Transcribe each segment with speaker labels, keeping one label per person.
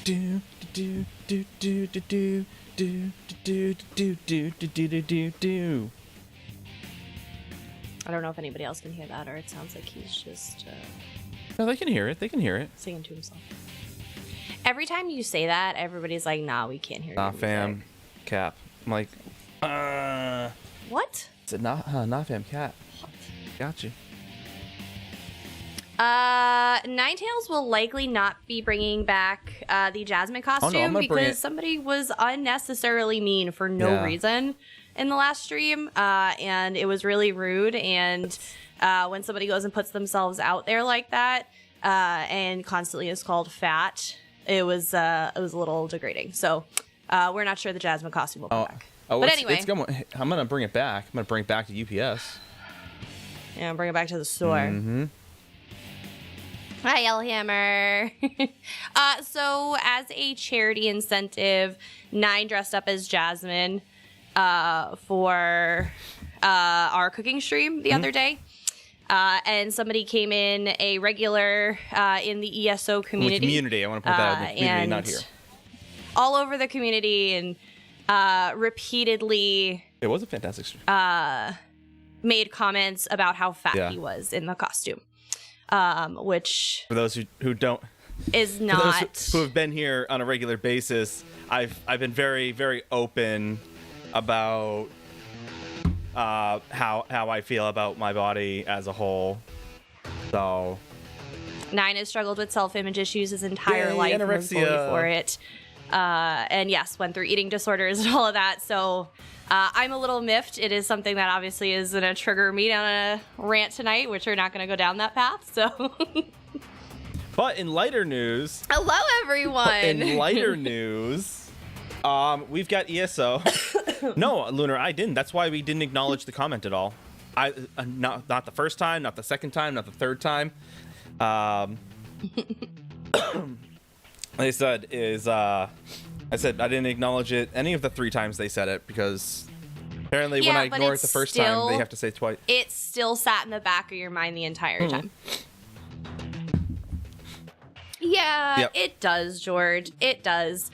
Speaker 1: do do do do do do do do do do do do do.
Speaker 2: I don't know if anybody else can hear that, or it sounds like he's just
Speaker 1: No, they can hear it. They can hear it.
Speaker 2: singing to himself. Every time you say that, everybody's like, "Nah, we can't hear."
Speaker 1: Nah,
Speaker 2: your
Speaker 1: fam,
Speaker 2: music."
Speaker 1: cap. I'm like,
Speaker 2: What?
Speaker 1: It's a not fam, cap. Got you.
Speaker 2: Ninetales will likely not be bringing back the Jasmine costume because somebody was unnecessarily mean for no reason in the last stream, and it was really rude. And when somebody goes and puts themselves out there like that, and constantly is called fat, it was a little degrading. So we're not sure the Jasmine costume will come back. But anyway,
Speaker 1: I'm gonna bring it back. I'm gonna bring it back to UPS.
Speaker 2: Yeah, bring it back to the store.
Speaker 1: Mm-hmm.
Speaker 2: Hi, Yellowhammer. So as a charity incentive, Nine dressed up as Jasmine for our cooking stream the other day. And somebody came in, a regular in the ESO community.
Speaker 1: The community, I want to put that out. The community, not here.
Speaker 2: All over the community, and repeatedly...
Speaker 1: It was a fantastic stream.
Speaker 2: Made comments about how fat he was in the costume. Which...
Speaker 1: For those who don't...
Speaker 2: Is not...
Speaker 1: For those who have been here on a regular basis, I've been very, very open about how I feel about my body as a whole. So...
Speaker 2: Nine has struggled with self-image issues his entire life and was bullied for it. And yes, went through eating disorders and all of that. So I'm a little miffed. It is something that obviously is going to trigger me down a rant tonight, which we're not going to go down that path. So...
Speaker 1: But in lighter news...
Speaker 2: Hello, everyone!
Speaker 1: In lighter news, we've got ESO. No, Lunar, I didn't. That's why we didn't acknowledge the comment at all. Not the first time, not the second time, not the third time. They said I said I didn't acknowledge it any of the 3 times they said it because apparently when I ignore it the first time, they have to say it twice.
Speaker 2: It still sat in the back of your mind the entire time. Yeah, It does, George. It does.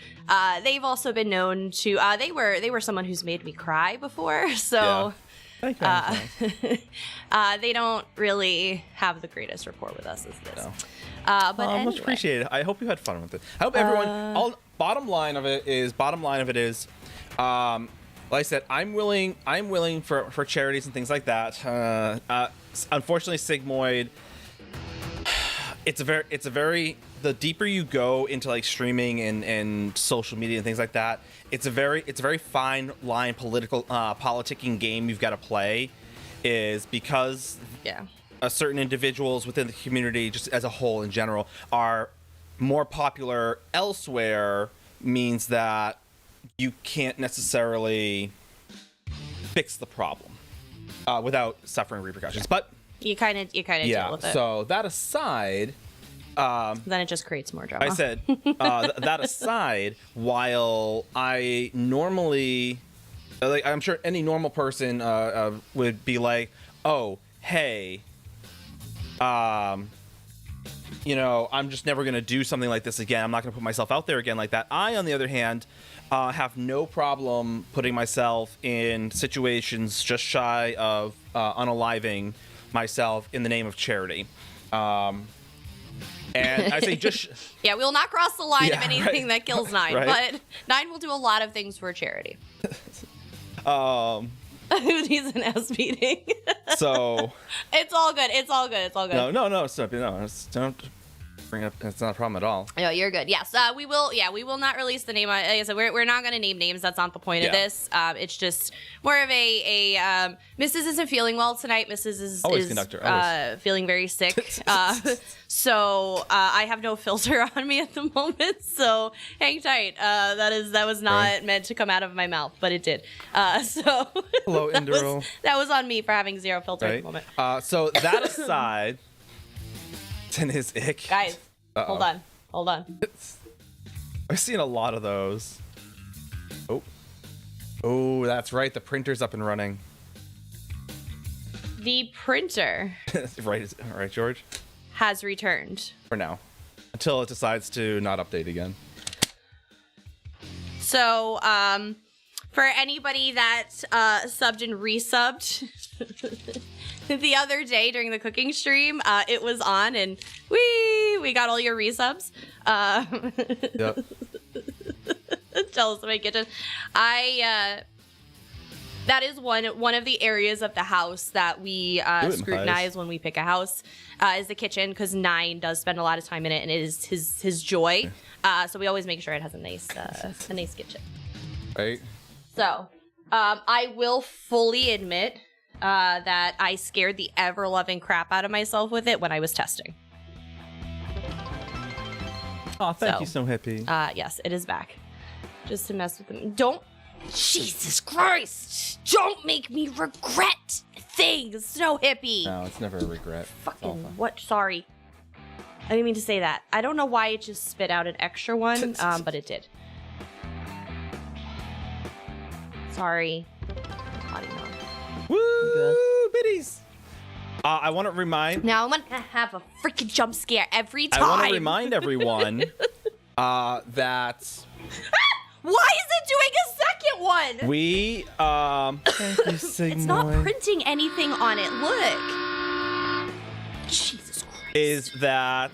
Speaker 2: They've also been known to. They were someone who's made me cry before, so
Speaker 1: they
Speaker 2: don't really have the greatest rapport with us as this.
Speaker 1: No.
Speaker 2: But anyway.
Speaker 1: Much appreciated. I hope you had fun with it. I hope everyone. Bottom line of it is. Like I said, I'm willing for charities and things like that. Unfortunately, Sigmoid. It's a very the deeper you go into like streaming and social media and things like that, it's a very fine line politicking game you've got to play, is because certain individuals within the community, just as a whole in general, are more popular elsewhere, means that you can't necessarily fix the problem without suffering repercussions. But
Speaker 2: you kind of deal with it.
Speaker 1: So that aside,
Speaker 2: then it just creates more drama.
Speaker 1: I said that aside, while I normally, like, I'm sure any normal person would be like, oh, hey, you know, I'm just never gonna do something like this again. I'm not gonna put myself out there again like that. I, on the other hand, have no problem putting myself in situations just shy of unaliving myself in the name of charity. And I say just...
Speaker 2: we will not cross the line of anything that kills Nine, but Nine will do a lot of things for charity. He's an ass beating.
Speaker 1: So...
Speaker 2: It's all good. It's all good. It's all good.
Speaker 1: No, stop. No, don't bring up... It's not a problem at all.
Speaker 2: No, you're good. Yes, we will. Yeah, we will not release the name. Like I said, we're not going to name names. That's not the point of this. It's just more of a Mrs. isn't feeling well tonight. Mrs. is feeling very sick. So I have no filter on me at the moment. So hang tight. That was not meant to come out of my mouth, but it did. So
Speaker 1: hello, Indral.
Speaker 2: That was on me for having zero filter at the moment.
Speaker 1: So that aside. And his ick.
Speaker 2: Guys, hold on.
Speaker 1: I've seen a lot of those. Oh, that's right. The printer's up and running.
Speaker 2: The printer.
Speaker 1: right, George?
Speaker 2: Has returned.
Speaker 1: For now. Until it decides to not update again.
Speaker 2: So, for anybody that subbed and resubbed the other day during the cooking stream, it was on, and we got all your resubs.
Speaker 1: Yep.
Speaker 2: Jealous of my kitchen. That is one of the areas of the house that we scrutinize when we pick a house, is the kitchen, because Nine does spend a lot of time in it, and it is his joy. So we always make sure it has a nice kitchen.
Speaker 1: Right.
Speaker 2: So, I will fully admit that I scared the ever-loving crap out of myself with it when I was testing.
Speaker 1: Oh, thank you, so happy.
Speaker 2: Yes, it is back. Just to mess with them. Don't. Jesus Christ! Don't make me regret things, Snow Hippie.
Speaker 1: No, it's never a regret.
Speaker 2: Fucking what? Sorry. I didn't mean to say that. I don't know why it just spit out an extra one, but it did. Sorry.
Speaker 1: Woo, biddies! I want to remind.
Speaker 2: Now I'm gonna have a freaking jump scare every time.
Speaker 1: I want to remind everyone that.
Speaker 2: Why is it doing a second one?
Speaker 1: We Thank you, Sigmoy.
Speaker 2: It's not printing anything on it. Look. Jesus Christ.
Speaker 1: Is that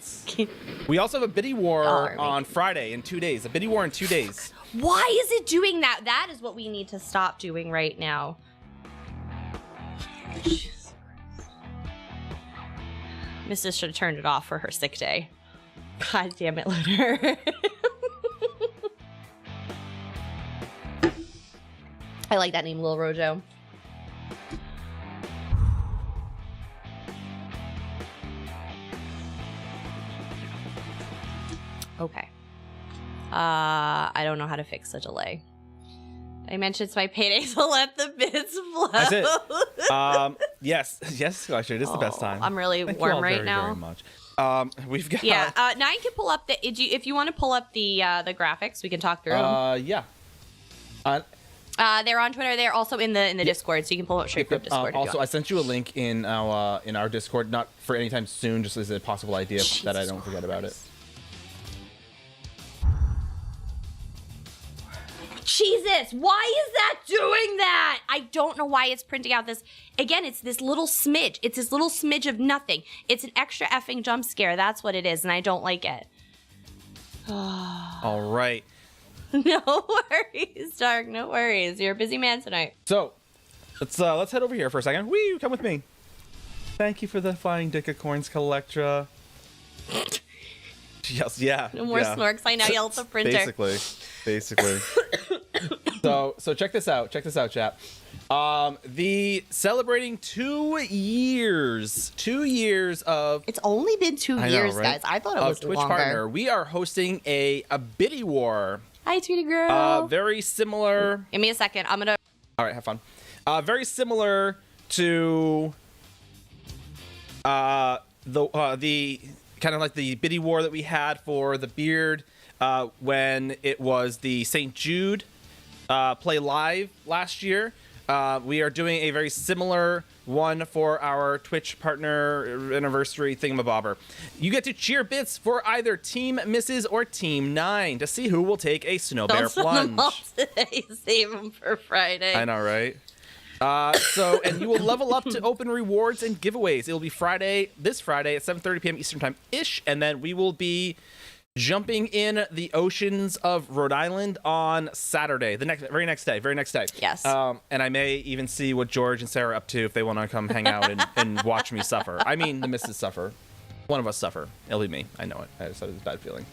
Speaker 1: we also have a biddy war on Friday in 2 days. A biddy war in 2 days.
Speaker 2: Why is it doing that? That is what we need to stop doing right now. Mrs. should have turned it off for her sick day. God damn it, Lunar. I like that name, Lil Rojo. Okay. I don't know how to fix a delay. I mentioned it's my payday, so let the bits flow.
Speaker 1: That's it. Yes, actually, it is the best time.
Speaker 2: I'm really warm right now.
Speaker 1: Very much. We've got.
Speaker 2: Yeah, Nine can pull up the. If you want to pull up the graphics, we can talk through them.
Speaker 1: Yeah.
Speaker 2: They're on Twitter. They're also in the Discord, so you can pull up straight from Discord.
Speaker 1: Also, I sent you a link in our Discord, not for anytime soon, just as a possible idea that I don't forget about it.
Speaker 2: Jesus, why is that doing that? I don't know why it's printing out this. Again, it's this little smidge. It's this little smidge of nothing. It's an extra effing jump scare. That's what it is, and I don't like it.
Speaker 1: All right.
Speaker 2: No worries, Dark. No worries. You're a busy man tonight.
Speaker 1: So, let's head over here for a second. Wee, come with me. Thank you for the flying Dicacorns, Collectra. Yes, yeah.
Speaker 2: No more snorks. I now yell at the printer.
Speaker 1: Basically. So check this out. Check this out, chat. The celebrating 2 years. 2 years of.
Speaker 2: It's only been 2 years, right? Guys. I thought it was
Speaker 1: Twitch
Speaker 2: longer.
Speaker 1: Partner. We are hosting a biddy war.
Speaker 2: Hi, Tweety Girl.
Speaker 1: Very similar.
Speaker 2: Give me a second. I'm gonna.
Speaker 1: All right, have fun. Very similar to the kind of like the biddy war that we had for the beard when it was the St. Jude play live last year. We are doing a very similar one for our Twitch partner anniversary thingamabobber. You get to cheer bits for either Team Mrs. or Team 9 to see who will take a snow bear plunge.
Speaker 2: Today. Save them for Friday.
Speaker 1: I know, right? And you will level up to open rewards and giveaways. It will be this Friday at 7:30 p.m. Eastern Time ish, and then we will be jumping in the oceans of Rhode Island on Saturday, the very next day.
Speaker 2: Yes.
Speaker 1: And I may even see what George and Sarah are up to if they want to come hang out and watch me suffer. I mean, the missus suffer. One of us suffer. It'll be me. I know it. I just had a bad feeling.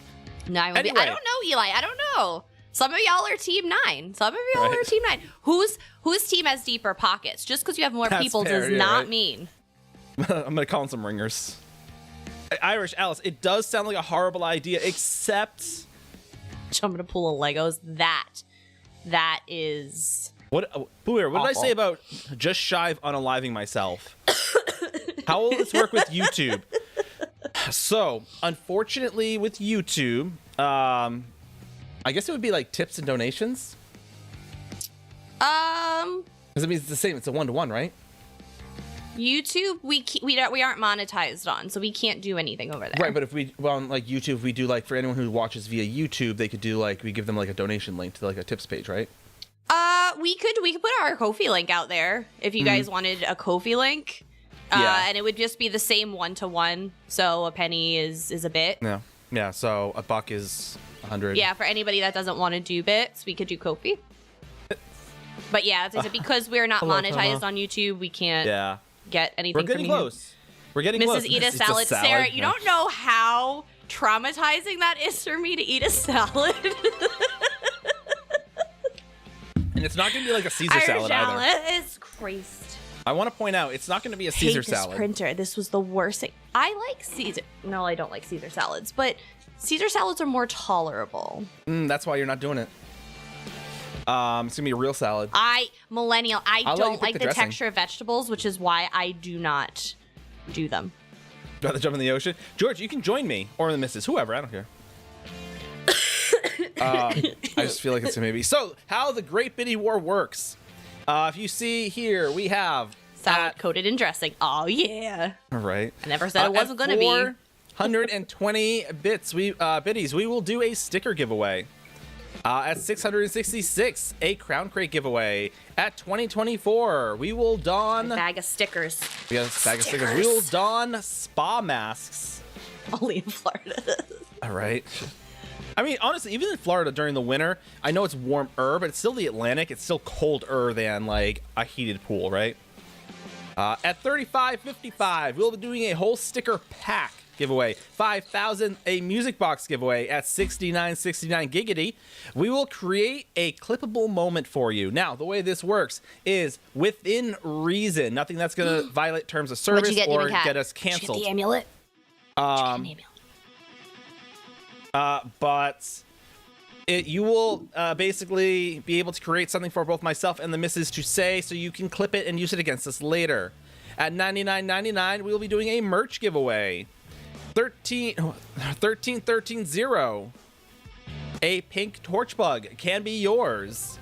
Speaker 2: No, I don't know, Eli. I don't know. Some of y'all are Team 9. Some of y'all are Team 9. Whose team has deeper pockets? Just because you have more people does not mean.
Speaker 1: I'm gonna call in some ringers. Irish Alice, it does sound like a horrible idea, except
Speaker 2: I'm gonna pull a Legos. That is
Speaker 1: what Booer, what
Speaker 2: awful.
Speaker 1: Did I say about just shy of unaliving myself? How will this work with YouTube? So, unfortunately with YouTube, I guess it would be like tips and donations. Because I mean it's the same, it's a 1-to-1, right?
Speaker 2: YouTube, we aren't monetized on, so we can't do anything over there.
Speaker 1: Right, but if we on like YouTube, we do like for anyone who watches via YouTube, they could do like we give them like a donation link to like a tips page, right?
Speaker 2: We could put our Kofi link out there if you guys wanted a Kofi link. And it would just be the same 1-to-1, so a penny is a bit.
Speaker 1: Yeah. So $1 is 100.
Speaker 2: Yeah, for anybody that doesn't want to do bits, we could do Kofi. But yeah, because we're not monetized on YouTube, we can't get anything.
Speaker 1: We're getting
Speaker 2: from
Speaker 1: close. We're getting
Speaker 2: Mrs.
Speaker 1: close.
Speaker 2: Eat a salad. Sarah, you don't know how traumatizing that is for me to eat a salad.
Speaker 1: And it's not going to be like a Caesar salad either.
Speaker 2: It's Christ.
Speaker 1: I want to point out, it's not going to be a Caesar salad.
Speaker 2: This printer. This was the worst thing. I like Caesar. No, I don't like Caesar salads, but Caesar salads are more tolerable.
Speaker 1: That's why you're not doing it. It's going to be a real salad.
Speaker 2: I don't like the texture of vegetables, which is why I do not do them.
Speaker 1: Do you want to jump in the ocean? George, you can join me, or the missus, whoever, I don't care. I just feel like it's a maybe. So, how the Great Biddy War works. If you see here, we have
Speaker 2: salad coated in dressing. Oh yeah.
Speaker 1: All right.
Speaker 2: I never said it wasn't going to be.
Speaker 1: 120 biddies. We will do a sticker giveaway. At 666, a Crown Crate giveaway. At 2024, we will don
Speaker 2: a bag of stickers.
Speaker 1: We got a bag of stickers. We will don spa masks.
Speaker 2: Only in Florida.
Speaker 1: All right. I mean, honestly, even in Florida during the winter, I know it's warmer, but it's still the Atlantic. It's still colder than like a heated pool, right? At $35.55, we'll be doing a whole sticker pack giveaway. 5,000, a music box giveaway. At $69.69 giggity, we will create a clippable moment for you. Now, the way this works is within reason. Nothing that's going to violate terms of service or get us canceled.
Speaker 2: Did you get the amulet?
Speaker 1: But you will basically be able to create something for both myself and the missus to say, so you can clip it and use it against us later. At $99.99, we will be doing a merch giveaway. 13.13.0, a pink torch bug can be yours.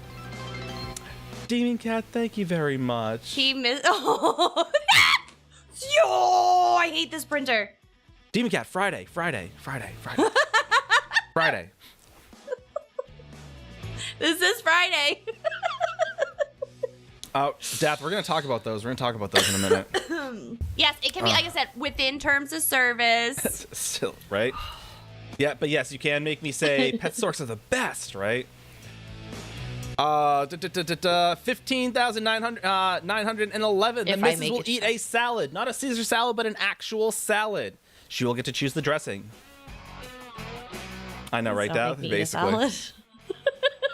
Speaker 1: Demon Cat, thank you very much.
Speaker 2: He missed. Oh, I hate this printer.
Speaker 1: Demon Cat, Friday. Friday.
Speaker 2: This is Friday.
Speaker 1: Dath, we're going to talk about those. We're going to talk about those in a minute.
Speaker 2: Yes, it can be, like I said, within terms of service.
Speaker 1: Still, right? Yeah, but yes, you can make me say pet storks are the best, right? 15,911. The missus will eat a salad. Not a Caesar salad, but an actual salad. She will get to choose the dressing. I know, right, Dath? Basically.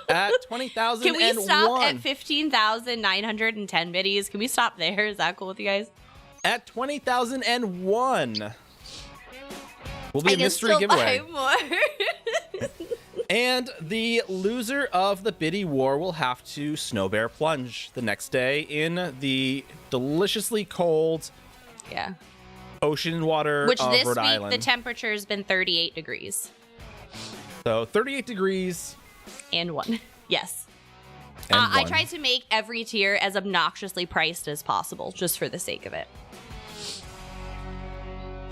Speaker 1: At 20,000.
Speaker 2: Can we stop at 15,910 biddies? Can we stop there? Is that cool with you guys?
Speaker 1: At 20,001. Will be a mystery giveaway.
Speaker 2: More.
Speaker 1: And the loser of the Biddy War will have to snow bear plunge the next day in the deliciously cold ocean water of Rhode Island. Which this week
Speaker 2: the temperature has been 38 degrees.
Speaker 1: So 38 degrees.
Speaker 2: And one. Yes.
Speaker 1: And
Speaker 2: I tried to make every tier as obnoxiously priced as possible, just for the sake of it.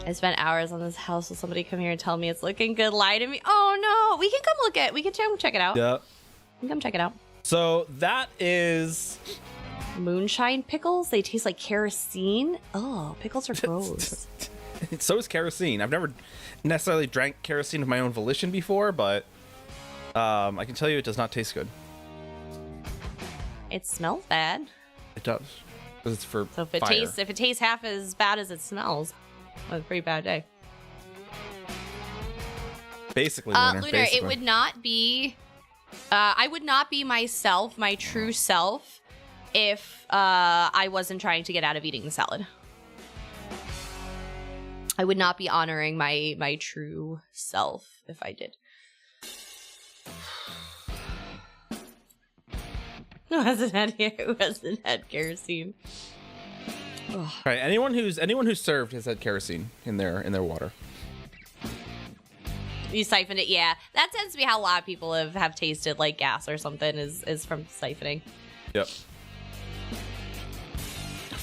Speaker 2: I spent hours on this house. Will somebody come here and tell me it's looking good? Lie to me. Oh, no. We can come look at it. We can check it out.
Speaker 1: Yeah.
Speaker 2: We can come check it out.
Speaker 1: So that is...
Speaker 2: moonshine pickles? They taste like kerosene? Oh, pickles are gross.
Speaker 1: So is kerosene. I've never necessarily drank kerosene of my own volition before, but... I can tell you it does not taste good.
Speaker 2: It smells bad.
Speaker 1: It does. Because it's for
Speaker 2: so if it tastes half as bad as it smells, well, it's a pretty bad day.
Speaker 1: Basically,
Speaker 2: Lunar, it would not be... I would not be myself, my true self, if I wasn't trying to get out of eating the salad. I would not be honoring my true self if I did. Who hasn't had kerosene?
Speaker 1: Ugh. Right. Anyone who's served has had kerosene in their water.
Speaker 2: You siphoned it, yeah. That tends to be how a lot of people have tasted like gas or something is from siphoning.
Speaker 1: Yep.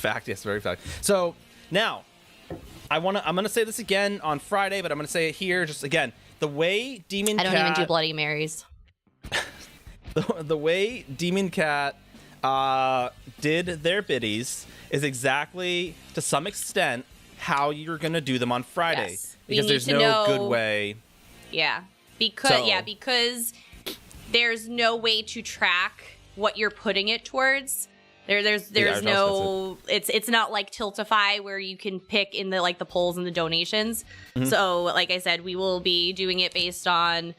Speaker 1: Fact, yes, very fact. So now, I'm gonna say this again on Friday, but I'm gonna say it here just again. The way Demon Cat,
Speaker 2: I don't even do Bloody Marys.
Speaker 1: the way Demon Cat did their biddies is exactly, to some extent, how you're gonna do them on Friday.
Speaker 2: Yes.
Speaker 1: Because there's no good way.
Speaker 2: Yeah, because there's no way to track what you're putting it towards. There's no, it's not like Tiltify where you can pick in the the polls and the donations. Mm-hmm. So like I said, we will be doing it based on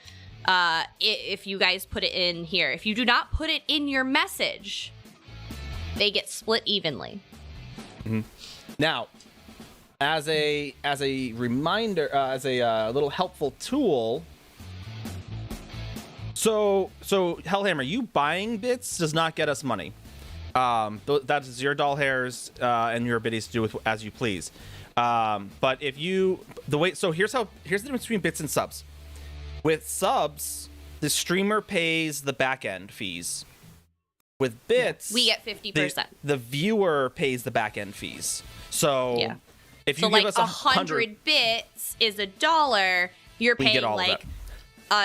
Speaker 2: if you guys put it in here. If you do not put it in your message, they get split evenly.
Speaker 1: Mm-hmm. Now, as a reminder, as a little helpful tool. So Hellhammer, you buying bits does not get us money. That's your doll hairs and your biddies to do with as you please. But if you here's the difference between bits and subs. With subs, the streamer pays the back end fees. With bits,
Speaker 2: we get 50%.
Speaker 1: The viewer pays the back end fees. So if you give us
Speaker 2: 100 bits is $1, you're paying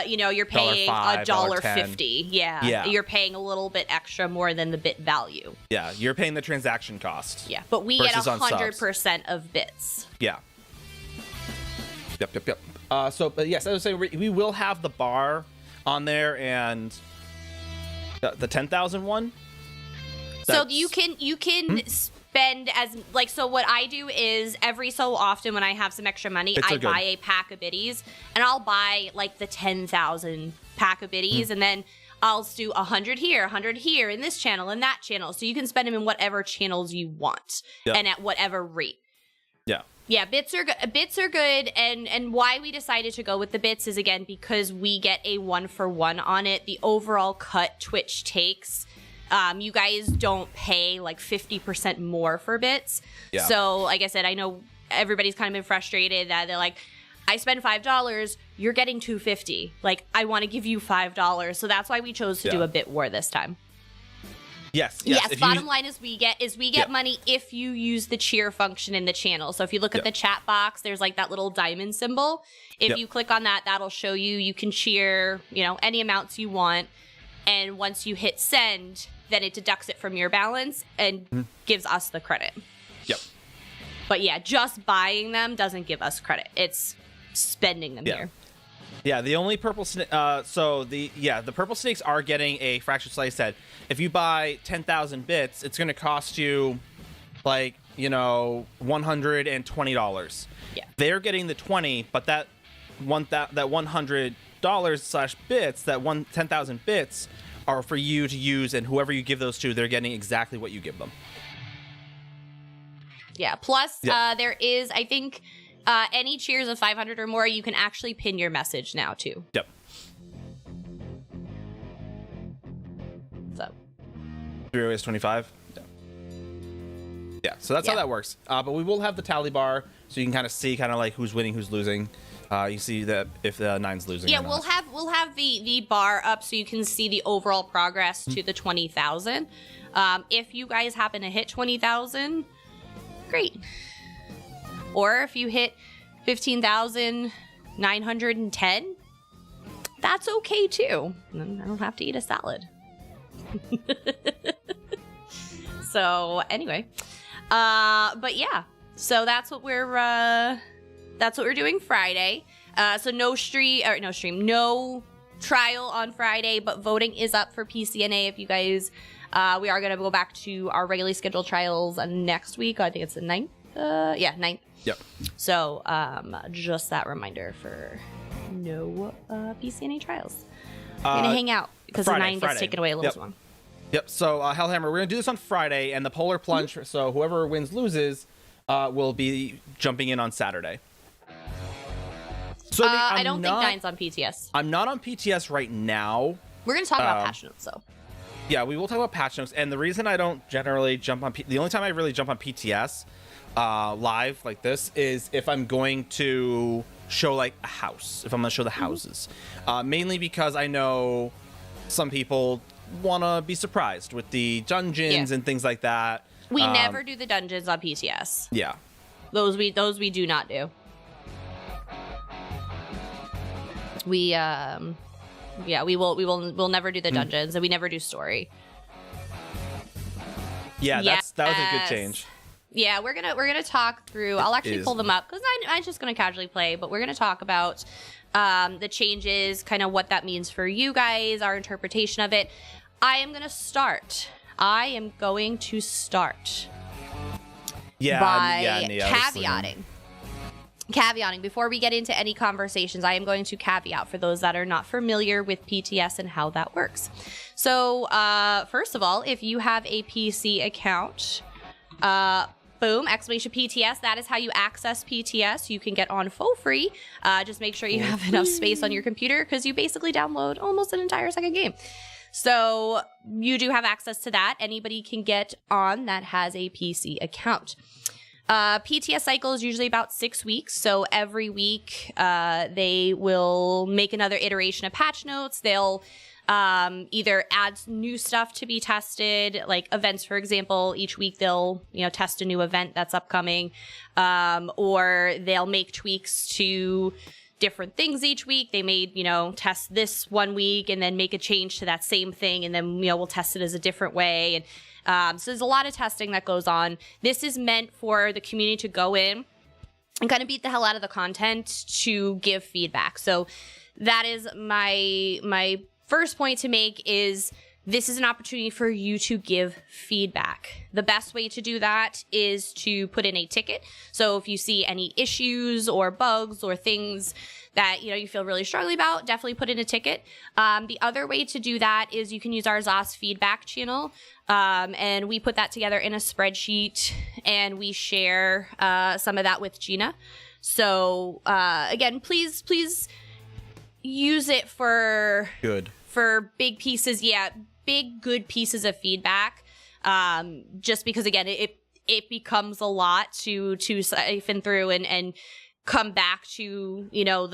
Speaker 2: you're paying $1.50. Yeah. You're paying a little bit extra more than the bit value.
Speaker 1: Yeah, you're paying the transaction cost.
Speaker 2: Yeah, but we get 100% of bits.
Speaker 1: Yeah. Yep. But yes, I would say we will have the bar on there and the 10,000 one.
Speaker 2: So you can spend as so what I do is every so often when I have some extra money, I buy a pack of biddies, and I'll buy the 10,000 pack of biddies, and then I'll do 100 here, 100 here in this channel and that channel. So you can spend them in whatever channels you want and at whatever rate. Yeah. Yeah, bits are good, and why we decided to go with the bits is again because we get a 1-for-1 on it. The overall cut Twitch takes. You guys don't pay 50% more for bits. Yeah. So, like I said, I know everybody's kind of been frustrated that they're like, I spend $5, you're getting $2.50. I want to give you $5. So that's why we chose to do a bit war this time.
Speaker 1: Yes.
Speaker 2: Bottom line is we get money if you use the cheer function in the channel. So if you look at the chat box, there's that little diamond symbol. If you click on that, that'll show you can cheer, any amounts you want. And once you hit send, then it deducts it from your balance and gives us the credit. Yep. But yeah, just buying them doesn't give us credit. It's spending them here.
Speaker 1: Yeah, the only purple snake. The purple snakes are getting a fractured slice head. If you buy 10,000 bits, it's going to cost you $120. Yeah. They're getting the 20, but that $100 / bits, that 10,000 bits are for you to use, and whoever you give those to, they're getting exactly what you give them.
Speaker 2: Yeah. Plus, there is, I think, any cheers of 500 or more, you can actually pin your message now too.
Speaker 1: Yep.
Speaker 2: So.
Speaker 1: 3 is 25. Yeah. So that's how that works. But we will have the tally bar, so you can kind of see who's winning, who's losing. You see that if the 9's losing.
Speaker 2: Yeah, we'll have the bar up so you can see the overall progress to the 20,000. If you guys happen to hit 20,000, great. Or if you hit 15,910, that's okay too. I don't have to eat a salad. So anyway, but yeah, so that's what we're doing Friday. So no trial on Friday, but voting is up for PCNA. If you guys, we are gonna go back to our regularly scheduled trials next week. I think it's the 9th. 9th. Yep. So just that reminder for no PCNA trials. We're gonna hang out because the 9 gets taken away a little too long.
Speaker 1: Yep. So Hellhammer, we're gonna do this on Friday, and the polar plunge. Mm-hmm. So whoever wins loses will be jumping in on Saturday. So
Speaker 2: I don't think 9's on PTS.
Speaker 1: I'm not on PTS right now.
Speaker 2: We're gonna talk about patch notes though.
Speaker 1: Yeah, we will talk about patch notes, and the reason I don't generally jump on the only time I really jump on PTS live like this is if I'm going to show a house, if I'm gonna show the houses, mainly because I know some people want to be surprised with the dungeons and things like that.
Speaker 2: We never do the dungeons on PTS.
Speaker 1: Yeah.
Speaker 2: Those we do not do. We'll never do the dungeons, and we never do story.
Speaker 1: Yeah, that was a good change.
Speaker 2: Yeah, we're gonna talk through. I'll actually pull them up because I'm just gonna casually play, but we're gonna talk about the changes, kind of what that means for you guys, our interpretation of it. I am going to start by caveating. Before we get into any conversations, I am going to caveat for those that are not familiar with PTS and how that works. So, first of all, if you have a PC account, boom, exclamation PTS. That is how you access PTS. You can get on for free. Just make sure you have enough space on your computer because you basically download almost an entire second game. So you do have access to that. Anybody can get on that has a PC account. PTS cycle is usually about 6 weeks. So every week they will make another iteration of patch notes. They'll either add new stuff to be tested, like events, for example. Each week they'll, test a new event that's upcoming, or they'll make tweaks to different things each week. They may, test this one week and then make a change to that same thing, and then, we'll test it as a different way. And so there's a lot of testing that goes on. This is meant for the community to go in and kind of beat the hell out of the content to give feedback. So that is my first point to make is this is an opportunity for you to give feedback. The best way to do that is to put in a ticket. So if you see any issues or bugs or things that you feel really strongly about, definitely put in a ticket. The other way to do that is you can use our ZOS feedback channel, and we put that together in a spreadsheet, and we share some of that with Gina. So again, please use it for big pieces. Yeah. Big good pieces of feedback, just because again it becomes a lot to siphon through and come back to Gina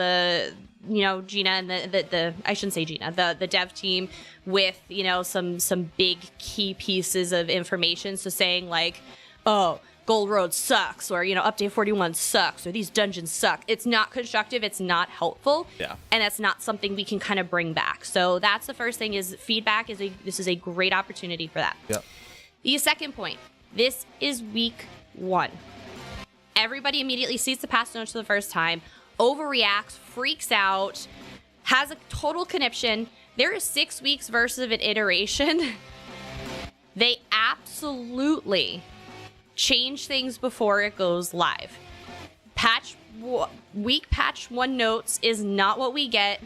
Speaker 2: and the I shouldn't say Gina, the dev team with some big key pieces of information. So saying like, oh, Gold Road sucks, or update 41 sucks, or these dungeons suck. It's not constructive. It's not helpful.
Speaker 1: Yeah.
Speaker 2: And that's not something we can kind of bring back. So that's the first thing is feedback this is a great opportunity for that.
Speaker 1: Yeah.
Speaker 2: The second point, this is week 1. Everybody immediately sees the patch notes for the first time, overreacts, freaks out, has a total conniption. There is 6 weeks versus an iteration. They absolutely change things before it goes live. Week patch 1 notes is not what we get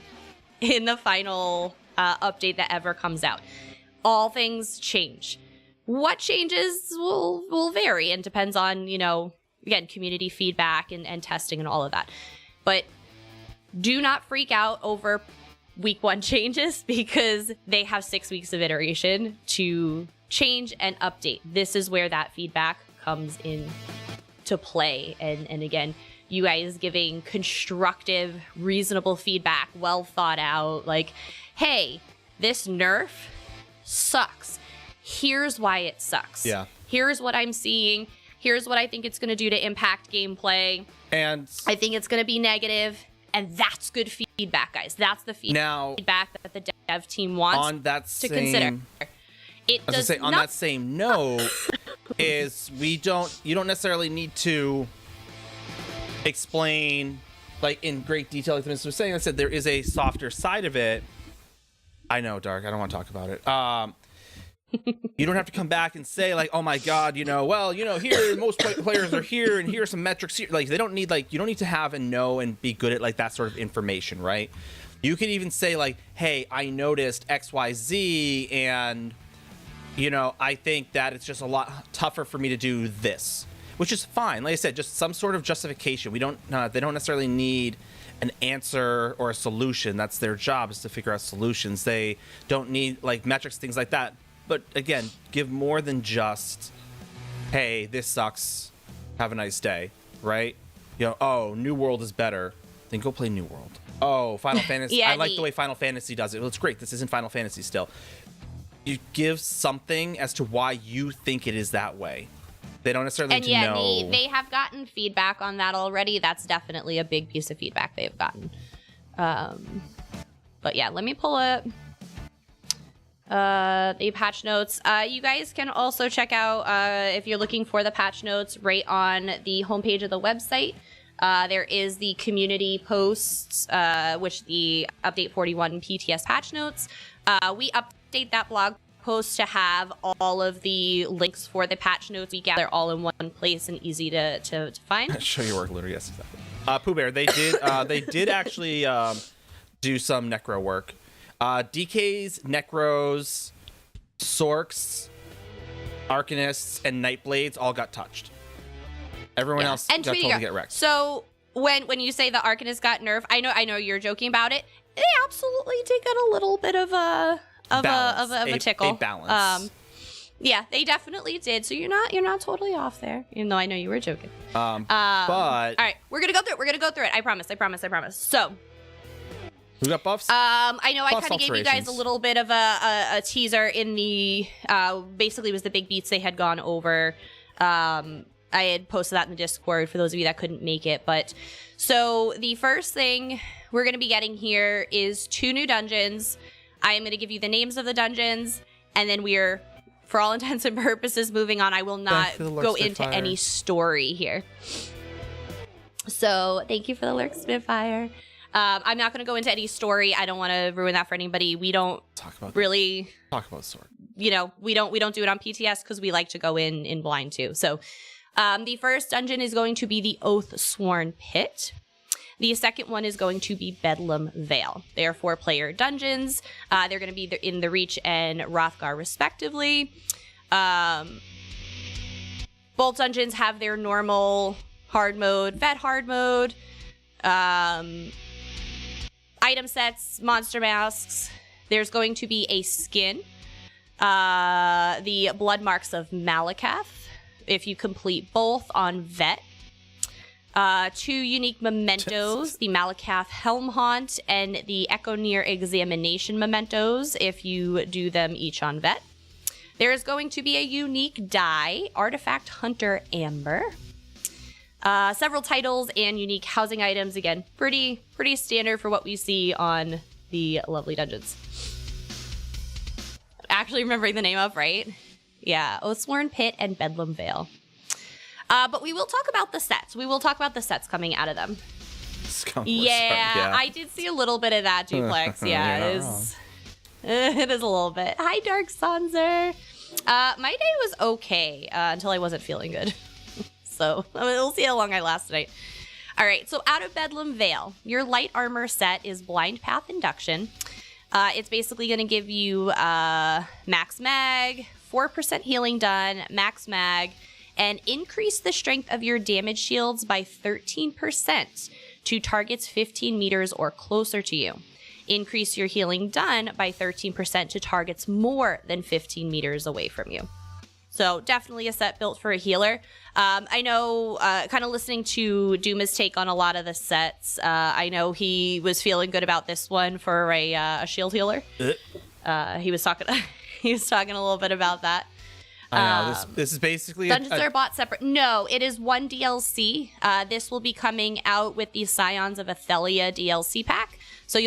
Speaker 2: in the final update that ever comes out. All things change. What changes will vary and depends on, again, community feedback and testing and all of that. But do not freak out over week 1 changes because they have 6 weeks of iteration to change and update. This is where that feedback comes in to play, and again, you guys giving constructive, reasonable feedback, well thought out, like, hey, this nerf sucks. Here's why it sucks.
Speaker 1: Yeah. Here's
Speaker 2: what I'm seeing. Here's what I think it's going to do to impact gameplay.
Speaker 1: And
Speaker 2: I think it's going to be negative, and that's good feedback, guys. That's the feedback that the dev team wants to consider.
Speaker 1: On that same note, is you don't necessarily need to explain like in great detail like the minister was saying. I said there is a softer side of it. I know, Dark, I don't want to talk about it. You don't have to come back and say like, oh my god, here most players are here and here are some metrics here. Like you don't need to have and know and be good at like that sort of information, right? You could even say like, hey, I noticed XYZ and I think that it's just a lot tougher for me to do this, which is fine. Like I said, just some sort of justification. They don't necessarily need an answer or a solution. That's their job, is to figure out solutions. They don't need like metrics, things like that. But again, give more than just, hey, this sucks, have a nice day, right? Oh, New World is better. Then go play New World. Oh, Final Fantasy.
Speaker 2: Yeah,
Speaker 1: I like the way Final Fantasy does it. Well, it's great. This isn't Final Fantasy still. You give something as to why you think it is that way. They don't necessarily
Speaker 2: and
Speaker 1: need to know.
Speaker 2: they have gotten feedback on that already. That's definitely a big piece of feedback they've gotten. But yeah, let me pull up the patch notes. You guys can also check out, if you're looking for the patch notes, right on the homepage of the website. There is the community posts, which the Update 41 PTS patch notes. We update that blog post to have all of the links for the patch notes. We gather all in one place and easy to find.
Speaker 1: Show your work, literally. Yes, exactly. Pooh Bear, they did actually do some necro work. DKs, necros, sorks, arcanists, and nightblades all got touched. Everyone else got told to get wrecked.
Speaker 2: So when you say the arcanist got nerfed, I know you're joking about it. They absolutely did get a little bit of a tickle.
Speaker 1: A balance.
Speaker 2: Yeah, they definitely did. So you're not totally off there, even though I know you were joking.
Speaker 1: But
Speaker 2: all right, we're gonna go through it. I promise. So
Speaker 1: who got buffs?
Speaker 2: I know I
Speaker 1: Buffs,
Speaker 2: kind of gave you guys a little bit of a teaser in the basically it was the big beats they had gone over. I had posted that in the Discord for those of you that couldn't make it. But so the first thing we're going to be getting here is 2 new dungeons. I am going to give you the names of the dungeons, and then we're, for all intents and purposes, moving on. I will not go into any story here. So thank you for the lurk, Spitfire. I'm not going to go into any story. I don't want to ruin that for anybody. We don't talk about sword. You know, we don't do it on PTS because we like to go in blind too. So the first dungeon is going to be the Oath-Sworn Pit. The second one is going to be Bedlam Vale. They are 4-player dungeons. They're going to be in the Reach and Hrothgar, respectively. Both dungeons have their normal hard mode, vet hard mode, item sets, monster masks. There's going to be a skin, the Blood Marks of Malakath, if you complete both on vet. 2 unique mementos, the Malakath Helm Haunt and the Echoneer Examination mementos, if you do them each on vet. There is going to be a unique die, Artifact Hunter Amber. Several titles and unique housing items. Again, pretty standard for what we see on the lovely dungeons. Actually remembering the name of, right? Yeah, Oath-Sworn Pit and Bedlam Vale. But we will talk about the sets. We will talk about the sets coming out of them. Yeah, I did see a little bit of that duplex. Yeah, it is a little bit. Hi, Dark Sanzer. My day was okay until I wasn't feeling good. So we'll see how long I last tonight. All right, so out of Bedlam Vale, your light armor set is Blind Path Induction. It's basically going to give you max mag, 4% healing done, max mag, and increase the strength of your damage shields by 13% to targets 15 meters or closer to you. Increase your healing done by 13% to targets more than 15 meters away from you. So definitely a set built for a healer. I know, kind of listening to Duma's take on a lot of the sets, I know he was feeling good about this one for a shield healer. He was talking a little bit about that.
Speaker 1: I know, this is basically
Speaker 2: dungeons are bought separate. No, it is one DLC. This will be coming out with the Scions of Athelia DLC pack. So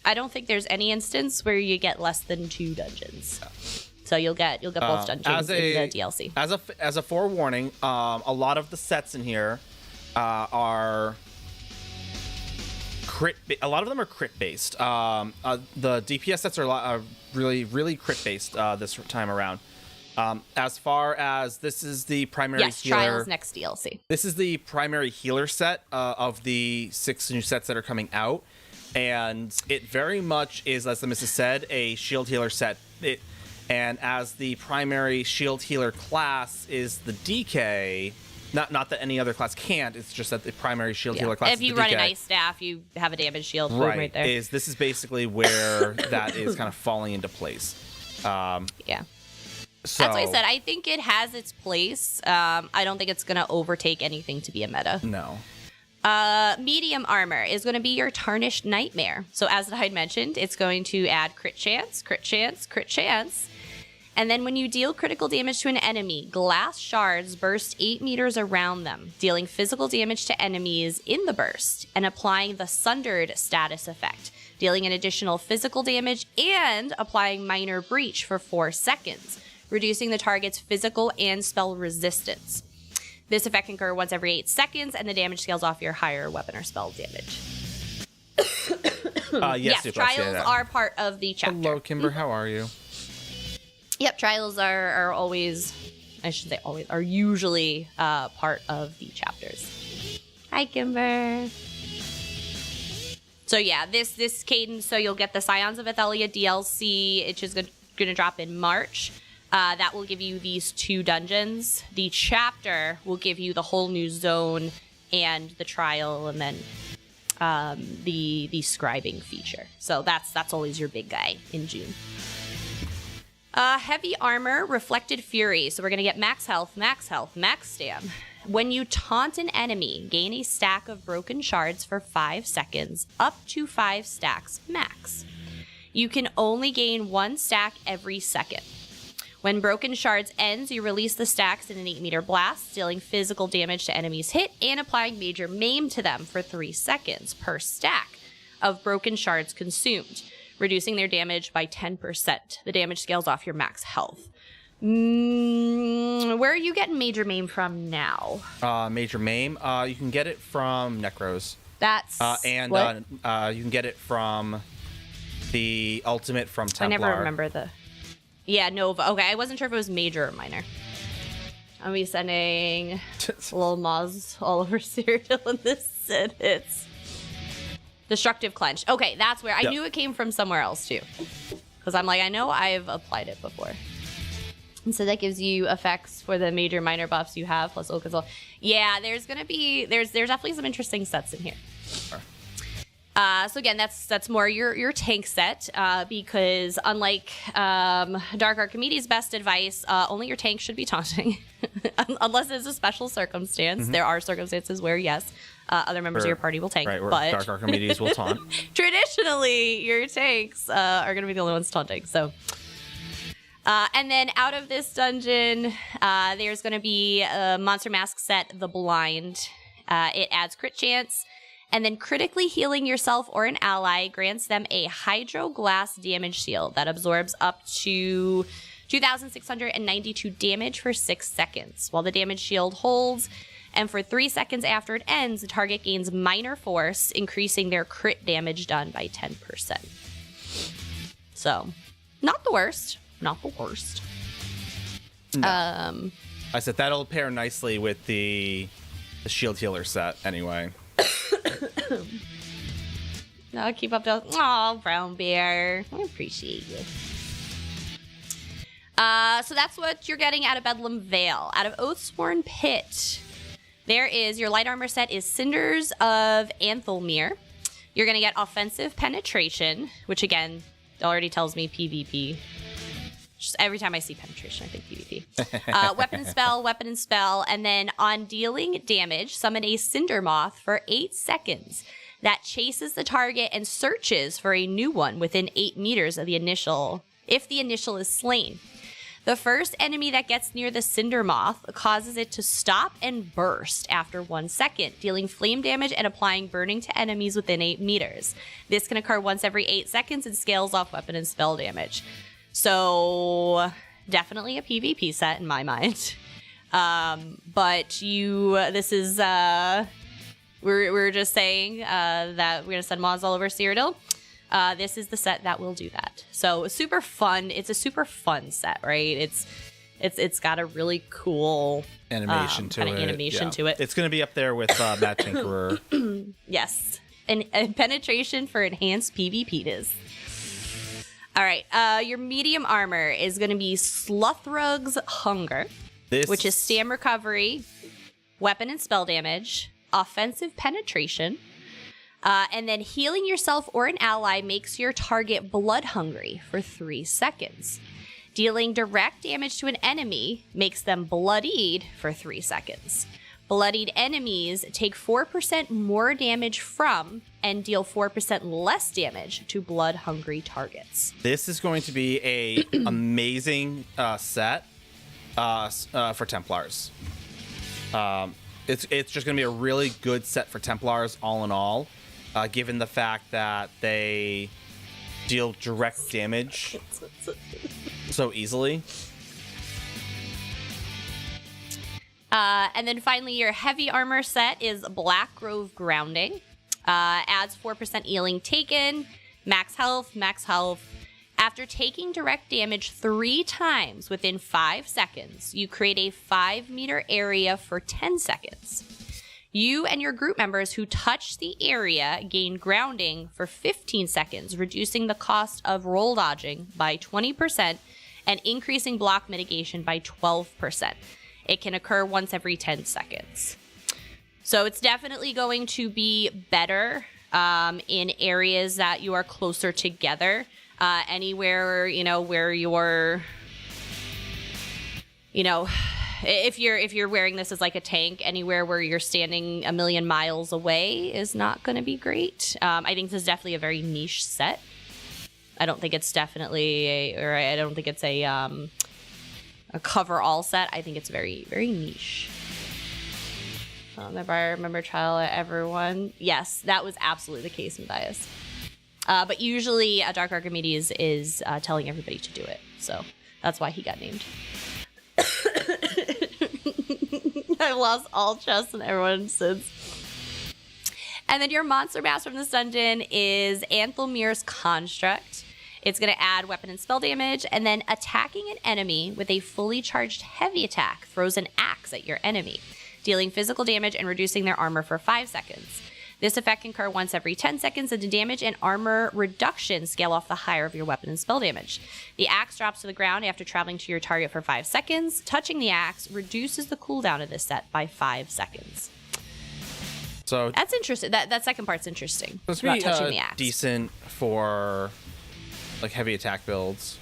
Speaker 2: I don't think there's any instance where you get less than 2 dungeons. So you'll get both dungeons in the DLC.
Speaker 1: As a forewarning, a lot of the sets in here are crit. A lot of them are crit based. The DPS sets are really crit based this time around. As far as this is the primary healer.
Speaker 2: Trials next DLC.
Speaker 1: This is the primary healer set of the 6 new sets that are coming out, and it very much is, as the missus said, a shield healer set. And as the primary shield healer class is the DK, not that any other class can't, it's just that the primary shield healer class is the DK.
Speaker 2: If you run an ice staff, you have a damage shield right there.
Speaker 1: This is basically where that is kind of falling into place.
Speaker 2: Yeah. So, that's what I said. I think it has its place. I don't think it's going to overtake anything to be a meta.
Speaker 1: No.
Speaker 2: Medium armor is going to be your Tarnished Nightmare. So as I had mentioned, it's going to add crit chance, And then when you deal critical damage to an enemy, glass shards burst 8 meters around them, dealing physical damage to enemies in the burst and applying the Sundered status effect, dealing an additional physical damage and applying Minor Breach for 4 seconds, reducing the target's physical and spell resistance. This effect can occur once every 8 seconds, and the damage scales off your higher weapon or spell damage. Yes, trials are part of the chapter.
Speaker 1: Hello, Kimber. How are you?
Speaker 2: Yep, trials are always, I should say always, are usually part of the chapters. Hi, Kimber. So yeah, this cadence, so you'll get the Scions of Athelia DLC, which is going to drop in March. That will give you these 2 dungeons. The chapter will give you the whole new zone and the trial, and then the scribing feature. So that's always your big guy in June. Heavy armor, reflected fury. So we're gonna get max health, max stam. When you taunt an enemy, gain a stack of broken shards for 5 seconds, up to 5 stacks max. You can only gain 1 stack every second. When broken shards ends, you release the stacks in an 8-meter blast, dealing physical damage to enemies hit and applying major maim to them for 3 seconds per stack of broken shards consumed, reducing their damage by 10%. The damage scales off your max health. Where are you getting major maim from now?
Speaker 1: Major maim? You can get it from Necros.
Speaker 2: That's
Speaker 1: and
Speaker 2: what?
Speaker 1: You can get it from the ultimate from Templar.
Speaker 2: I never remember the... Yeah, Nova. Okay, I wasn't sure if it was major or minor. I'll be sending little moths all over Cyrodiil in this, and it's Destructive Clench. Okay, that's where I knew it came from somewhere else too, because I'm like, I know I've applied it before. And so that gives you effects for the major minor buffs you have plus Okazal. Yeah, there's definitely some interesting sets in here. Sure. So again, that's more your tank set, because unlike Dark Archimedes' best advice, only your tank should be taunting, unless it's a special circumstance. Mm-hmm. There are circumstances where, yes, other members of your party will tank,
Speaker 1: right,
Speaker 2: but
Speaker 1: Dark Archimedes will taunt.
Speaker 2: Traditionally, your tanks are going to be the only ones taunting. So, and then out of this dungeon, there's going to be a Monster Mask set, The Blind. It adds crit chance. And then critically healing yourself or an ally grants them a Hydro Glass damage shield that absorbs up to 2,692 damage for 6 seconds, while the damage shield holds. And for 3 seconds after it ends, the target gains minor force, increasing their crit damage done by 10%. So, not the worst. Not the worst.
Speaker 1: No. I said that'll pair nicely with the shield healer set anyway.
Speaker 2: No, keep up to... Aw, Brown Bear. I appreciate you. So that's what you're getting out of Bedlam Vale. Out of Oathsworn Pit, there is... Your light armor set is Cinders of Anthelmere. You're going to get Offensive Penetration, which, again, already tells me PvP. Just every time I see penetration, I think PvP. Weapon and spell, and then on dealing damage, summon a Cinder Moth for 8 seconds that chases the target and searches for a new one within 8 meters of the initial, if the initial is slain. The first enemy that gets near the Cinder Moth causes it to stop and burst after 1 second, dealing flame damage and applying burning to enemies within 8 meters. This can occur once every 8 seconds and scales off weapon and spell damage. So definitely a PvP set in my mind. But this is, we're just saying that we're going to send mods all over Cyrodiil. This is the set that will do that. So super fun. It's a super fun set, right? It's got a really cool
Speaker 1: animation to it. It's going to be up there with Matt Tinkerer.
Speaker 2: Yes. And penetration for enhanced PvP it is. All right, your medium armor is going to be Sluthrug's Hunger, which is stam recovery, weapon and spell damage, offensive penetration, and then healing yourself or an ally makes your target blood hungry for 3 seconds. Dealing direct damage to an enemy makes them bloodied for 3 seconds. Bloodied enemies take 4% more damage from and deal 4% less damage to blood-hungry targets.
Speaker 1: This is going to be a amazing set for Templars. It's just going to be a really good set for Templars all in all, given the fact that they deal direct damage so easily.
Speaker 2: And then finally, your heavy armor set is Black Grove Grounding. Adds 4% healing taken, max health. After taking direct damage 3 times within 5 seconds, you create a 5-meter area for 10 seconds. You and your group members who touch the area gain grounding for 15 seconds, reducing the cost of roll dodging by 20% and increasing block mitigation by 12%. It can occur once every 10 seconds. So it's definitely going to be better in areas that you are closer together. Anywhere, where you're, if you're wearing this as like a tank, anywhere where you're standing a million miles away is not going to be great. I think this is definitely a very niche set. I don't think it's a cover all set. I think it's very, very niche. If I remember trial at everyone. Yes, that was absolutely the case, Matthias. But usually Dark Archimedes is telling everybody to do it. So that's why he got named. I've lost all trust in everyone since. And then your monster mass from this dungeon is Anthelmir's Construct. It's going to add weapon and spell damage, and then attacking an enemy with a fully charged heavy attack throws an axe at your enemy, dealing physical damage and reducing their armor for 5 seconds. This effect can occur once every 10 seconds, and the damage and armor reduction scale off the higher of your weapon and spell damage. The axe drops to the ground after traveling to your target for 5 seconds. Touching the axe reduces the cooldown of this set by 5 seconds.
Speaker 1: So
Speaker 2: that's interesting. That second part's interesting.
Speaker 1: It's
Speaker 2: about touching the axe.
Speaker 1: Decent for like heavy attack builds.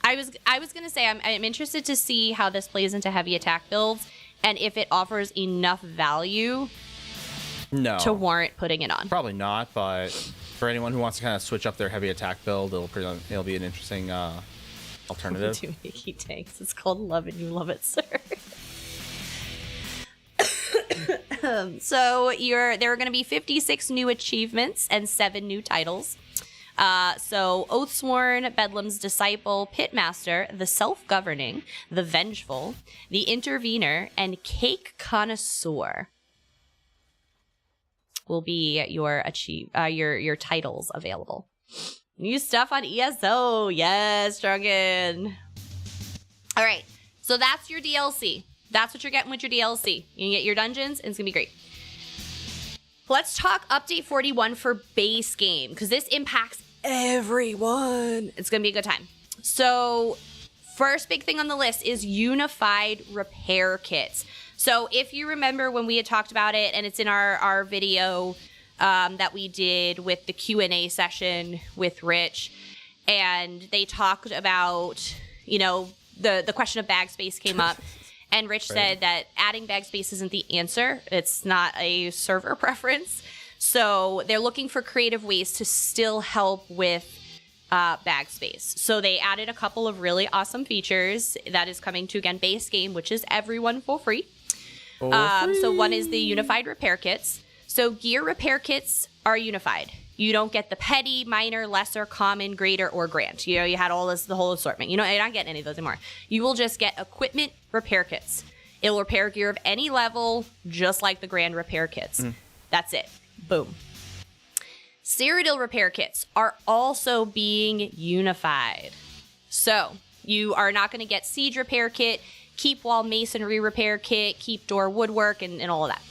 Speaker 2: I was gonna say I'm interested to see how this plays into heavy attack builds and if it offers enough value to warrant putting it on.
Speaker 1: Probably not, but for anyone who wants to kind of switch up their heavy attack build, it'll be an interesting alternative.
Speaker 2: Too many key tanks. It's called Love and You Love It, sir. So there are going to be 56 new achievements and 7 new titles. So Oathsworn, Bedlam's Disciple, Pitmaster, the Self-Governing, the Vengeful, the Intervener, and Cake Connoisseur will be your titles available. New stuff on ESO. Yes, Drunken. All right. So that's your DLC. That's what you're getting with your DLC. You can get your dungeons, and it's going to be great. Let's talk Update 41 for base game, because this impacts everyone. It's going to be a good time. So first big thing on the list is unified repair kits. So if you remember when we had talked about it, and it's in our video that we did with the Q&A session with Rich, and they talked about, the question of bag space came up. And Rich said that adding bag space isn't the answer. It's not a server preference. So they're looking for creative ways to still help with bag space. So they added a couple of really awesome features that is coming to, again, base game, which is everyone for free. So one is the unified repair kits. So gear repair kits are unified. You don't get the petty, minor, lesser, common, greater, or grand. You had all this, the whole assortment. You're not getting any of those anymore. You will just get equipment repair kits. It will repair gear of any level, just like the grand repair kits. That's it. Boom. Cyrodiil repair kits are also being unified. So you are not going to get siege repair kit, keep wall masonry repair kit, keep door woodwork, and all of that.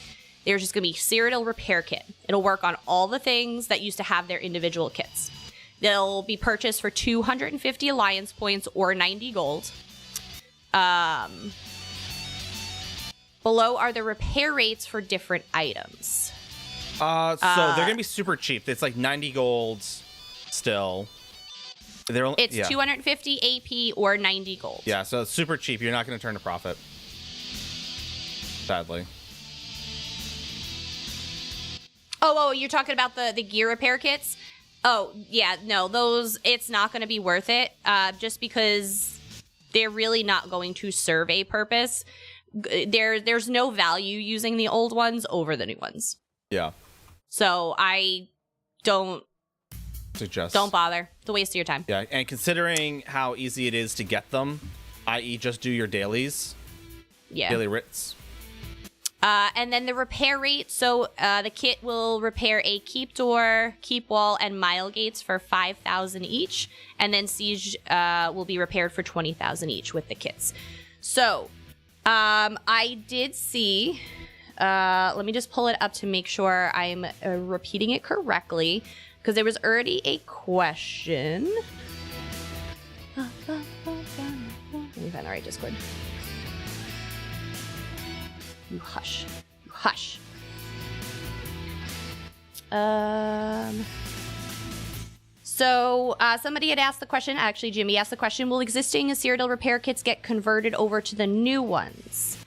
Speaker 2: There's just going to be Cyrodiil repair kit. It'll work on all the things that used to have their individual kits. They'll be purchased for 250 alliance points or 90 gold. Below are the repair rates for different items.
Speaker 1: So they're going to be super cheap. It's like 90 golds still.
Speaker 2: It's 250 AP or 90 gold.
Speaker 1: Yeah, so it's super cheap. You're not going to turn a profit. Sadly.
Speaker 2: Oh, you're talking about the gear repair kits? Oh, yeah, no, those, it's not going to be worth it, just because they're really not going to serve a purpose. There's no value using the old ones over the new ones.
Speaker 1: Yeah.
Speaker 2: So I don't bother. It's a waste of your time.
Speaker 1: Yeah, and considering how easy it is to get them, i.e. just do your dailies.
Speaker 2: Yeah.
Speaker 1: Daily writs.
Speaker 2: And then the repair rate. So the kit will repair a keep door, keep wall, and mile gates for 5,000 each. And then siege will be repaired for 20,000 each with the kits. So I did see... let me just pull it up to make sure I'm repeating it correctly, because there was already a question. Let me find the right Discord. You hush. You hush. So somebody had asked the question, actually Jimmy asked the question, will existing Cyrodiil repair kits get converted over to the new ones?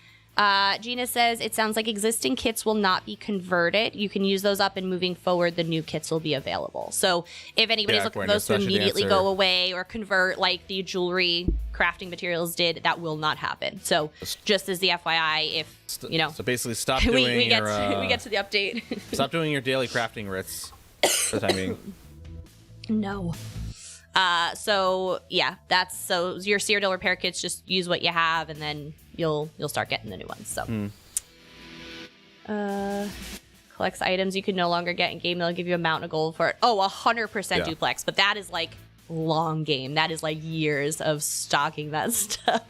Speaker 2: Gina says, it sounds like existing kits will not be converted. You can use those up, and moving forward, the new kits will be available. So if anybody's looking for those to immediately go away or convert like the jewelry crafting materials did, that will not happen. So just as the FYI, if, you know.
Speaker 1: So basically stop doing
Speaker 2: we get to the update.
Speaker 1: Stop doing your daily crafting writs for the time being.
Speaker 2: No. So yeah, so your Cyrodiil repair kits, just use what you have, and then you'll start getting the new ones. So collects items you can no longer get in game. They'll give you a mountain of gold for it. Oh, 100% duplex, but that is like long game. That is like years of stocking that stuff.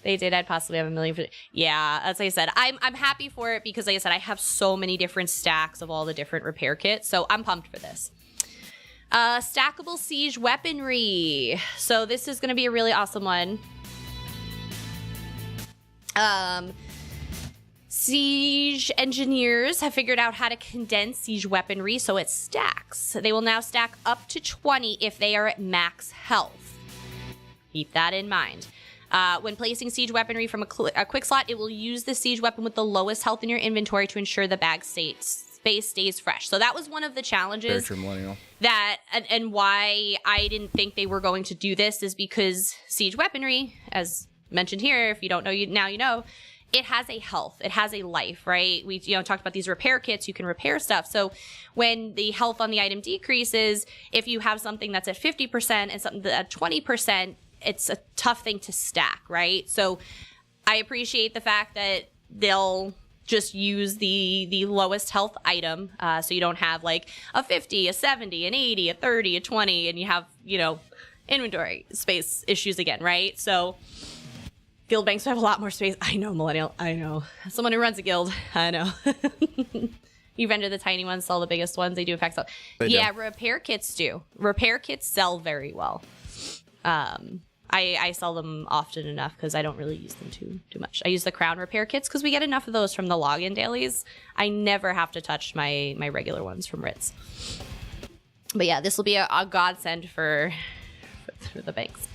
Speaker 2: They did. I'd possibly have 1 million for it. Yeah, as I said, I'm happy for it because, like I said, I have so many different stacks of all the different repair kits, so I'm pumped for this. Stackable siege weaponry. So this is going to be a really awesome one. Siege engineers have figured out how to condense siege weaponry so it stacks. They will now stack up to 20 if they are at max health. Keep that in mind. When placing siege weaponry from a quick slot, it will use the siege weapon with the lowest health in your inventory to ensure the bag space stays fresh. So that was one of the challenges that, and why I didn't think they were going to do this, is because siege weaponry, as mentioned here, if you don't know, now you know, it has a health, it has a life, right? We talked about these repair kits, you can repair stuff. So when the health on the item decreases, if you have something that's at 50% and something at 20%, it's a tough thing to stack, right? So I appreciate the fact that they'll just use the lowest health item, so you don't have like a 50, a 70, an 80, a 30, a 20, and you have, inventory space issues again, right? So guild banks have a lot more space. I know, Millennial, I know. Someone who runs a guild, I know. You vendor the tiny ones, sell the biggest ones, they do effects. Yeah, repair kits do. Repair kits sell very well. I sell them often enough because I don't really use them too much. I use the crown repair kits because we get enough of those from the login dailies. I never have to touch my regular ones from Ritz. But yeah, this will be a godsend for the banks.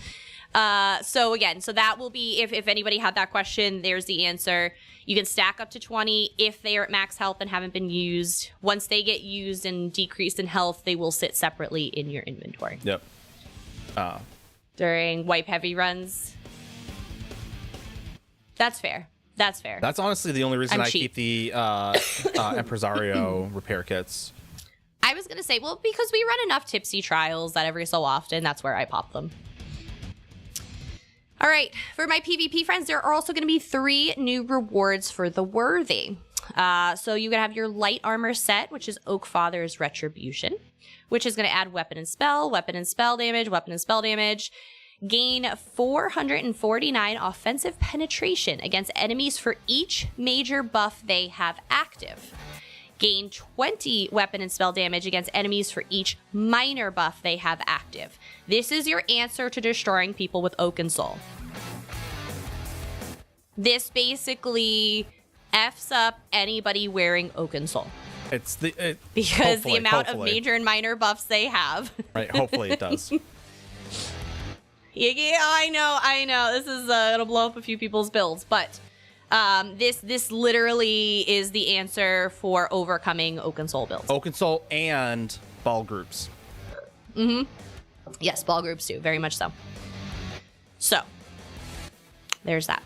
Speaker 2: So that will be, if anybody had that question, there's the answer. You can stack up to 20 if they are at max health and haven't been used. Once they get used and decreased in health, they will sit separately in your inventory.
Speaker 1: Yep.
Speaker 2: During wipe heavy runs. That's fair.
Speaker 1: That's honestly the only reason I keep the Empresario repair kits.
Speaker 2: I was going to say, well, because we run enough tipsy trials that every so often, that's where I pop them. All right, for my PvP friends, there are also going to be 3 new rewards for the worthy. So you're going to have your light armor set, which is Oakfather's Retribution, which is going to add weapon and spell damage, gain 449 offensive penetration against enemies for each major buff they have active. Gain 20 weapon and spell damage against enemies for each minor buff they have active. This is your answer to destroying people with Oaken Soul. This basically F's up anybody wearing Oaken Soul. Because the amount of major and minor buffs they have.
Speaker 1: Right, hopefully it does.
Speaker 2: Yeah, I know. This is it'll blow up a few people's builds, but This literally is the answer for overcoming Oaken Soul builds.
Speaker 1: Oaken Soul and ball groups.
Speaker 2: Yes, ball groups too, very much so. So, there's that.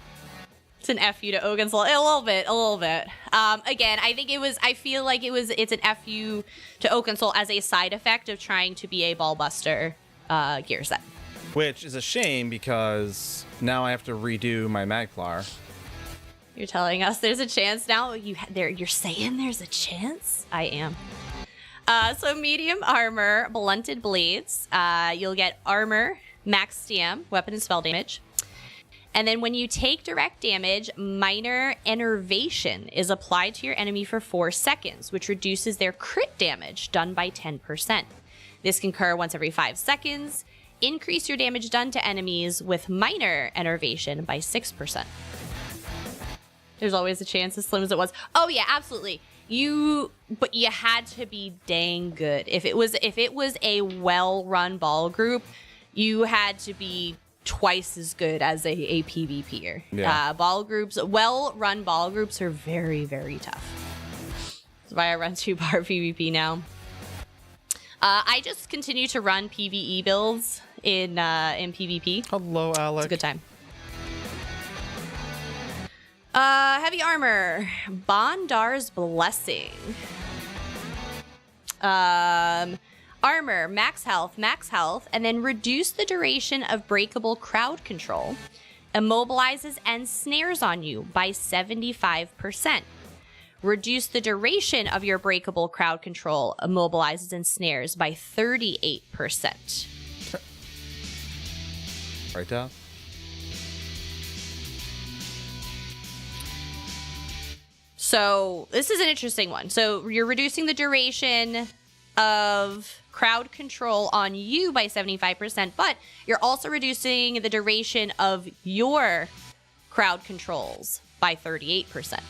Speaker 2: It's an FU to Oaken Soul, a little bit. Again, I feel like it's an FU to Oaken Soul as a side effect of trying to be a ball buster gear set.
Speaker 1: Which is a shame because now I have to redo my Magplar.
Speaker 2: You're telling us there's a chance now? You're saying there's a chance? I am. So medium armor, blunted blades. You'll get armor, max stam, weapon and spell damage. And then when you take direct damage, minor enervation is applied to your enemy for 4 seconds, which reduces their crit damage done by 10%. This can occur once every 5 seconds. Increase your damage done to enemies with minor enervation by 6%. There's always a chance, as slim as it was. Oh yeah, absolutely. But you had to be dang good. If it was a well-run ball group, you had to be twice as good as a PvPer.
Speaker 1: Yeah.
Speaker 2: Well-run ball groups are very, very tough. That's why I run 2-bar PvP now. I just continue to run PvE builds in PvP.
Speaker 1: Hello, Alec.
Speaker 2: It's a good time. Heavy armor, Bondar's Blessing. Armor, max health, and then reduce the duration of breakable crowd control. Immobilizes and snares on you by 75%. Reduce the duration of your breakable crowd control, immobilizes and snares by 38%.
Speaker 1: Right down.
Speaker 2: So this is an interesting one. So you're reducing the duration of crowd control on you by 75%, but you're also reducing the duration of your crowd controls by 38%.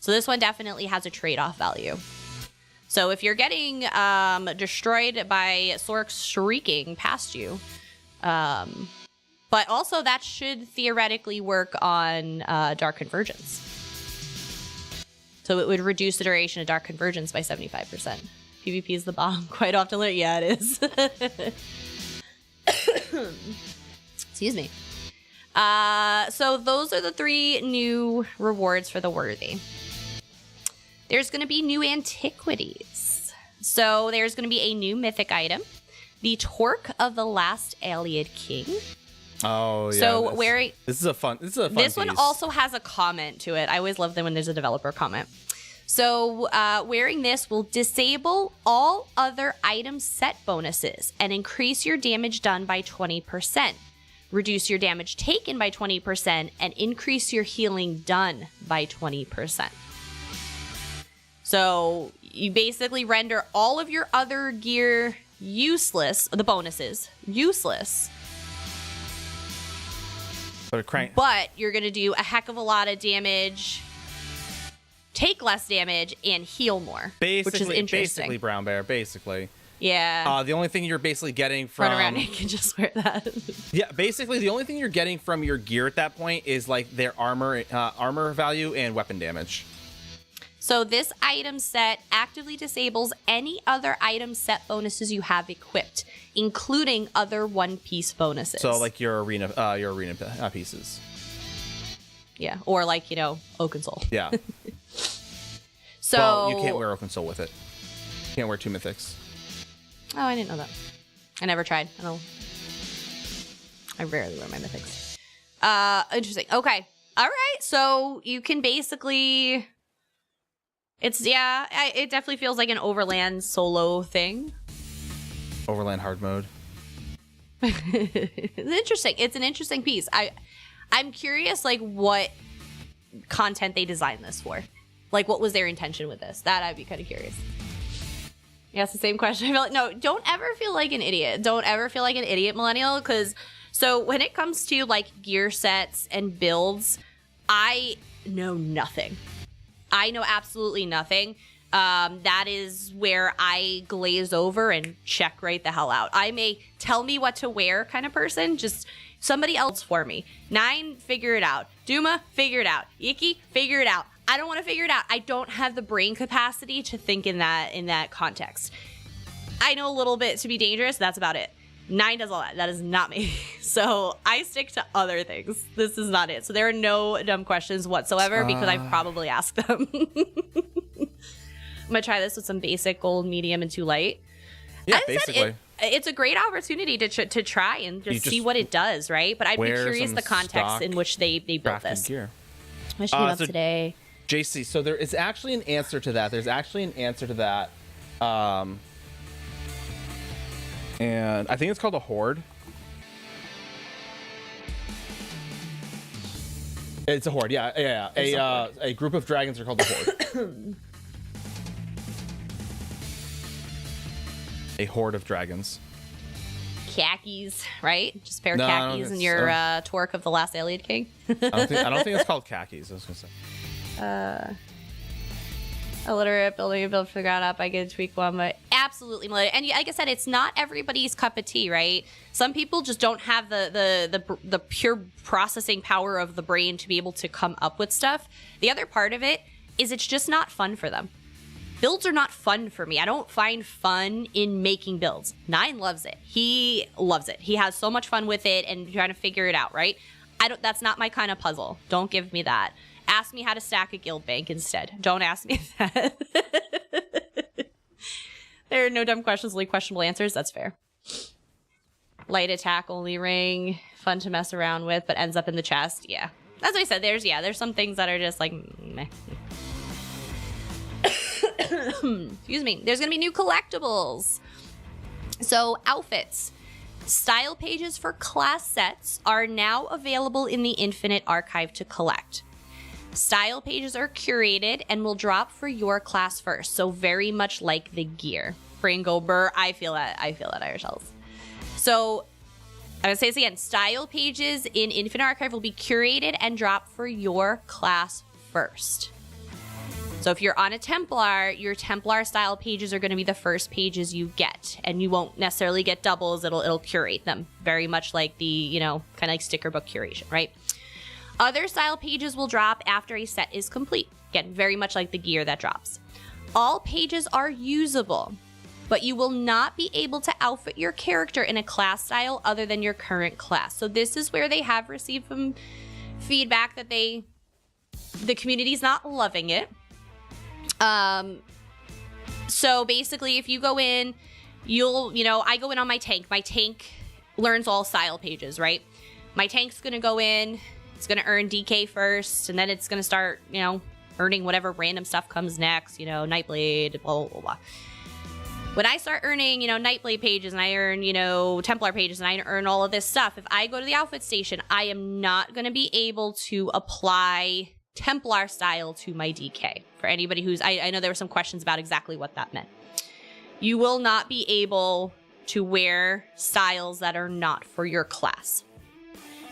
Speaker 2: So this one definitely has a trade-off value. So if you're getting destroyed by Sorks shrieking past you, but also that should theoretically work on Dark Convergence. So it would reduce the duration of Dark Convergence by 75%. PvP is the bomb quite often. Yeah, it is. Excuse me. So those are the 3 new rewards for the worthy. There's going to be new antiquities. So there's going to be a new mythic item, the Torque of the Last Allied King.
Speaker 1: Oh yeah.
Speaker 2: So wearing
Speaker 1: this is a fun
Speaker 2: This
Speaker 1: piece.
Speaker 2: one also has a comment to it. I always love them when there's a developer comment. So wearing this will disable all other item set bonuses and increase your damage done by 20%. Reduce your damage taken by 20% and increase your healing done by 20%. So you basically render all of your other gear useless, the bonuses, useless. But you're going to do a heck of a lot of damage, take less damage, and heal more, which is interesting.
Speaker 1: Basically, Brown Bear, basically.
Speaker 2: Yeah.
Speaker 1: The only thing you're basically getting from...
Speaker 2: Run around naked, just wear that.
Speaker 1: Yeah, basically, the only thing you're getting from your gear at that point is, like, their armor value and weapon damage.
Speaker 2: So this item set actively disables any other item set bonuses you have equipped, including other one-piece bonuses.
Speaker 1: So, like, your arena pieces.
Speaker 2: Yeah, or, like, Oaken Soul.
Speaker 1: Yeah.
Speaker 2: So...
Speaker 1: Well, you can't wear Oaken Soul with it. You can't wear 2 mythics.
Speaker 2: Oh, I didn't know that. I never tried. I rarely wear my mythics. Interesting. Okay. All right. So you can basically... it definitely feels like an Overland solo thing.
Speaker 1: Overland hard mode.
Speaker 2: It's interesting. It's an interesting piece. I'm curious, like, what content they designed this for. Like, what was their intention with this? That I'd be kind of curious. Yeah, it's the same question. I feel like, no, don't ever feel like an idiot. Don't ever feel like an idiot, millennial, because so when it comes to, like, gear sets and builds, I know nothing. I know absolutely nothing. That is where I glaze over and check right the hell out. I'm a tell me what to wear kind of person. Just Somebody else for me. 9, figure it out. Duma, figure it out. Iki, figure it out. I don't want to figure it out. I don't have the brain capacity to think in that context. I know a little bit to be dangerous. That's about it. 9 does all that. That is not me. So I stick to other things. This is not it. So there are no dumb questions whatsoever because I've probably asked them. I'm going to try this with some basic gold, medium, and 2 light.
Speaker 1: Yeah, basically.
Speaker 2: It's a great opportunity to try and just see what it does, right? But I'd be curious the context in which they built this.
Speaker 1: Gear.
Speaker 2: What should up today?
Speaker 1: JC, so there is actually an answer to that. And I think it's called a horde. It's a horde, yeah. A group of dragons are called a horde. A horde of dragons.
Speaker 2: Khakis, right? Just pair of khakis and your torque of the last Alien King.
Speaker 1: I don't think it's called khakis. I was gonna say.
Speaker 2: Illiterate, building a build from the ground up. I get to tweak one, but absolutely. And like I said, it's not everybody's cup of tea, right? Some people just don't have the pure processing power of the brain to be able to come up with stuff. The other part of it is it's just not fun for them. Builds are not fun for me. I don't find fun in making builds. 9 loves it. He loves it. He has so much fun with it and trying to figure it out, right? That's not my kind of puzzle. Don't give me that. Ask me how to stack a guild bank instead. Don't ask me that. There are no dumb questions, only questionable answers. That's fair. Light attack, only ring. Fun to mess around with, but ends up in the chest. Yeah. As I said, there's some things that are just like, meh. Excuse me. There's going to be new collectibles. So, outfits. Style pages for class sets are now available in the Infinite Archive to collect. Style pages are curated and will drop for your class first. So very much like the gear. Fringo Burr, I feel that Irish Hells. So I'm going to say this again. Style pages in Infinite Archive will be curated and drop for your class first. So if you're on a Templar, your Templar style pages are going to be the first pages you get. And you won't necessarily get doubles. It'll curate them. Very much like the, kind of like sticker book curation, right? Other style pages will drop after a set is complete. Again, very much like the gear that drops. All pages are usable, but you will not be able to outfit your character in a class style other than your current class. So this is where they have received some feedback that the community's not loving it. So basically, if you go in, I go in on my tank. My tank learns all style pages, right? My tank's going to go in. It's going to earn DK first, and then it's going to start, earning whatever random stuff comes next, Nightblade, blah, blah, blah, blah. When I start earning, Nightblade pages, and I earn, Templar pages, and I earn all of this stuff, if I go to the outfit station, I am not going to be able to apply Templar style to my DK. For anybody who's, I know there were some questions about exactly what that meant. You will not be able to wear styles that are not for your class.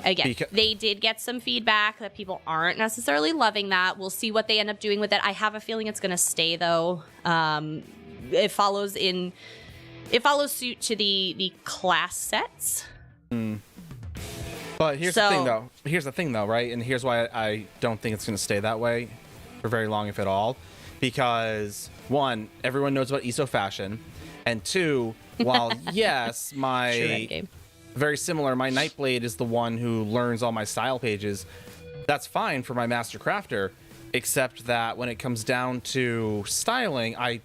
Speaker 2: Again, they did get some feedback that people aren't necessarily loving that. We'll see what they end up doing with it. I have a feeling it's going to stay, though. It follows suit to the class sets.
Speaker 1: But here's the thing, though, right? And here's why I don't think it's going to stay that way for very long, if at all. Because, 1, everyone knows about ESO fashion. And 2, while, yes, my... very similar, my Nightblade is the one who learns all my style pages. That's fine for my Master Crafter, except that when it comes down to styling, you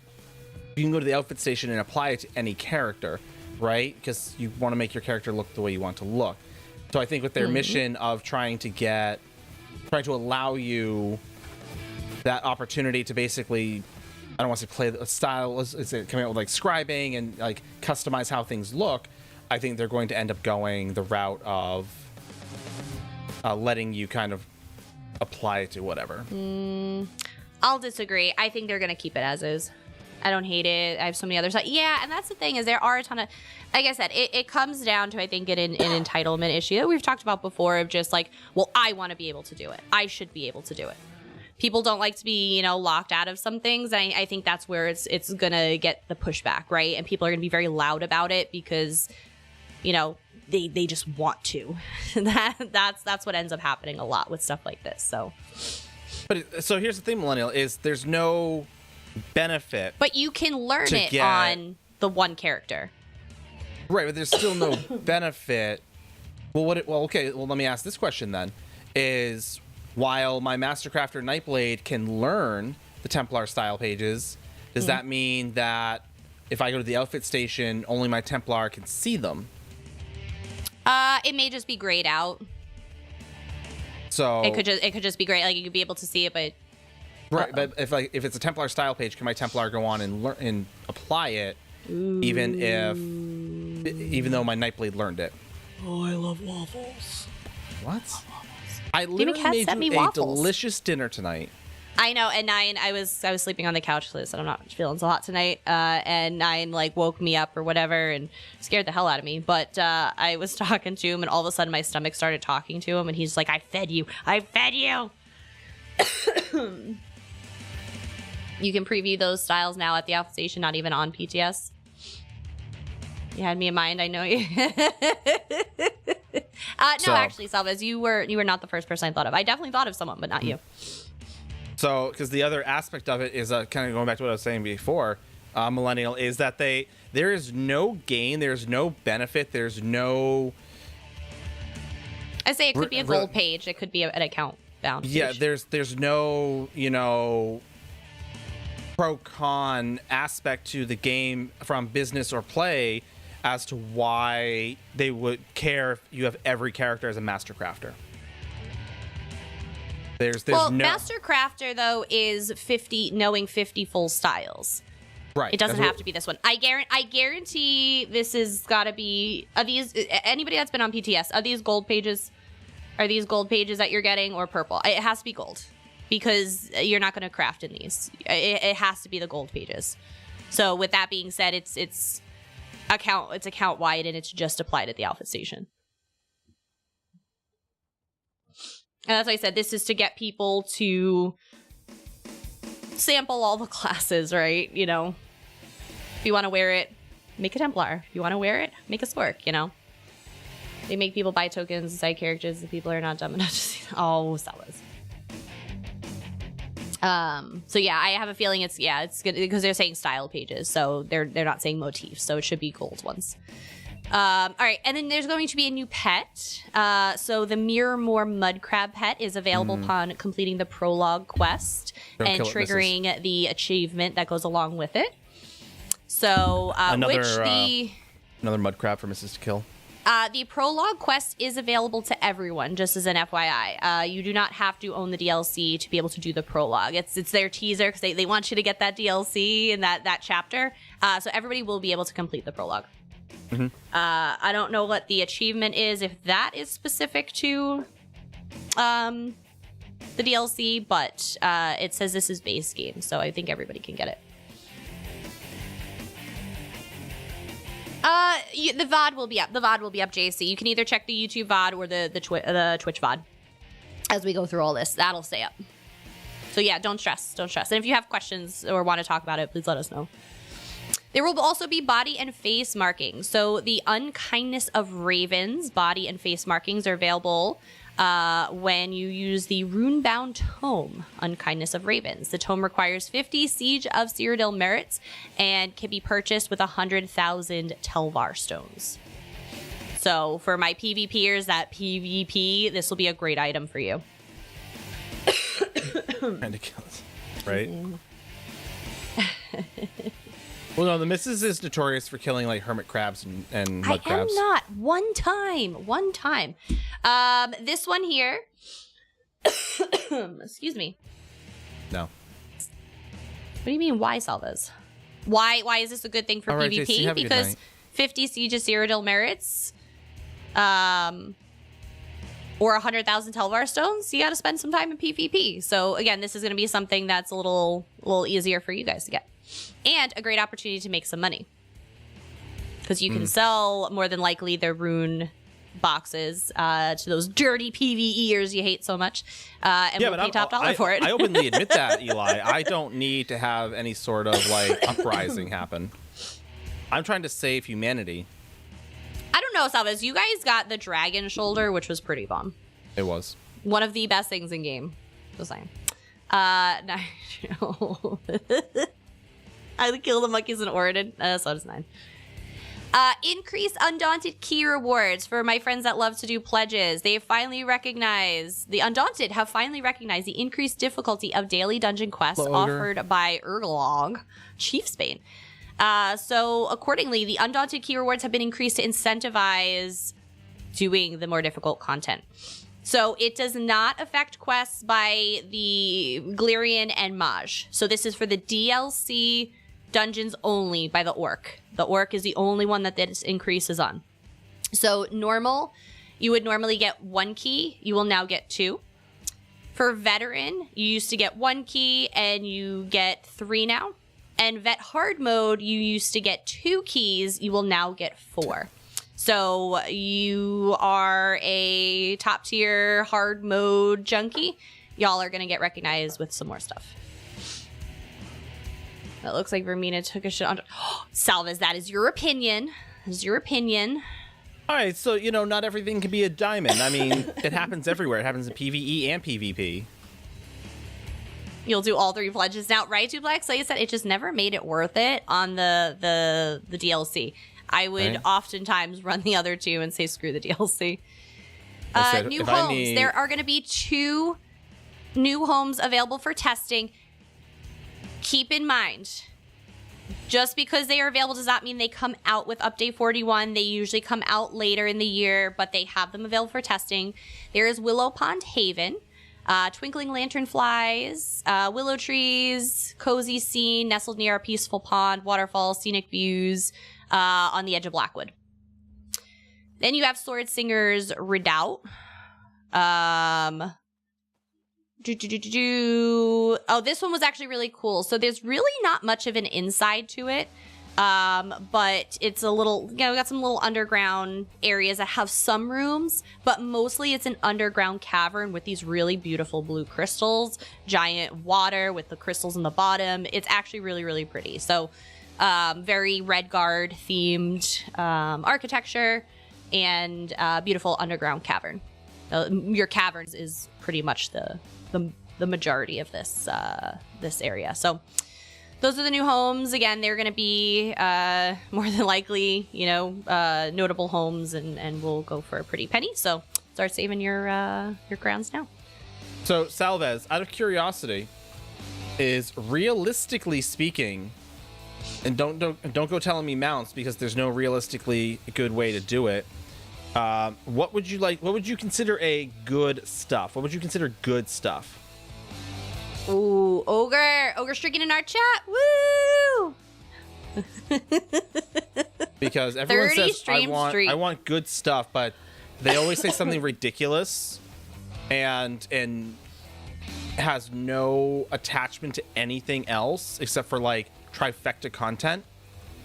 Speaker 1: can go to the outfit station and apply it to any character, right? Because you want to make your character look the way you want to look. So I think with their mission of trying to allow you that opportunity to basically, I don't want to say play the style, is it coming out with like scribing and like customize how things look, I think they're going to end up going the route of letting you kind of apply it to whatever.
Speaker 2: I'll disagree. I think they're going to keep it as is. I don't hate it. I have so many other stuff. Yeah, and that's the thing is there are a ton of, like I said, it comes down to, I think, an entitlement issue that we've talked about before of just like, well, I want to be able to do it. I should be able to do it. People don't like to be, locked out of some things. And I think that's where it's going to get the pushback, right? And people are going to be very loud about it because they just want to. That's what ends up happening a lot with stuff like this.
Speaker 1: So here's the thing, Millennial, is there's no benefit.
Speaker 2: But you can learn it on the one character.
Speaker 1: Right, but there's still no benefit. Well, okay. Well, let me ask this question then: is while my Mastercrafter Nightblade can learn the Templar style pages, does that mean that if I go to the outfit station, only my Templar can see them?
Speaker 2: It may just be grayed out.
Speaker 1: So
Speaker 2: it could just be great. Like you could be able to see it, but
Speaker 1: right. But if it's a Templar style page, can my Templar go on and learn and apply it, even though my Nightblade learned it?
Speaker 3: Oh, I love waffles.
Speaker 1: What? I literally made you a delicious dinner tonight.
Speaker 2: I know, and Nine, I was sleeping on the couch, so I'm not feeling so hot tonight. And Nine woke me up or whatever and scared the hell out of me. But I was talking to him, and all of a sudden my stomach started talking to him, and he's like, "I fed you. I fed you." You can preview those styles now at the Alpha Station, not even on PTS. You had me in mind. I know you. No, actually, Salvez, you were not the first person I thought of. I definitely thought of someone, but not you.
Speaker 1: So, because the other aspect of it is kind of going back to what I was saying before, Millennial, is that there is no gain, there's no benefit, there's no.
Speaker 2: I say it could be a gold page, it could be an account bound.
Speaker 1: Yeah,
Speaker 2: page.
Speaker 1: there's no pro-con aspect to the game from business or play as to why they would care if you have every character as a Master Crafter. There's no
Speaker 2: Master Crafter though is 50 full styles.
Speaker 1: Right.
Speaker 2: It doesn't have to be this one. I guarantee this has got to be anybody that's been on PTS. Are these gold pages that you're getting or purple? It has to be gold because you're not going to craft in these. It has to be the gold pages. So with that being said, it's account wide and it's just applied at the Alpha Station. And that's why I said this is to get people to sample all the classes, right? If you want to wear it, make a Templar. If you want to wear it, make a Spork, They make people buy tokens and side characters if people are not dumb enough to see them. Oh, Salas. So yeah, I have a feeling it's good because they're saying style pages, so they're not saying motifs, so it should be gold ones. All right, and then there's going to be a new pet. So the Mirrormore Mud Crab pet is available upon completing the prologue quest and triggering the achievement that goes along with it. So
Speaker 1: another mud crab for Mrs. to kill.
Speaker 2: The prologue quest is available to everyone, just as an FYI. You do not have to own the DLC to be able to do the prologue. It's their teaser because they want you to get that DLC and that chapter. So everybody will be able to complete the prologue. Mm-hmm. I don't know what the achievement is, if that is specific to the DLC, but it says this is base game, so I think everybody can get it. The VOD will be up. The VOD will be up, JC. You can either check the YouTube VOD or the Twitch VOD as we go through all this. That'll stay up. So yeah, don't stress. And if you have questions or want to talk about it, please let us know. There will also be body and face markings. So the Unkindness of Ravens body and face markings are available when you use the Runebound Tome, Unkindness of Ravens. The tome requires 50 Siege of Cyrodiil merits and can be purchased with 100,000 Telvar stones. So for my PvPers that PvP, this will be a great item for you.
Speaker 1: Trying to kill us, right? Well, no, the Missus is notorious for killing like hermit crabs and mud crabs.
Speaker 2: I am not. One time. This one here. Excuse me.
Speaker 1: No.
Speaker 2: What do you mean, why, Salvez? Why is this a good thing for PvP? JC, because 50 Siege of Cyrodiil merits, or 100,000 Telvar stones, you got to spend some time in PvP. So again, this is going to be something that's a little easier for you guys to get. And a great opportunity to make some money. Because you can sell, more than likely, their rune boxes to those dirty PvEers you hate so much. And we'll pay top dollar for it.
Speaker 1: I openly admit that, Eli. I don't need to have any sort of, uprising happen. I'm trying to save humanity.
Speaker 2: I don't know, Salvez. You guys got the dragon shoulder, which was pretty bomb.
Speaker 1: It was
Speaker 2: one of the best things in game. Just saying. I killed the monkeys in Oregon. So does 9. Increase Undaunted key rewards for my friends that love to do pledges. They finally recognized, the Undaunted have finally recognized the increased difficulty of daily dungeon quests offered by Erglong, Chiefsbane. So accordingly, the Undaunted key rewards have been increased to incentivize doing the more difficult content. So it does not affect quests by the Glirian and Maj. So this is for the DLC dungeons only by the Orc. The Orc is the only one that this increases on. So normal, you would normally get 1 key. You will now get 2. For Veteran, you used to get 1 key and you get 3 now. And Vet Hard Mode, you used to get 2 keys. You will now get 4. So you are a top tier hard mode junkie. Y'all are going to get recognized with some more stuff. It looks like Vermina took a shit on. Salvez, that is your opinion. That is your opinion.
Speaker 1: All right, so, not everything can be a diamond. I mean, it happens everywhere. It happens in PvE and PvP.
Speaker 2: You'll do all 3 pledges now, right, Duplex? Like I said, it just never made it worth it on the DLC. I would oftentimes run the other 2 and say, screw the DLC. New homes. There are going to be 2 new homes available for testing. Keep in mind, just because they are available does not mean they come out with Update 41. They usually come out later in the year, but they have them available for testing. There is Willow Pond Haven, Twinkling Lanternflies, Willow Trees, Cozy Scene, nestled near a peaceful pond, waterfall, scenic views on the edge of Blackwood. Then you have Sword Singer's Redoubt. Oh, this one was actually really cool. So there's really not much of an inside to it. But it's a little, we got some little underground areas that have some rooms, but mostly it's an underground cavern with these really beautiful blue crystals, giant water with the crystals in the bottom. It's actually really, really pretty. So, very Redguard themed, architecture and, beautiful underground cavern. Your caverns is pretty much the majority of this area. So those are the new homes. Again, they're going to be more than likely, notable homes, and will go for a pretty penny. So start saving your crowns now.
Speaker 1: So Salvez, out of curiosity, is realistically speaking, and don't go telling me mounts because there's no realistically good way to do it. What would you consider a good stuff? What would you consider good stuff?
Speaker 2: Ooh, Ogre streaking in our chat. Woo!
Speaker 1: Because everyone says I want good stuff, but they always say something ridiculous and has no attachment to anything else except for like trifecta content,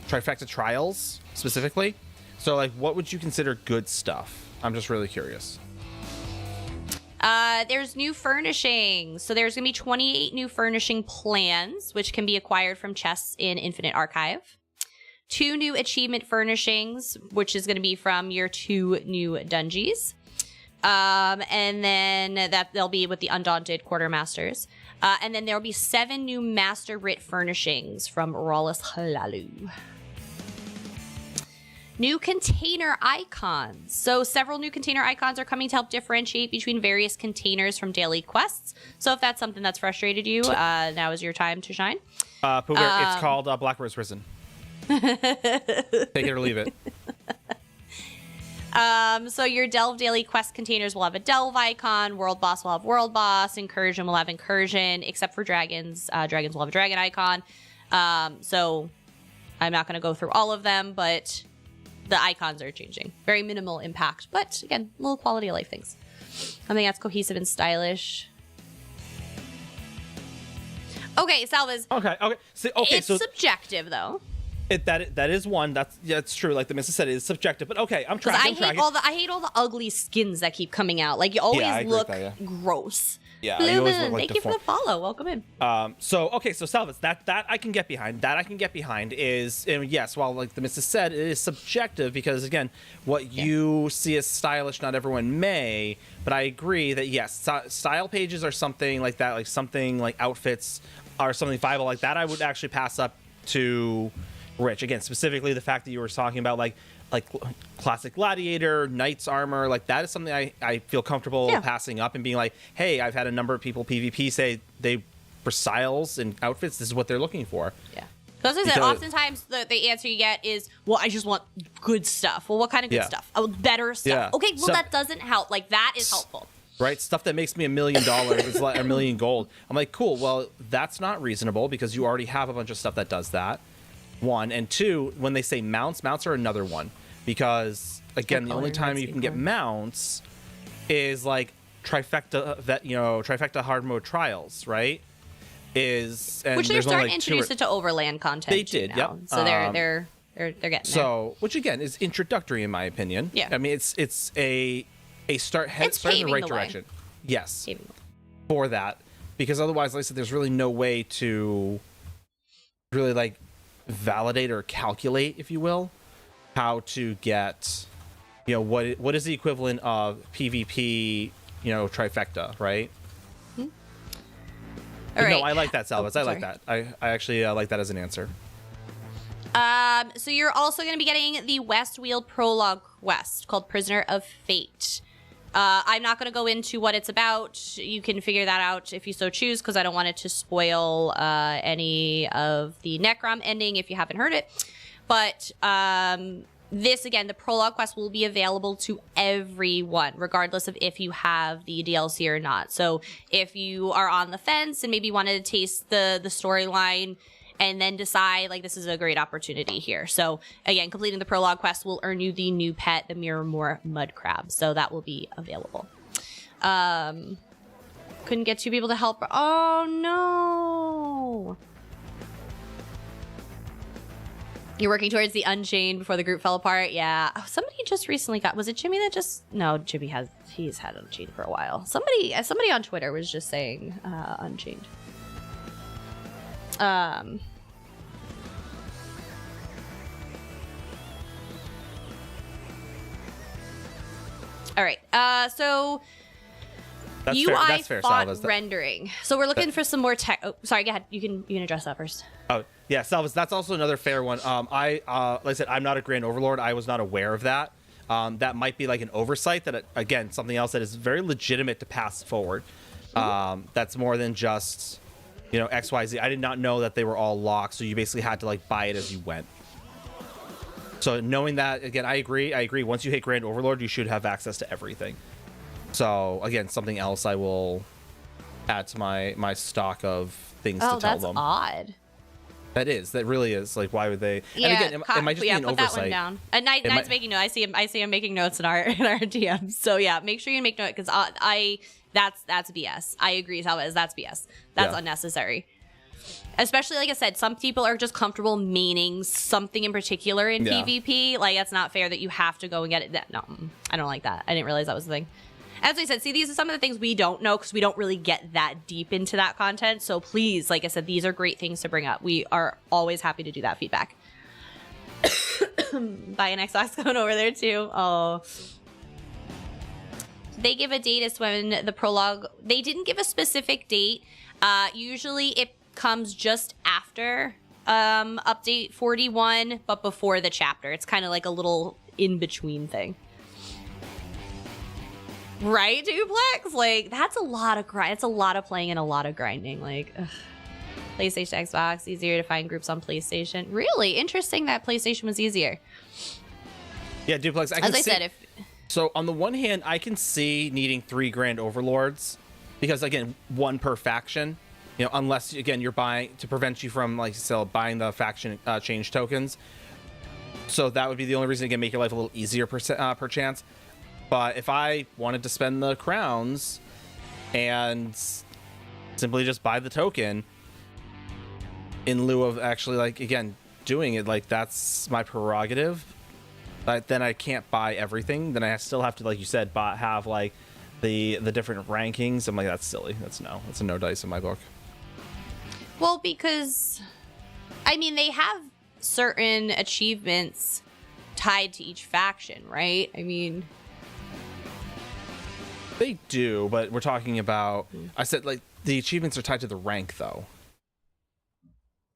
Speaker 1: trifecta trials specifically. So, like, what would you consider good stuff? I'm just really curious.
Speaker 2: There's new furnishings. So there's going to be 28 new furnishing plans, which can be acquired from chests in Infinite Archive. 2 new achievement furnishings, which is going to be from your 2 new dungeons. And then they'll be with the Undaunted Quartermasters. And then there'll be 7 new Master Writ furnishings from Rawlus Halalu. New container icons. So several new container icons are coming to help differentiate between various containers from daily quests. So if that's something that's frustrated you, now is your time to shine.
Speaker 1: Pooger, it's called Blackbird's Risen. Take it or leave it.
Speaker 2: So your Delve daily quest containers will have a Delve icon. World Boss will have World Boss. Incursion will have Incursion, except for Dragons. Dragons will have a Dragon icon. So I'm not going to go through all of them, but the icons are changing. Very minimal impact, but again, little quality of life things. I think that's cohesive and stylish. Okay, Salvez.
Speaker 1: Okay.
Speaker 2: It's subjective, though.
Speaker 1: That is one. That's true. Like the missus said, it is subjective. But okay, I hate all the ugly skins that keep coming out. Like you always look gross. Yeah,
Speaker 2: Blue
Speaker 1: you always
Speaker 2: Moon,
Speaker 1: look like
Speaker 2: thank
Speaker 1: the
Speaker 2: you for the follow. Welcome in.
Speaker 1: So Salvis, that I can get behind. That I can get behind is, and yes, while like the missus said, it is subjective because again, what you see as stylish, not everyone may. But I agree that yes, style pages are something like that, like something like outfits are something viable like that. I would actually pass up to Rich again, specifically the fact that you were talking about like classic gladiator, knight's armor, like that is something I feel comfortable passing up and being like, hey, I've had a number of people PvP say they for styles and outfits, this is what they're looking for.
Speaker 2: Yeah. So as I said, oftentimes the answer you get is, well, I just want good stuff. Well, what kind of good stuff? Oh, better stuff.
Speaker 1: Yeah.
Speaker 2: Okay, well, that doesn't help. Like, that is helpful.
Speaker 1: Right? Stuff that makes me $1 million is like $1 million gold. I'm like, cool, well, that's not reasonable because you already have a bunch of stuff that does that. One. And two, when they say mounts are another one. Because again, the only time you can get mounts is like trifecta hard mode trials, right?
Speaker 2: Which they're starting to introduce it to overland content.
Speaker 1: They did,
Speaker 2: now.
Speaker 1: yep.
Speaker 2: So they're getting there.
Speaker 1: Which again is introductory in my opinion.
Speaker 2: Yeah.
Speaker 1: I mean, it's a start in the right direction. Yes. For that, because otherwise, like I said, there's really no way to really like validate or calculate, if you will, how to get, what is the equivalent of PvP, trifecta, right?
Speaker 2: All right.
Speaker 1: No, I like that, Salvas. I like that. I actually like that as an answer.
Speaker 2: So you're also going to be getting the Westweald prologue quest called Prisoner of Fate. I'm not going to go into what it's about. You can figure that out if you so choose, because I don't want it to spoil any of the Necrom ending if you haven't heard it. But this, again, the prologue quest will be available to everyone, regardless of if you have the DLC or not. So if you are on the fence and maybe wanted to taste the storyline and then decide, like, this is a great opportunity here. So, again, completing the prologue quest will earn you the new pet, the Mirrormore Mud Crab. So that will be available. Couldn't get two people to help. Oh, no. You're working towards the Unchained before the group fell apart. Yeah. Oh, somebody just recently got... Was it Jimmy that just... No, Jimmy he's had Unchained for a while. Somebody on Twitter was just saying Unchained. All right. So
Speaker 1: that's
Speaker 2: UI
Speaker 1: fair. That's fair,
Speaker 2: font
Speaker 1: Salvas.
Speaker 2: rendering. So we're looking for some more tech. Oh, sorry. Go ahead. You can address that first.
Speaker 1: Oh yeah, Salvas. That's also another fair one. Like I said, I'm not a Grand Overlord. I was not aware of that. That might be like an oversight. That again, something else that is very legitimate to pass forward. That's more than just XYZ. I did not know that they were all locked, so you basically had to like buy it as you went. So knowing that, again, I agree. Once you hit Grand Overlord, you should have access to everything. So again, something else I will add to my stock of things to tell them.
Speaker 2: Oh, that's odd.
Speaker 1: That really is. Like, why would they?
Speaker 2: Yeah,
Speaker 1: and again, it might just be an
Speaker 2: put
Speaker 1: oversight.
Speaker 2: that one down. And Knight's making note. I see him making notes in our DMs. So yeah, make sure you make note, because that's BS. I agree, Salvas. That's BS. That's unnecessary. Especially, like I said, some people are just comfortable meaning something in particular in PvP. Like, that's not fair that you have to go and get it. No, I don't like that. I didn't realize that was the thing. As I said, see, these are some of the things we don't know because we don't really get that deep into that content. So please, like I said, these are great things to bring up. We are always happy to do that feedback. Buy an Xbox going over there too. Oh. They give a date as when the prologue... They didn't give a specific date. Usually it comes just after update 41, but before the chapter. It's kind of like a little in-between thing. Right, Duplex? Like, that's a lot of grind. It's a lot of playing and a lot of grinding. Like, ugh. PlayStation, Xbox, easier to find groups on PlayStation. Really interesting that PlayStation was easier.
Speaker 1: Yeah, Duplex.
Speaker 2: As I said,
Speaker 1: So on the one hand, I can see needing 3 Grand Overlords because, again, 1 per faction. Unless, again, you're buying to prevent you from, like, buying the faction change tokens. So that would be the only reason, again, make your life a little easier per chance. But if I wanted to spend the crowns and simply just buy the token in lieu of actually, like, again, doing it, like, that's my prerogative. But then I can't buy everything. Then I still have to, like you said, have like the different rankings. I'm like, that's silly. That's a no dice in my book.
Speaker 2: Well, because I mean, they have certain achievements tied to each faction, right? I mean,
Speaker 1: they do, but we're talking about, I said, like, the achievements are tied to the rank, though.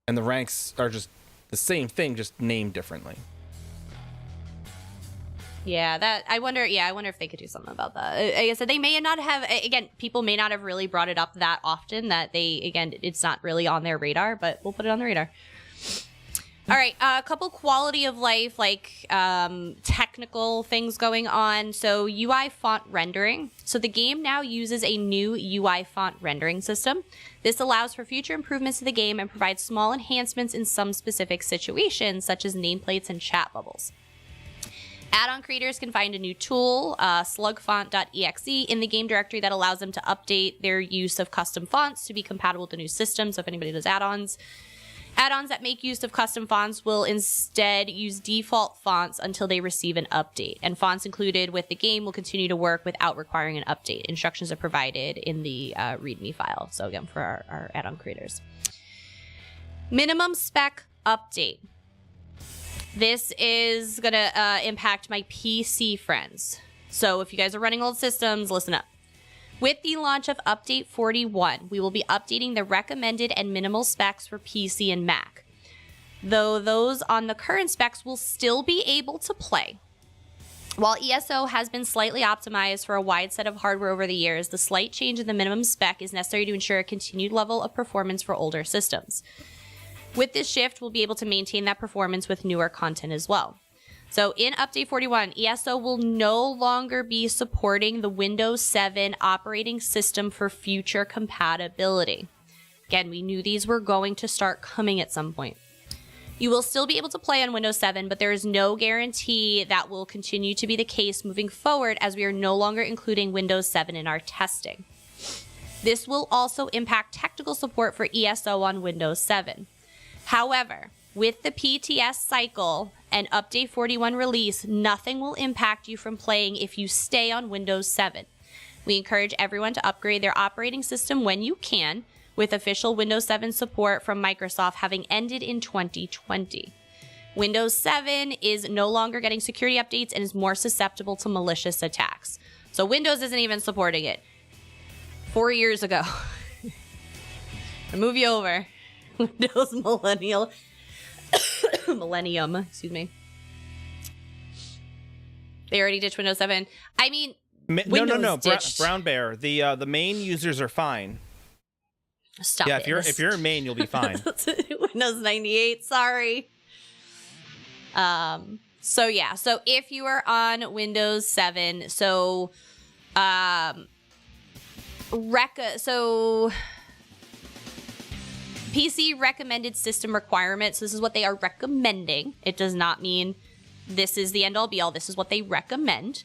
Speaker 1: And the ranks are just the same thing, just named differently.
Speaker 2: Yeah, I wonder if they could do something about that. Like I said, they may not have, again, people may not have really brought it up that often that it's not really on their radar, but we'll put it on the radar. All right, a couple quality of life, technical things going on. So UI font rendering. So the game now uses a new UI font rendering system. This allows for future improvements to the game and provides small enhancements in some specific situations, such as nameplates and chat bubbles. Add-on creators can find a new tool, slugfont.exe, in the game directory that allows them to update their use of custom fonts to be compatible with the new system. So if anybody does add-ons. Add-ons that make use of custom fonts will instead use default fonts until they receive an update. And fonts included with the game will continue to work without requiring an update. Instructions are provided in the README file. So again, for our add-on creators. Minimum spec update. This is going to impact my PC friends. So if you guys are running old systems, listen up. With the launch of Update 41, we will be updating the recommended and minimal specs for PC and Mac. Though those on the current specs will still be able to play. While ESO has been slightly optimized for a wide set of hardware over the years, the slight change in the minimum spec is necessary to ensure a continued level of performance for older systems. With this shift, we'll be able to maintain that performance with newer content as well. So in Update 41, ESO will no longer be supporting the Windows 7 operating system for future compatibility. Again, we knew these were going to start coming at some point. You will still be able to play on Windows 7, but there is no guarantee that will continue to be the case moving forward as we are no longer including Windows 7 in our testing. This will also impact technical support for ESO on Windows 7. However, with the PTS cycle and Update 41 release, nothing will impact you from playing if you stay on Windows 7. We encourage everyone to upgrade their operating system when you can, with official Windows 7 support from Microsoft having ended in 2020. Windows 7 is no longer getting security updates and is more susceptible to malicious attacks. So Windows isn't even supporting it. 4 years ago. I move you over. Windows Millennium, excuse me. They already ditched Windows 7. I mean,
Speaker 1: no. Brown Bear. The main users are fine.
Speaker 2: Stop
Speaker 1: it.
Speaker 2: Yeah,
Speaker 1: if you're a main, you'll be fine.
Speaker 2: Windows 98. Sorry. So if you are on Windows 7, PC recommended system requirements. This is what they are recommending. It does not mean this is the end all be all. This is what they recommend.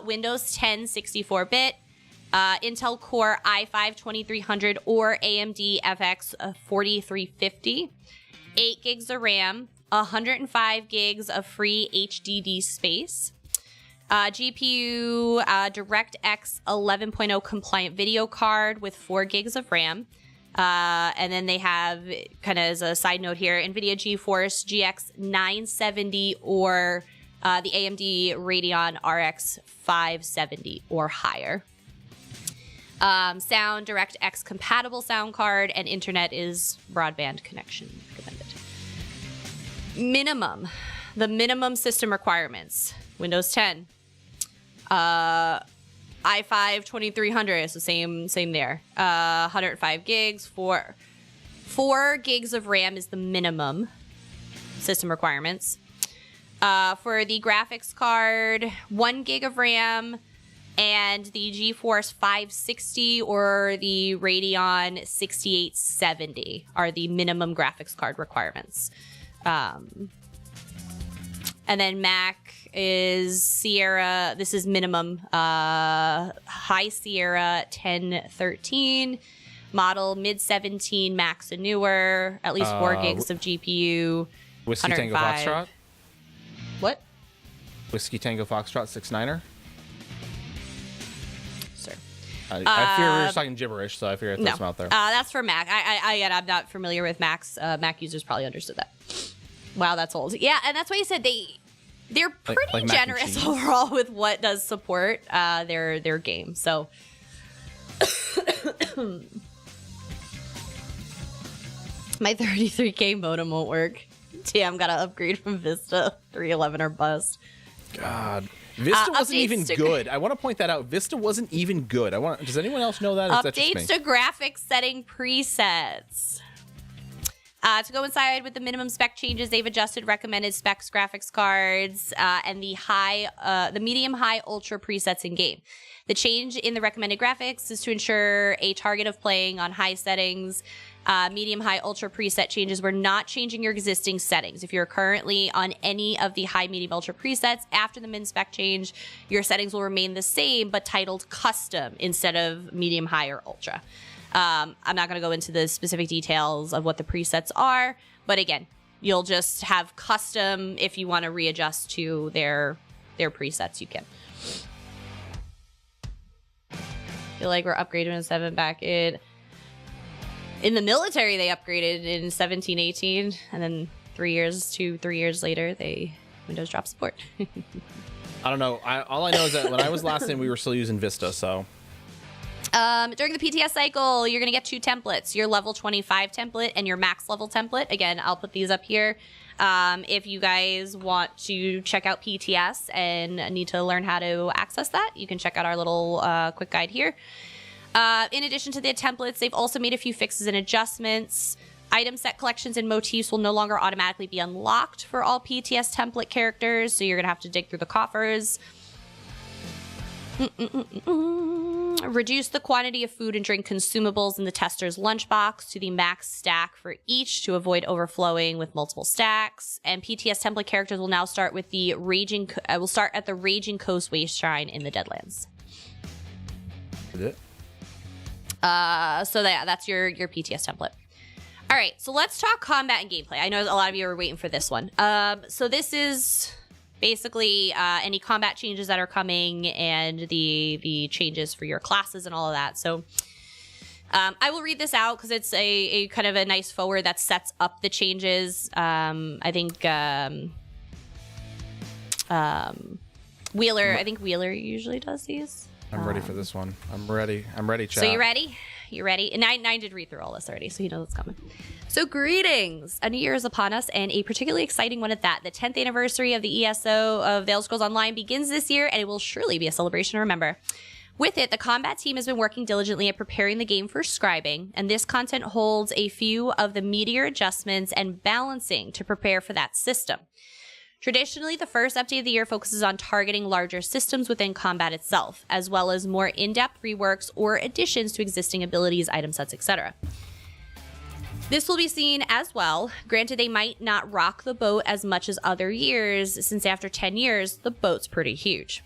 Speaker 2: Windows 10 64-bit, Intel Core i5-2300 or AMD FX 4350, 8 gigs of RAM, 105 gigs of free HDD space, GPU DirectX 11.0 compliant video card with 4 gigs of RAM. And then they have, kind of as a side note here, NVIDIA GeForce GX 970 or the AMD Radeon RX 570 or higher. Sound DirectX compatible sound card, and internet is broadband connection recommended. The minimum system requirements. Windows 10. i5-2300, so same there. 105 gigs, 4 gigs of RAM is the minimum system requirements. For the graphics card, 1 gig of RAM, and the GeForce 560 or the Radeon 6870 are the minimum graphics card requirements. And then Mac is Sierra. This is minimum. High Sierra 1013 model, mid 17 Max and newer. At least 4 gigs of GPU.
Speaker 1: Whiskey Tango Foxtrot.
Speaker 2: What?
Speaker 1: Whiskey Tango Foxtrot 6.9er. I fear we were just talking gibberish, so I figured I'd throw some out there.
Speaker 2: That's for Mac. I'm not familiar with Macs. Mac users probably understood that. Wow, that's old. Yeah, and that's why you said they're pretty like generous overall with what does support their game. So my 33K modem won't work. Damn, gotta upgrade from Vista 311 or bust.
Speaker 1: God. Vista wasn't even good. I want to point that out. Vista wasn't even good. Does anyone else know that?
Speaker 2: Updates to graphics setting presets. To go inside with the minimum spec changes, they've adjusted recommended specs graphics cards and the medium, high, ultra presets in game. The change in the recommended graphics is to ensure a target of playing on high settings. Medium, high, ultra preset changes. We're not changing your existing settings. If you're currently on any of the high, medium, ultra presets, after the min spec change, your settings will remain the same, but titled custom instead of medium, high, or ultra. I'm not going to go into the specific details of what the presets are, but again, you'll just have custom. If you want to readjust to their presets, you can. Feel like we're upgrading in 7 back in the military. They upgraded in 17, 18, and then 3 years later, Windows dropped support.
Speaker 1: I don't know. All I know is that when I was last in, we were still using Vista, so.
Speaker 2: During the PTS cycle, you're going to get 2 templates, your level 25 template and your max level template. Again, I'll put these up here. If you guys want to check out PTS and need to learn how to access that, you can check out our little quick guide here. In addition to the templates, they've also made a few fixes and adjustments. Item set collections and motifs will no longer automatically be unlocked for all PTS template characters, so you're going to have to dig through the coffers. Reduce the quantity of food and drink consumables in the tester's lunchbox to the max stack for each to avoid overflowing with multiple stacks. And PTS template characters will now start with the will start at the Raging Coast Waste Shrine in the Deadlands.
Speaker 1: Is it?
Speaker 2: So that's your PTS template. All right, so let's talk combat and gameplay. I know a lot of you are waiting for this one. So this is basically any combat changes that are coming and the changes for your classes and all of that. So I will read this out because it's a kind of a nice forward that sets up the changes. I think Wheeler usually does these.
Speaker 1: I'm ready for this one. I'm ready, chat.
Speaker 2: So you ready? You ready? And Nine did read through all this already, so he knows what's coming. So greetings! A new year is upon us, and a particularly exciting one at that. The 10th anniversary of the ESO of The Elder Scrolls Online begins this year, and it will surely be a celebration to remember. With it, the combat team has been working diligently at preparing the game for scribing, and this content holds a few of the meatier adjustments and balancing to prepare for that system. Traditionally, the first update of the year focuses on targeting larger systems within combat itself, as well as more in-depth reworks or additions to existing abilities, item sets, etc. This will be seen as well. Granted, they might not rock the boat as much as other years, since after 10 years, the boat's pretty huge.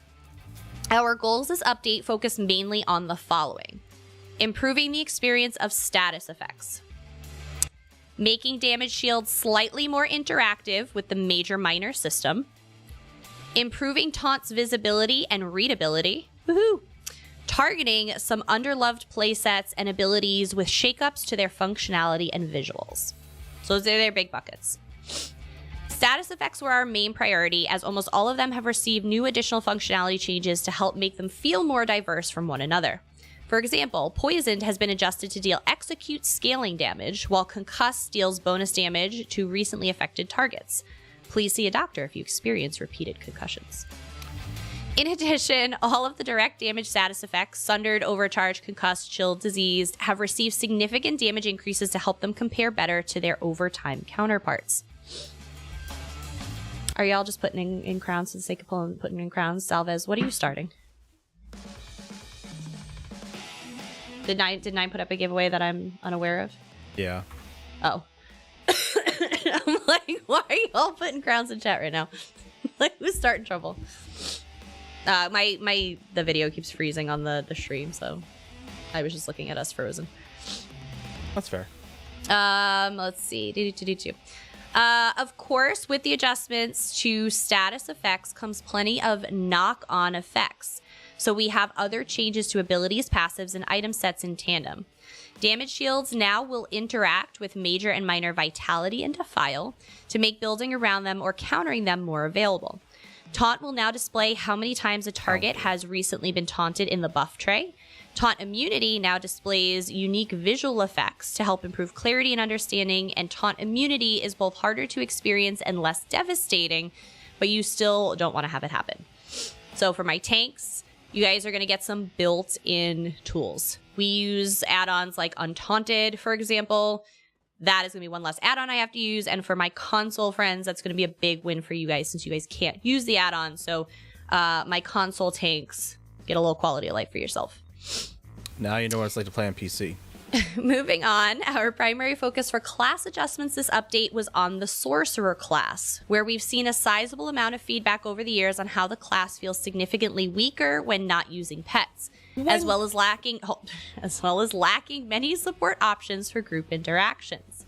Speaker 2: Our goals this update focus mainly on the following: improving the experience of status effects, making damage shields slightly more interactive with the major minor system, improving taunts visibility and readability, woohoo, targeting some underloved playsets and abilities with shakeups to their functionality and visuals. So those are their big buckets. Status effects were our main priority, as almost all of them have received new additional functionality changes to help make them feel more diverse from one another. For example, Poisoned has been adjusted to deal execute scaling damage, while Concussed deals bonus damage to recently affected targets. Please see a doctor if you experience repeated concussions. In addition, all of the direct damage status effects, Sundered, Overcharged, Concussed, Chilled, Diseased, have received significant damage increases to help them compare better to their overtime counterparts. Are y'all just putting in crowns for the sake of putting in crowns? Salvez, what are you starting? Did Nine put up a giveaway that I'm unaware of?
Speaker 1: Yeah.
Speaker 2: Oh. I'm like, why are you all putting crowns in chat right now? Like, who's starting trouble? The video keeps freezing on the stream, so I was just looking at us frozen.
Speaker 1: That's fair.
Speaker 2: Let's see. Of course, with the adjustments to status effects comes plenty of knock-on effects. So we have other changes to abilities, passives, and item sets in tandem. Damage shields now will interact with major and minor vitality and defile to make building around them or countering them more available. Taunt will now display how many times a target has recently been taunted in the buff tray. Taunt immunity now displays unique visual effects to help improve clarity and understanding, and taunt immunity is both harder to experience and less devastating, but you still don't want to have it happen. So for my tanks, you guys are going to get some built-in tools. We use add-ons like Untaunted, for example. That is going to be one less add-on I have to use. And for my console friends, that's going to be a big win for you guys since you guys can't use the add-on. So my console tanks get a little quality of life for yourself.
Speaker 1: Now you know what it's like to play on PC.
Speaker 2: Moving on, our primary focus for class adjustments this update was on the Sorcerer class, where we've seen a sizable amount of feedback over the years on how the class feels significantly weaker when not using pets, as well as lacking many support options for group interactions.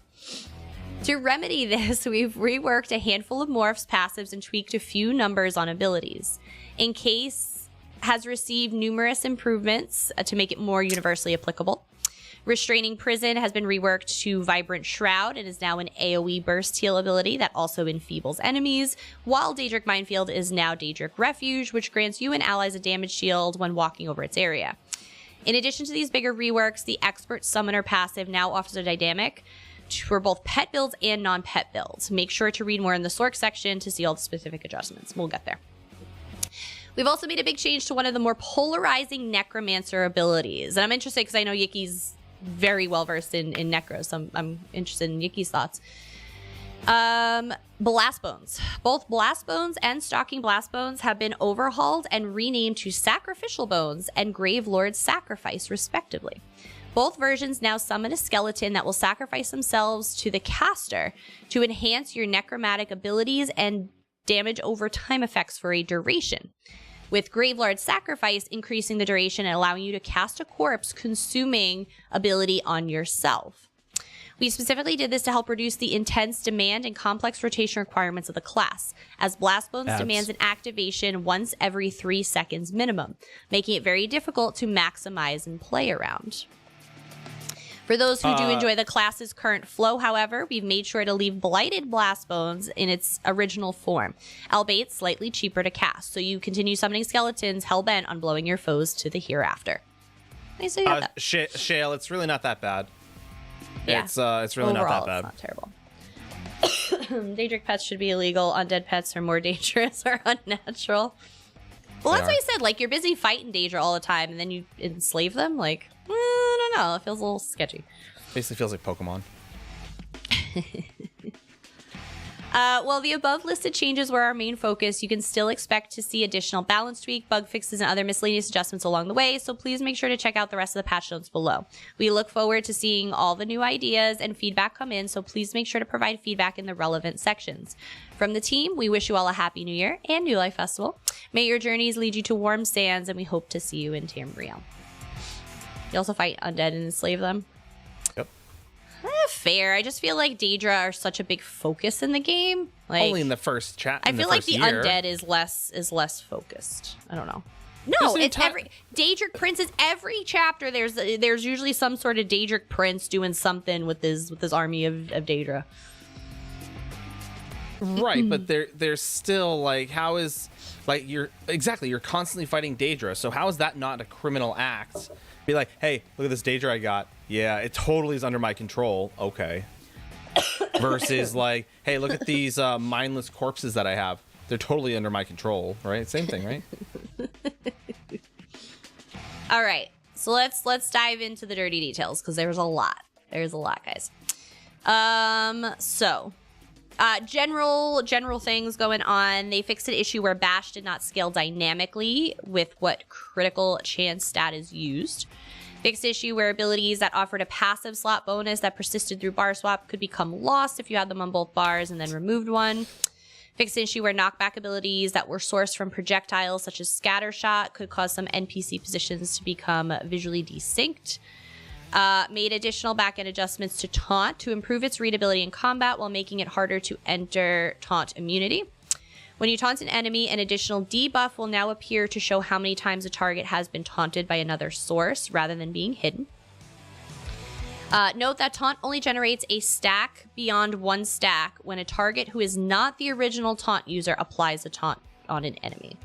Speaker 2: To remedy this, we've reworked a handful of morphs, passives, and tweaked a few numbers on abilities. In case has received numerous improvements to make it more universally applicable. Restraining Prison has been reworked to Vibrant Shroud and is now an AoE burst heal ability that also enfeebles enemies, while Daedric Minefield is now Daedric Refuge, which grants you and allies a damage shield when walking over its area. In addition to these bigger reworks, the Expert Summoner passive now offers a dynamic for both pet builds and non-pet builds. Make sure to read more in the Sorc section to see all the specific adjustments. We'll get there. We've also made a big change to one of the more polarizing Necromancer abilities. And I'm interested because I know Yiki's very well versed in Necro, so I'm interested in Yiki's thoughts. Blast Bones. Both Blast Bones and Stalking Blast Bones have been overhauled and renamed to Sacrificial Bones and Grave Lord's Sacrifice, respectively. Both versions now summon a skeleton that will sacrifice themselves to the caster to enhance your necromantic abilities and damage over time effects for a duration, with Gravelord's Sacrifice increasing the duration and allowing you to cast a corpse consuming ability on yourself. We specifically did this to help reduce the intense demand and complex rotation requirements of the class, as Blast Bones demands an activation once every 3 seconds minimum, making it very difficult to maximize and play around. For those who do enjoy the class's current flow, however, we've made sure to leave Blighted Blast Bones in its original form, albeit slightly cheaper to cast, so you continue summoning skeletons hell-bent on blowing your foes to the hereafter. Nice to hear that.
Speaker 1: Shale, it's really not that bad.
Speaker 2: Yeah.
Speaker 1: It's really
Speaker 2: Overall,
Speaker 1: not that bad.
Speaker 2: It's not terrible. Daedric pets should be illegal. Undead pets are more dangerous or unnatural. Well, that's what I said. Like, you're busy fighting Daedra all the time, and then you enslave them? Like, I don't know. It feels a little sketchy.
Speaker 1: Basically feels like Pokemon.
Speaker 2: While the above listed changes were our main focus, you can still expect to see additional balance tweak, bug fixes, and other miscellaneous adjustments along the way, so please make sure to check out the rest of the patch notes below. We look forward to seeing all the new ideas and feedback come in, so please make sure to provide feedback in the relevant sections. From the team, we wish you all a happy new year and New Life Festival. May your journeys lead you to warm sands, and we hope to see you in Tamriel. You also fight undead and enslave them?
Speaker 1: Yep.
Speaker 2: Fair. I just feel like Daedra are such a big focus in the game. Like,
Speaker 1: only in the first chat.
Speaker 2: I feel like the undead is less focused. I don't know. No, it's every Daedric Prince is every chapter. There's usually some sort of Daedric Prince doing something with his army of Daedra.
Speaker 1: Right, but there's still like, how is like you're constantly fighting Daedra. So how is that not a criminal act? Be like, hey, look at this Daedra I got. Yeah, it totally is under my control. Okay. Versus like, hey, look at these mindless corpses that I have. They're totally under my control, right? Same thing, right?
Speaker 2: All right, so let's dive into the dirty details because there's a lot. There's a lot, guys. General things going on. They fixed an issue where Bash did not scale dynamically with what critical chance stat is used. Fixed issue where abilities that offered a passive slot bonus that persisted through bar swap could become lost if you had them on both bars and then removed one. Fixed issue where knockback abilities that were sourced from projectiles such as Scattershot could cause some NPC positions to become visually desynced. Made additional back-end adjustments to Taunt to improve its readability in combat while making it harder to enter Taunt immunity. When you taunt an enemy, an additional debuff will now appear to show how many times a target has been taunted by another source rather than being hidden. Note that taunt only generates a stack beyond 1 stack when a target who is not the original taunt user applies a taunt on an enemy.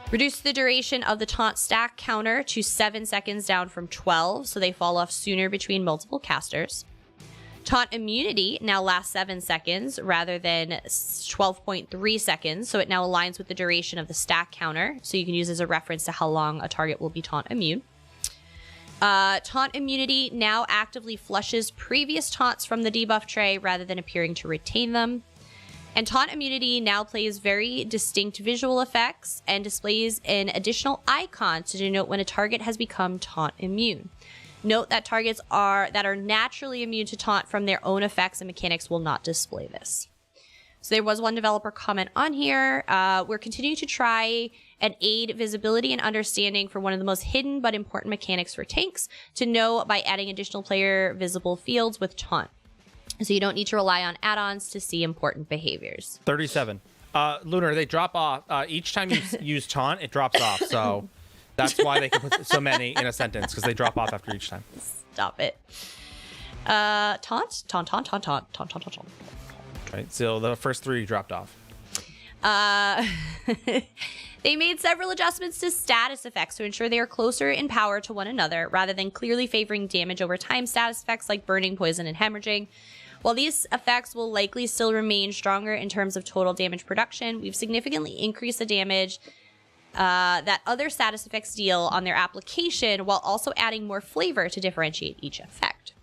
Speaker 2: Reduce the duration of the taunt stack counter to 7 seconds down from 12, so they fall off sooner between multiple casters. Taunt immunity now lasts 7 seconds rather than 12.3 seconds, so it now aligns with the duration of the stack counter, so you can use as a reference to how long a target will be taunt immune. Taunt immunity now actively flushes previous taunts from the debuff tray rather than appearing to retain them. And taunt immunity now plays very distinct visual effects and displays an additional icon to denote when a target has become taunt immune. Note that targets that are naturally immune to taunt from their own effects and mechanics will not display this. So there was one developer comment on here. We're continuing to try and aid visibility and understanding for one of the most hidden but important mechanics for tanks to know by adding additional player visible fields with taunt. So you don't need to rely on add-ons to see important behaviors.
Speaker 1: 37. Lunar, they drop off. Each time you use taunt, it drops off. So that's why they can put so many in a sentence, because they drop off after each time.
Speaker 2: Stop it. Taunt.
Speaker 1: Right. So the first 3 dropped off.
Speaker 2: They made several adjustments to status effects to ensure they are closer in power to one another, rather than clearly favoring damage over time status effects like burning, poison, and hemorrhaging. While these effects will likely still remain stronger in terms of total damage production, we've significantly increased the damage that other status effects deal on their application, while also adding more flavor to differentiate each effect.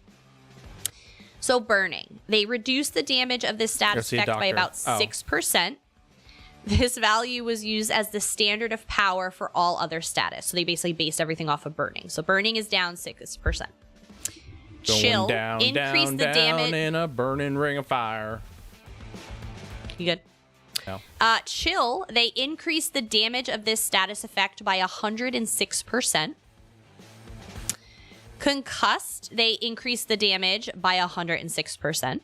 Speaker 2: So burning. They reduced the damage of this status effect by about 6%. This value was used as the standard of power for all other status. So they basically based everything off of burning. So burning is down 6%. Chill. Increase the damage
Speaker 1: in a burning ring of fire.
Speaker 2: You good?
Speaker 1: No.
Speaker 2: Chill. They increased the damage of this status effect by 106%. Concussed. They increased the damage by 106%.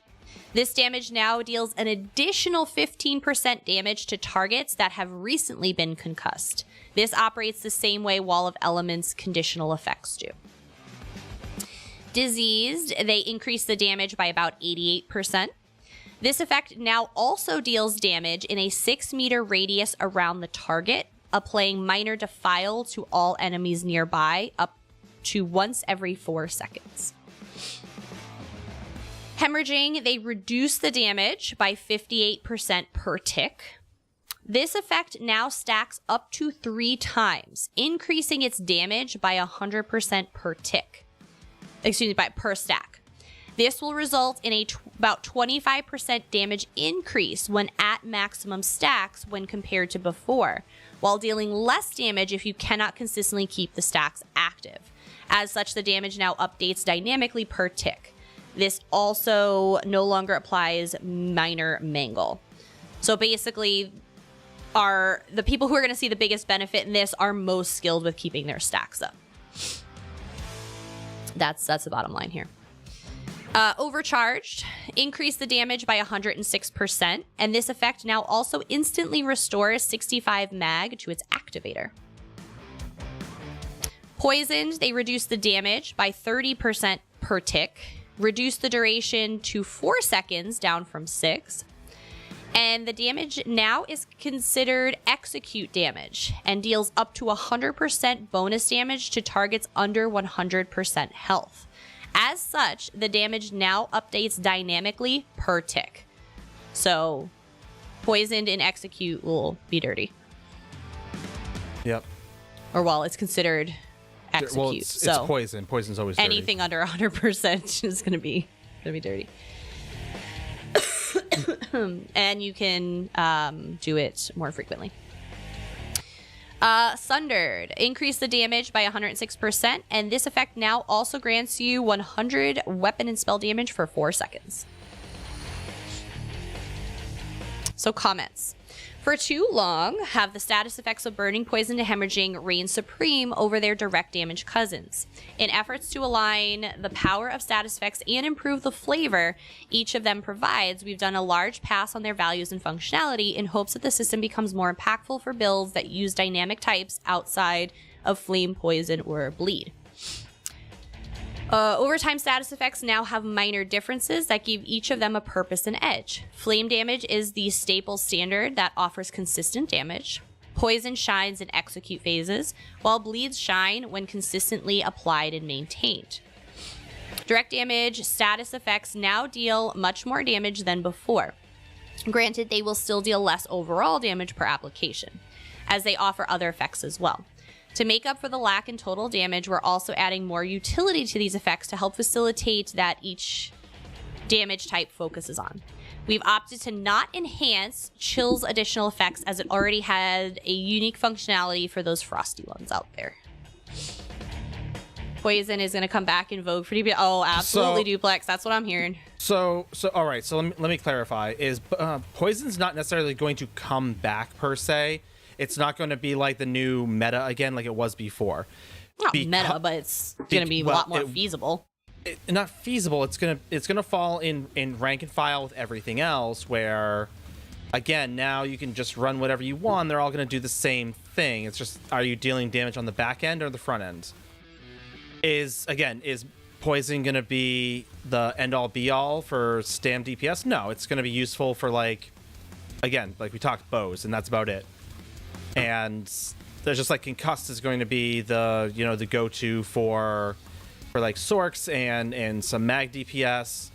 Speaker 2: This damage now deals an additional 15% damage to targets that have recently been concussed. This operates the same way Wall of Elements conditional effects do. Diseased, they increase the damage by about 88%. This effect now also deals damage in a 6-meter radius around the target, applying minor defile to all enemies nearby up to once every 4 seconds. Hemorrhaging, they reduce the damage by 58% per tick. This effect now stacks up to 3 times, increasing its damage by 100% per tick. Per stack. This will result in about 25% damage increase when at maximum stacks when compared to before, while dealing less damage if you cannot consistently keep the stacks active. As such, the damage now updates dynamically per tick. This also no longer applies minor mangle. So basically, the people who are going to see the biggest benefit in this are most skilled with keeping their stacks up. That's the bottom line here. Overcharged, increase the damage by 106%, and this effect now also instantly restores 65 mag to its activator. Poisoned, they reduce the damage by 30% per tick, reduce the duration to 4 seconds down from 6, and the damage now is considered execute damage and deals up to 100% bonus damage to targets under 100% health. As such, the damage now updates dynamically per tick. So, poisoned and execute will be dirty.
Speaker 1: Yep.
Speaker 2: Or well, it's considered execute.
Speaker 1: Well, it's poison. Poison's always dirty.
Speaker 2: Anything under 100% is going to be dirty. And you can do it more frequently. Sundered. Increase the damage by 106%, and this effect now also grants you 100 weapon and spell damage for 4 seconds. So comments. For too long, have the status effects of burning, poison, and hemorrhaging reign supreme over their direct damage cousins. In efforts to align the power of status effects and improve the flavor each of them provides, we've done a large pass on their values and functionality in hopes that the system becomes more impactful for builds that use dynamic types outside of flame, poison, or bleed. Overtime status effects now have minor differences that give each of them a purpose and edge. Flame damage is the staple standard that offers consistent damage. Poison shines in execute phases, while bleeds shine when consistently applied and maintained. Direct damage status effects now deal much more damage than before. Granted, they will still deal less overall damage per application, as they offer other effects as well. To make up for the lack in total damage, we're also adding more utility to these effects to help facilitate that each damage type focuses on. We've opted to not enhance Chill's additional effects as it already had a unique functionality for those frosty ones out there. Poison is going to come back in vogue for DPS. Oh, absolutely, Duplex. That's what I'm hearing.
Speaker 1: So all right. So let me clarify. Is poison's not necessarily going to come back per se. It's not going to be like the new meta again, like it was before.
Speaker 2: Not meta, but it's going to be a lot more feasible.
Speaker 1: Not feasible. It's gonna fall in rank and file with everything else. Where, again, now you can just run whatever you want. They're all going to do the same thing. It's just, are you dealing damage on the back end or the front end? Is poison going to be the end all be all for stam DPS? No, it's going to be useful for, like, again, like we talked, bows, and that's about it. And there's just like concussed is going to be the the go-to for like Sorks and some mag DPS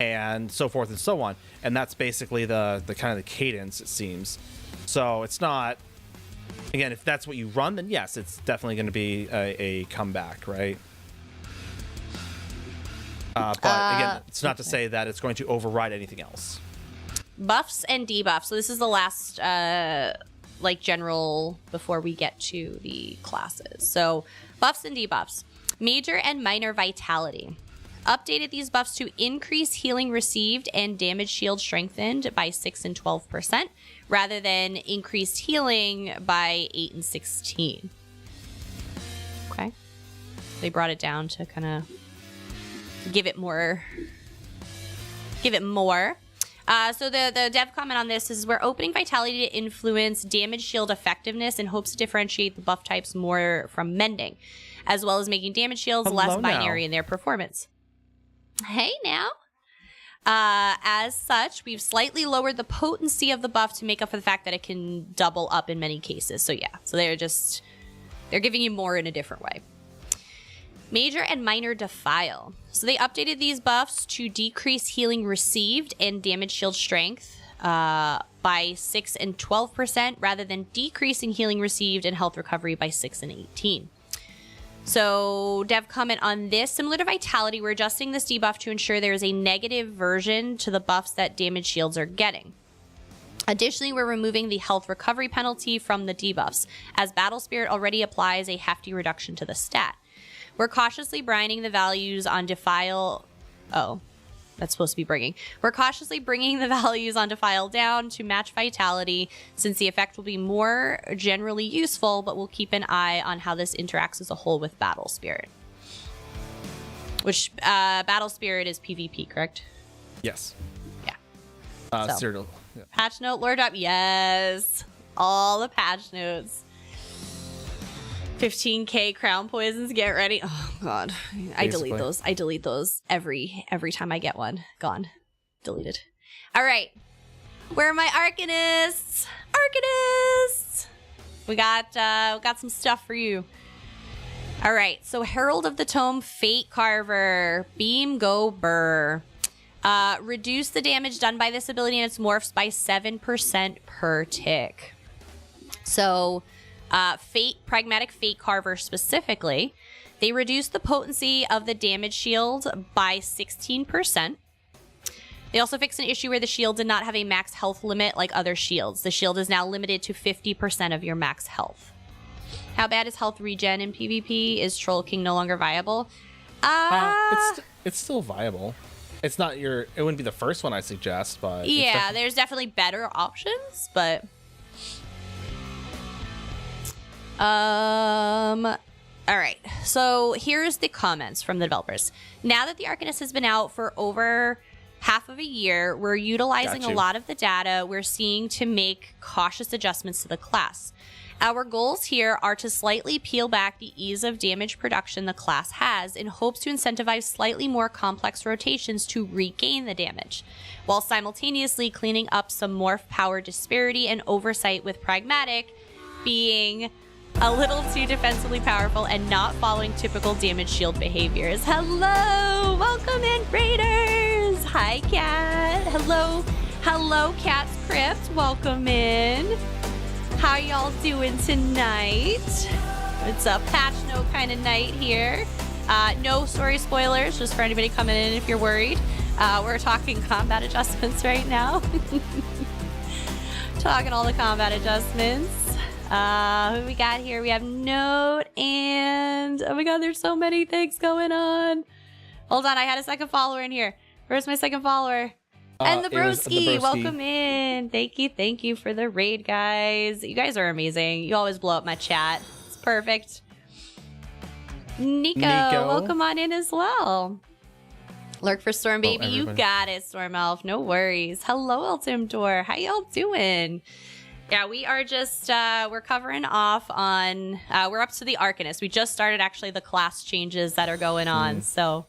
Speaker 1: and so forth and so on. And that's basically the kind of the cadence, it seems. So it's not, again, if that's what you run, then yes, it's definitely going to be a comeback, right? But again, it's not to say that it's going to override anything else.
Speaker 2: Buffs and debuffs. So this is the last like general before we get to the classes. So buffs and debuffs. Major and minor vitality. Updated these buffs to increase healing received and damage shield strengthened by 6 and 12%, rather than increased healing by 8 and 16. Okay. They brought it down to kind of give it more. So the dev comment on this is we're opening vitality to influence damage shield effectiveness in hopes to differentiate the buff types more from mending, as well as making damage shields less binary in their performance. Hey now. As such, we've slightly lowered the potency of the buff to make up for the fact that it can double up in many cases. So yeah, so they're giving you more in a different way. Major and minor defile. So they updated these buffs to decrease healing received and damage shield strength by 6 and 12%, rather than decreasing healing received and health recovery by 6 and 18. So dev comment on this, similar to vitality, we're adjusting this debuff to ensure there is a negative version to the buffs that damage shields are getting. Additionally, we're removing the health recovery penalty from the debuffs, as Battle Spirit already applies a hefty reduction to the stat. We're cautiously bringing the values on defile. Oh, that's supposed to be bringing. We're cautiously bringing the values on defile down to match vitality, since the effect will be more generally useful, but we'll keep an eye on how this interacts as a whole with Battle Spirit. Which, Battle Spirit is PvP, correct?
Speaker 1: Yes.
Speaker 2: Yeah.
Speaker 1: Serial. Yeah.
Speaker 2: Patch note, Lord Up. Yes. All the patch notes. 15k crown poisons, get ready. Oh god, I delete those. I delete those every time I get one. Gone, deleted. All right, where are my arcanists? We got some stuff for you. All right, so Herald of the Tome, Fate Carver, Beam Go Burr. Reduce the damage done by this ability and its morphs by 7% per tick. So. Pragmatic Fate Carver specifically, they reduce the potency of the damage shield by 16%. They also fixed an issue where the shield did not have a max health limit like other shields. The shield is now limited to 50% of your max health. How bad is health regen in PvP? Is Troll King no longer viable?
Speaker 1: It's still viable. It's not it wouldn't be the first one I suggest, but
Speaker 2: yeah, there's definitely better options, but All right, so here's the comments from the developers. Now that the Arcanist has been out for over half of a year, we're utilizing a lot of the data we're seeing to make cautious adjustments to the class. Our goals here are to slightly peel back the ease of damage production the class has in hopes to incentivize slightly more complex rotations to regain the damage, while simultaneously cleaning up some morph power disparity and oversight, with pragmatic being a little too defensively powerful and not following typical damage shield behaviors. Hello! Welcome in, Raiders! Hi, Cat. Hello, Cat's Crypt. Welcome in. How y'all doing tonight? It's a patch note kind of night here. No story spoilers, just for anybody coming in if you're worried. We're talking combat adjustments right now. Talking all the combat adjustments. Who we got here? We have Note and... oh my god, there's so many things going on. Hold on, I had a second follower in here. Where's my second follower? And the broski, welcome in. Thank you for the raid, guys. You guys are amazing. You always blow up my chat. It's perfect. Nico, welcome on in as well. Lurk for Storm Baby, you got it, Storm Elf. No worries. Hello, Ultimdor. How y'all doing? Yeah, we are just, we're covering off on, we're up to the Arcanist. We just started, actually, the class changes that are going on, so.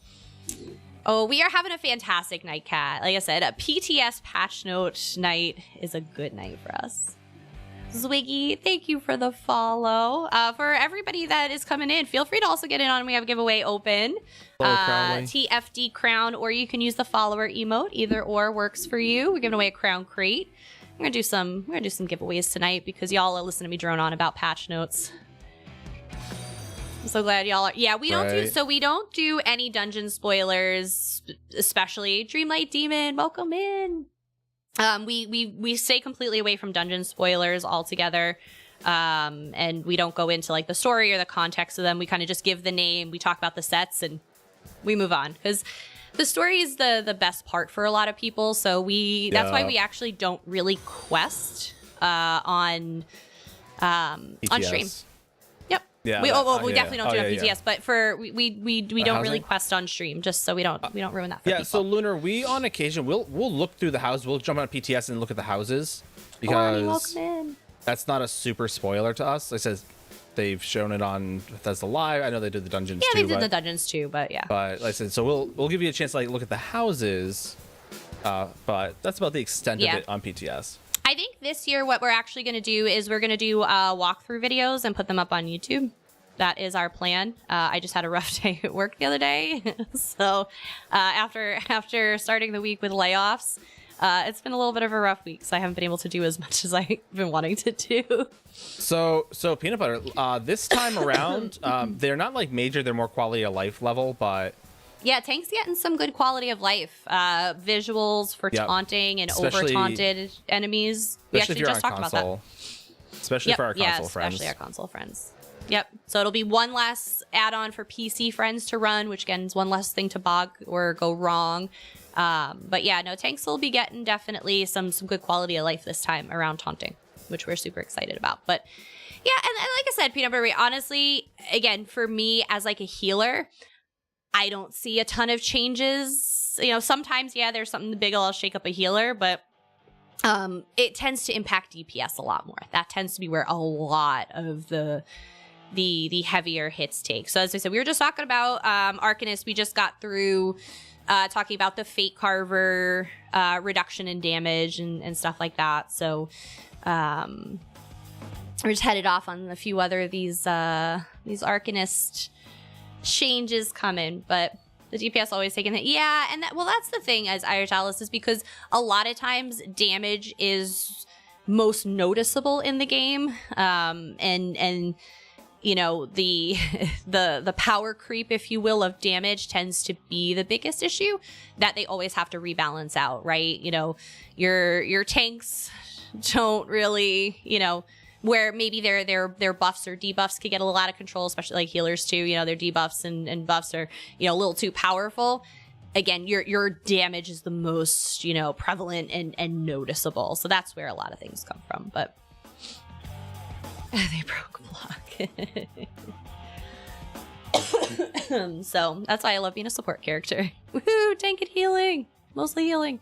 Speaker 2: Oh, we are having a fantastic night, Cat. Like I said, a PTS patch note night is a good night for us. Zwiggy, thank you for the follow. For everybody that is coming in, feel free to also get in on. We have a giveaway open. TFD crown, or you can use the follower emote. Either or works for you. We're giving away a crown crate. We're gonna do some giveaways tonight because y'all are listening to me drone on about patch notes. I'm so glad y'all are. Yeah, we don't do any dungeon spoilers, especially Dreamlight Demon. Welcome in. We stay completely away from dungeon spoilers altogether, and we don't go into like the story or the context of them. We kind of just give the name, we talk about the sets, and we move on because the story is the best part for a lot of people. So that's why we actually don't really quest on stream. Yep. Yeah. We definitely don't do it on PTS, but we don't really quest on stream just so we don't ruin that for people.
Speaker 1: So Lunar, we on occasion we'll look through the house. We'll jump on PTS and look at the houses because that's not a super spoiler to us. It says they've shown it on Bethesda Live. I know they did the dungeons too.
Speaker 2: Yeah, they did the dungeons too, but yeah.
Speaker 1: But like I said, so we'll give you a chance to like look at the houses, but that's about the extent of it on PTS.
Speaker 2: I think this year what we're actually going to do is we're going to do walkthrough videos and put them up on YouTube. That is our plan. I just had a rough day at work the other day. So after starting the week with layoffs, it's been a little bit of a rough week. So I haven't been able to do as much as I've been wanting to do.
Speaker 1: So Peanut Butter, this time around, they're not like major. They're more quality of life level, but...
Speaker 2: yeah, Tank's getting some good quality of life. Visuals for taunting and over-taunted enemies. We actually just talked about that.
Speaker 1: Especially for our console friends.
Speaker 2: Especially our console friends. Yep. So it'll be one less add-on for PC friends to run, which again is one less thing to bog or go wrong. But yeah, no, Tanks will be getting definitely some good quality of life this time around taunting, which we're super excited about. But yeah, and like I said, Peanut Butter, honestly, again, for me as like a healer, I don't see a ton of changes. You know, sometimes, there's something big that'll shake up a healer, but it tends to impact DPS a lot more. That tends to be where a lot of the heavier hits take. So as I said, we were just talking about Arcanist. We just got through talking about the Fate Carver reduction in damage and stuff like that. So we're just headed off on a few other these Arcanist changes coming, but the DPS always taking it. Yeah, and that's the thing as Irish Alice is because a lot of times damage is most noticeable in the game, and you know the power creep, if you will, of damage tends to be the biggest issue that they always have to rebalance out, right? You know, your tanks don't really, you know, where maybe their buffs or debuffs could get a little out of control, especially like healers too. You know, their debuffs and buffs are, you know, a little too powerful. Again, your damage is the most, you know, prevalent and noticeable. So that's where a lot of things come from. But They broke block. So that's why I love being a support character. Woohoo! Tank and healing. Mostly healing.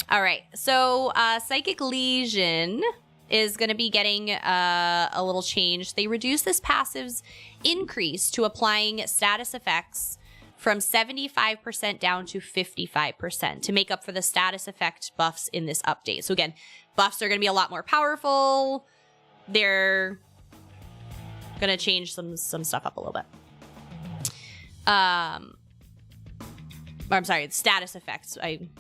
Speaker 2: All right. So Psychic Lesion is going to be getting a little change. They reduce this passive's increase to applying status effects from 75% down to 55% to make up for the status effect buffs in this update. So again, buffs are going to be a lot more powerful. They're going to change some stuff up a little bit. I'm sorry, status effects,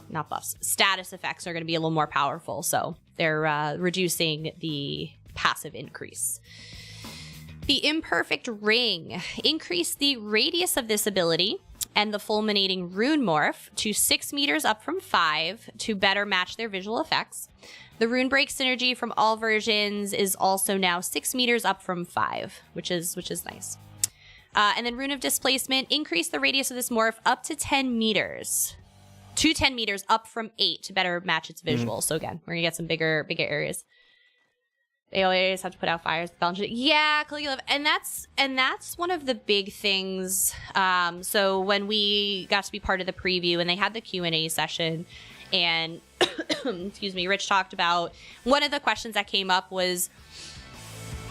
Speaker 2: not buffs. Status effects are going to be a little more powerful, so they're reducing the passive increase. The Imperfect Ring. Increase the radius of this ability and the Fulminating Rune Morph to 6 meters up from 5 to better match their visual effects. The Rune Break synergy from all versions is also now 6 meters up from 5, which is nice. And then Rune of Displacement, increase the radius of this morph up to 10 meters. To 10 meters up from 8 to better match its visuals. So again, we're going to get some bigger areas. They always have to put out fires. Yeah, Caligula. And that's one of the big things. So when we got to be part of the preview and they had the Q&A session and, excuse me, Rich talked about, one of the questions that came up was,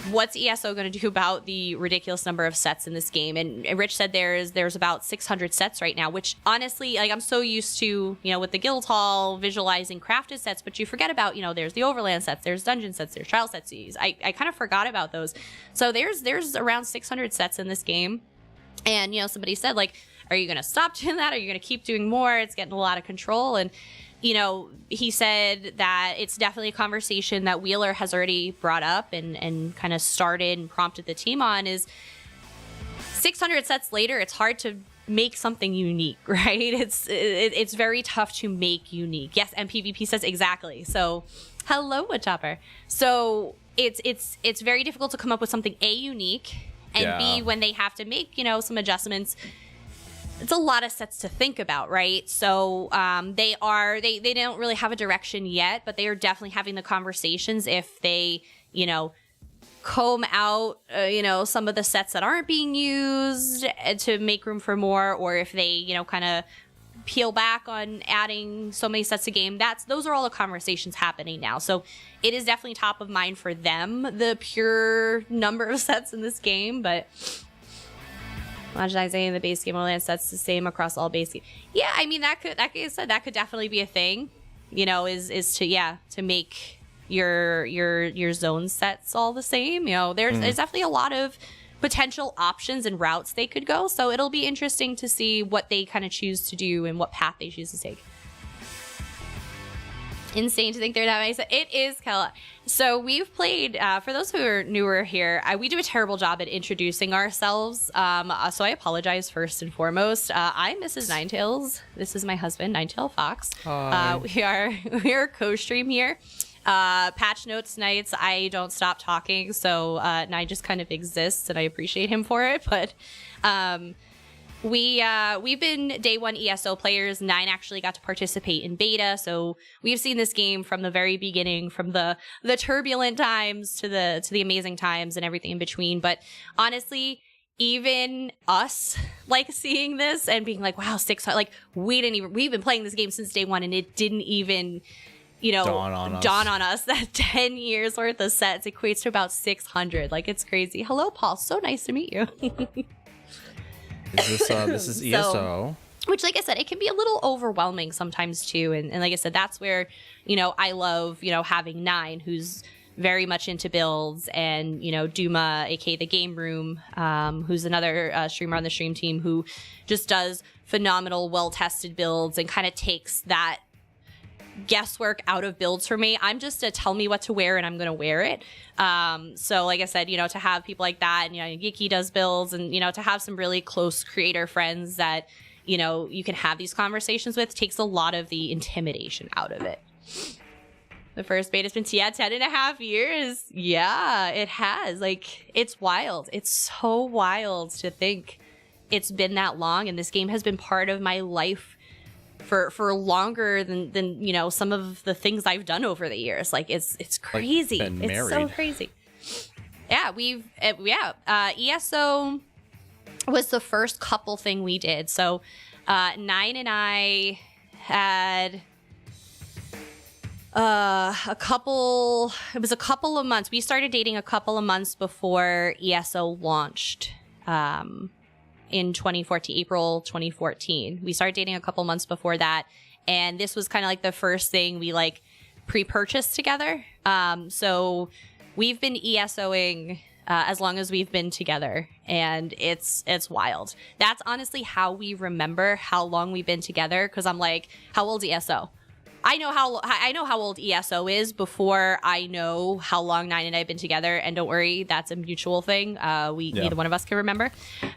Speaker 2: what's ESO going to do about the ridiculous number of sets in this game? And Rich said there's about 600 sets right now, which honestly, like, I'm so used to, with the guild hall visualizing crafted sets, but you forget about, there's the overland sets, there's dungeon sets, there's trial sets. I kind of forgot about those. So there's around 600 sets in this game. And, somebody said, like, are you going to stop doing that? Are you going to keep doing more? It's getting a lot of control. And he said that it's definitely a conversation that Wheeler has already brought up and kind of started and prompted the team on is 600 sets later, it's hard to make something unique, right? It's very tough to make unique. Yes, and PvP says exactly. So, hello, Woodchopper. So, it's very difficult to come up with something A, unique, and B, when they have to make, some adjustments, it's a lot of sets to think about, right? So they don't really have a direction yet, but they are definitely having the conversations if they, comb out, some of the sets that aren't being used to make room for more, or if they, kind of peel back on adding so many sets a game. Those are all the conversations happening now. So it is definitely top of mind for them, the pure number of sets in this game, but homogenizing the base game land sets the same across all base games. Yeah, I mean that could definitely be a thing. Is to make your zone sets all the same. There's definitely a lot of potential options and routes they could go. So it'll be interesting to see what they kind of choose to do and what path they choose to take. Insane to think they're that many. It is, Kella. So we've played, for those who are newer here, we do a terrible job at introducing ourselves. So I apologize first and foremost. I'm Mrs. Ninetails. This is my husband, Ninetail Fox. We are co-stream here. Patch notes nights, I don't stop talking. So Nine just kind of exists and I appreciate him for it. But we've been day one ESO players. Nine actually got to participate in beta, so we've seen this game from the very beginning, from the turbulent times to the amazing times and everything in between. But honestly, even us like seeing this and being like, wow, 600, like we've been playing this game since day one and it didn't even dawn on us that 10 years worth of sets equates to about 600. Like, it's crazy. Hello, Paul, so nice to meet you.
Speaker 1: This is ESO.
Speaker 2: So, which, like I said, it can be a little overwhelming sometimes too. And like I said, that's where, I love, having Nine, who's very much into builds, and, Duma, aka the Game Room, who's another streamer on the stream team who just does phenomenal, well-tested builds and kind of takes that guesswork out of builds for me. I'm just a tell me what to wear and I'm gonna wear it. So like I said, to have people like that, and Yiki does builds, and to have some really close creator friends that you can have these conversations with takes a lot of the intimidation out of it. The first beta's been 10.5 years. Yeah, it has. Like, it's wild. It's so wild to think it's been that long, and this game has been part of my life for longer than some of the things I've done over the years. Like, it's crazy.
Speaker 1: Like,
Speaker 2: it's so crazy. ESO was the first couple thing we did. So Nine and I had a couple of months. We started dating a couple of months before ESO launched in 2014, April 2014. We started dating a couple months before that. And this was kind of like the first thing we like pre-purchased together. So we've been ESOing as long as we've been together, and it's wild. That's honestly how we remember how long we've been together. Because I'm like, how old's ESO? I know how old ESO is before I know how long Nine and I have been together. And don't worry, that's a mutual thing. Neither one of us can remember.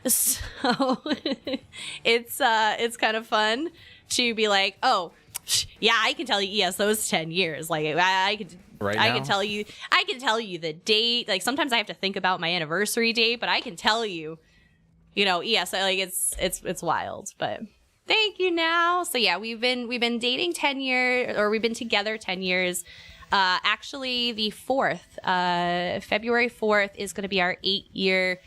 Speaker 2: So it's kind of fun to be like, oh, yeah, I can tell you ESO is 10 years. Like I can tell you the date. Like sometimes I have to think about my anniversary date, but I can tell you, ESO, like it's wild. But thank you now. So yeah, we've been dating 10 years, or we've been together 10 years. Actually the 4th, February 4th is going to be our 8-year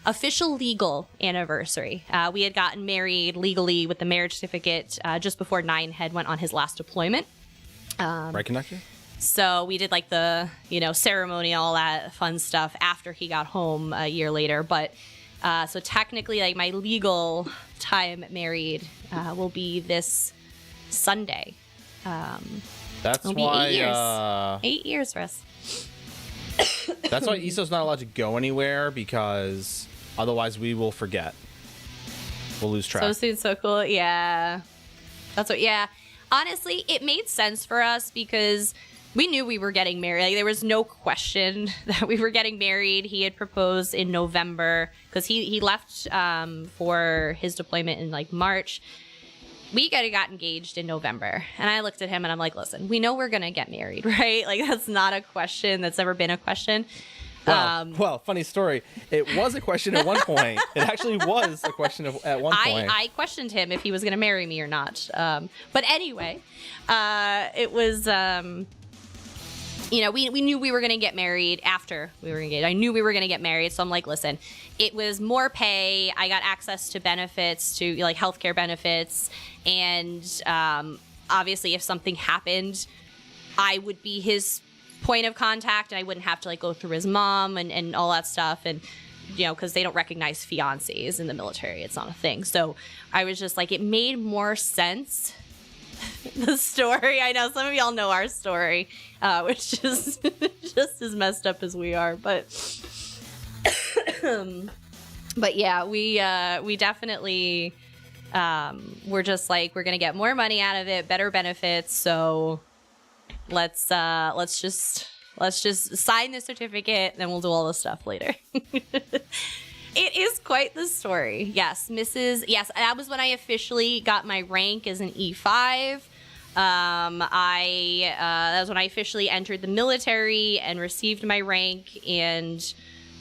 Speaker 2: official legal anniversary. We had gotten married legally with the marriage certificate just before Nine Head went on his last deployment.
Speaker 1: Right, conductor?
Speaker 2: So we did like the, ceremony, all that fun stuff after he got home a year later. But so technically, like my legal time married will be this Sunday.
Speaker 1: That's
Speaker 2: it'll be
Speaker 1: why
Speaker 2: 8 years. 8 years for us.
Speaker 1: That's why ESO's not allowed to go anywhere, because otherwise we will forget. We'll lose track.
Speaker 2: So soon, so cool. Yeah. Yeah. Honestly, it made sense for us because we knew we were getting married. Like, there was no question that we were getting married. He had proposed in November because he left for his deployment in like March. We got engaged in November, and I looked at him and I'm like, listen, we know we're going to get married, right? Like, that's not a question that's ever been a question.
Speaker 1: Well, funny story. It was a question at one point. It actually was a question at one point.
Speaker 2: I questioned him if he was going to marry me or not. But anyway, it was, we knew we were going to get married after we were engaged. I knew we were going to get married. So I'm like, listen, it was more pay. I got access to benefits, to like healthcare benefits. And obviously, if something happened, I would be his point of contact, and I wouldn't have to like go through his mom and all that stuff. And, because they don't recognize fiancés in the military. It's not a thing. So I was just like, it made more sense. The story, I know some of y'all know our story, which is just as messed up as we are, but yeah, we definitely we're just like, we're gonna get more money out of it, better benefits, so let's just sign the certificate, then we'll do all the stuff later. It is quite the story. Yes, that was when I officially got my rank as an E5. That was when I officially entered the military and received my rank, and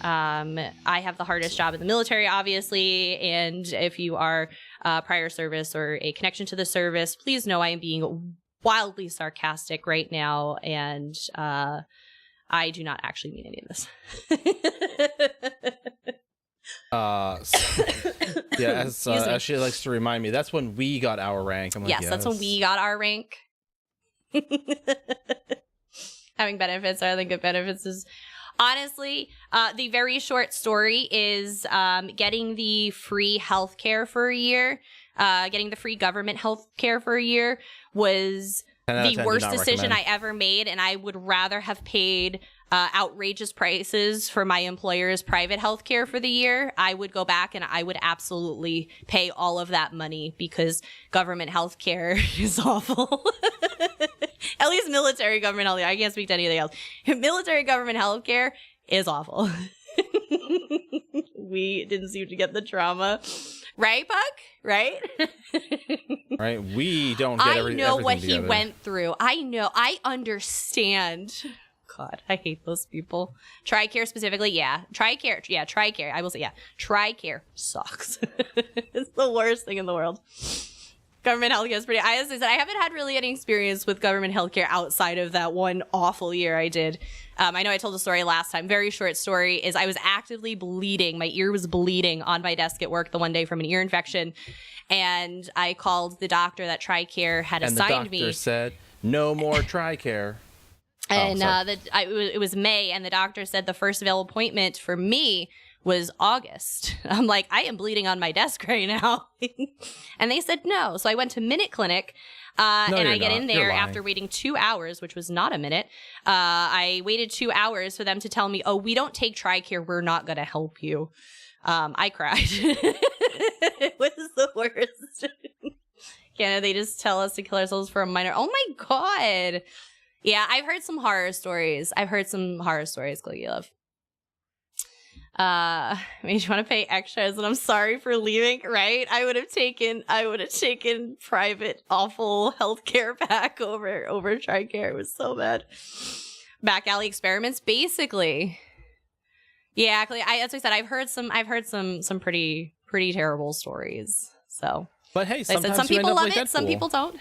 Speaker 2: I have the hardest job in the military, obviously, and if you are prior service or a connection to the service, please know I am being wildly sarcastic right now, and I do not actually mean any of this.
Speaker 1: As she likes to remind me, that's when we got our rank. I'm like,
Speaker 2: yes, that's when we got our rank. Having benefits, I think benefits is honestly the very short story is getting the free healthcare for a year, getting the free government healthcare for a year was the worst decision I ever made, and I would rather have paid outrageous prices for my employer's private healthcare for the year. I would go back and I would absolutely pay all of that money because government healthcare is awful. At least military government healthcare. I can't speak to anything else. Military government healthcare is awful. We didn't seem to get the trauma. Right, Puck? Right?
Speaker 1: Right. We don't get everything. I know
Speaker 2: what
Speaker 1: together.
Speaker 2: He went through. I know. I understand. God, I hate those people. TRICARE specifically, yeah. TRICARE, yeah, TRICARE. I will say, yeah. TRICARE sucks. It's the worst thing in the world. Government healthcare is pretty. I honestly said I haven't had really any experience with government healthcare outside of that one awful year I did. I know I told the story last time. Very short story is I was actively bleeding. My ear was bleeding on my desk at work the one day from an ear infection, and I called the doctor that TRICARE had assigned me.
Speaker 1: And the doctor said, "No more TRICARE."
Speaker 2: And it was May, and the doctor said the first available appointment for me was August. I'm like, I am bleeding on my desk right now. And they said no. So I went to Minute Clinic, and I get in there after waiting 2 hours, which was not a minute. I waited 2 hours for them to tell me, oh, we don't take TRICARE. We're not going to help you. I cried. It was the worst. Can't they just tell us to kill ourselves for a minor? Oh my God. Yeah, I've heard some horror stories. Cookie Love. I mean, you want to pay extras, and I'm sorry for leaving, right? I would have taken private, awful healthcare back over TRICARE. It was so bad. Back alley experiments, basically. Yeah, as I said, I've heard some pretty terrible stories. So,
Speaker 1: but hey, sometimes
Speaker 2: some people love it,
Speaker 1: Deadpool.
Speaker 2: Some people don't.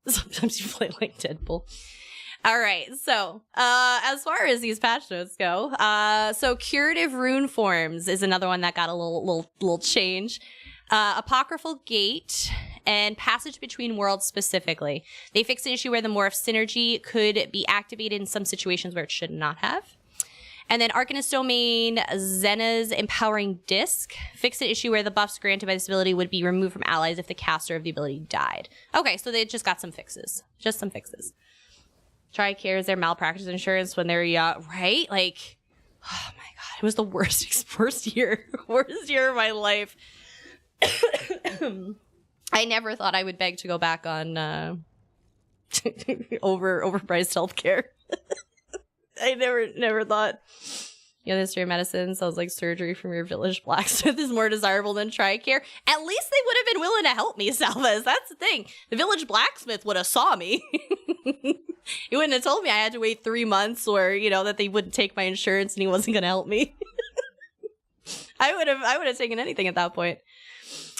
Speaker 2: Sometimes you play like Deadpool. All right, so as far as these patch notes go, so curative rune forms is another one that got a little change. Apocryphal Gate and Passage Between Worlds specifically. They fixed an issue where the Morph synergy could be activated in some situations where it should not have. And then Arcanist Domain, Zena's Empowering Disc, fixed an issue where the buffs granted by this ability would be removed from allies if the caster of the ability died. Okay, so they just got some fixes. Just some fixes. TRICARE is their malpractice insurance when they're young, right? Like, oh my God, it was the worst year of my life. I never thought I would beg to go back on overpriced healthcare. I never thought. The history of medicine sounds like surgery from your village blacksmith is more desirable than TRICARE. At least they would have been willing to help me, Salvez. That's the thing. The village blacksmith would have saw me. He wouldn't have told me I had to wait 3 months, or that they wouldn't take my insurance and he wasn't going to help me. I would have taken anything at that point.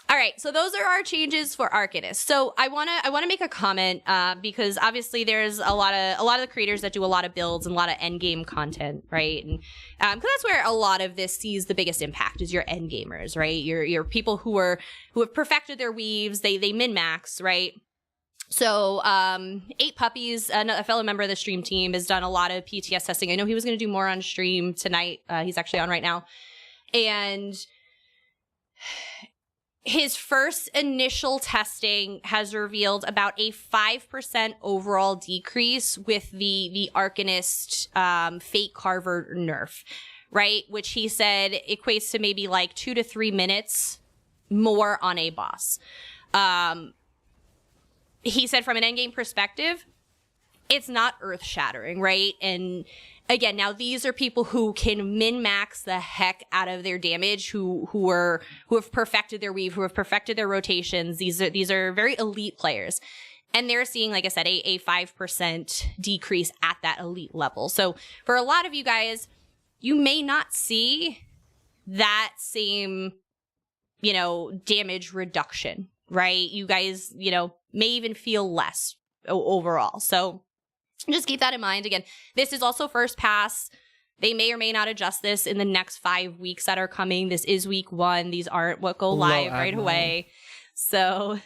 Speaker 2: All right, so those are our changes for Arcanist. So I wanna make a comment because obviously there's a lot of the creators that do a lot of builds and a lot of end game content, right? And because that's where a lot of this sees the biggest impact is your end gamers, right? Your people who have perfected their weaves, they min max, right? So 8 Puppies, a fellow member of the stream team, has done a lot of PTS testing. I know he was going to do more on stream tonight. He's actually on right now, and his first initial testing has revealed about a 5% overall decrease with the Arcanist Fate Carver nerf, right? Which he said equates to maybe like 2 to 3 minutes more on a boss. He said from an endgame perspective, it's not earth-shattering, right? And again, now these are people who can min-max the heck out of their damage, who have perfected their weave, who have perfected their rotations. These are very elite players. And they're seeing, like I said, a 5% decrease at that elite level. So for a lot of you guys, you may not see that same, damage reduction, right? You guys, may even feel less overall. So just keep that in mind. Again, this is also first pass. They may or may not adjust this in the next 5 weeks that are coming. This is week 1. These aren't what go live right away. So,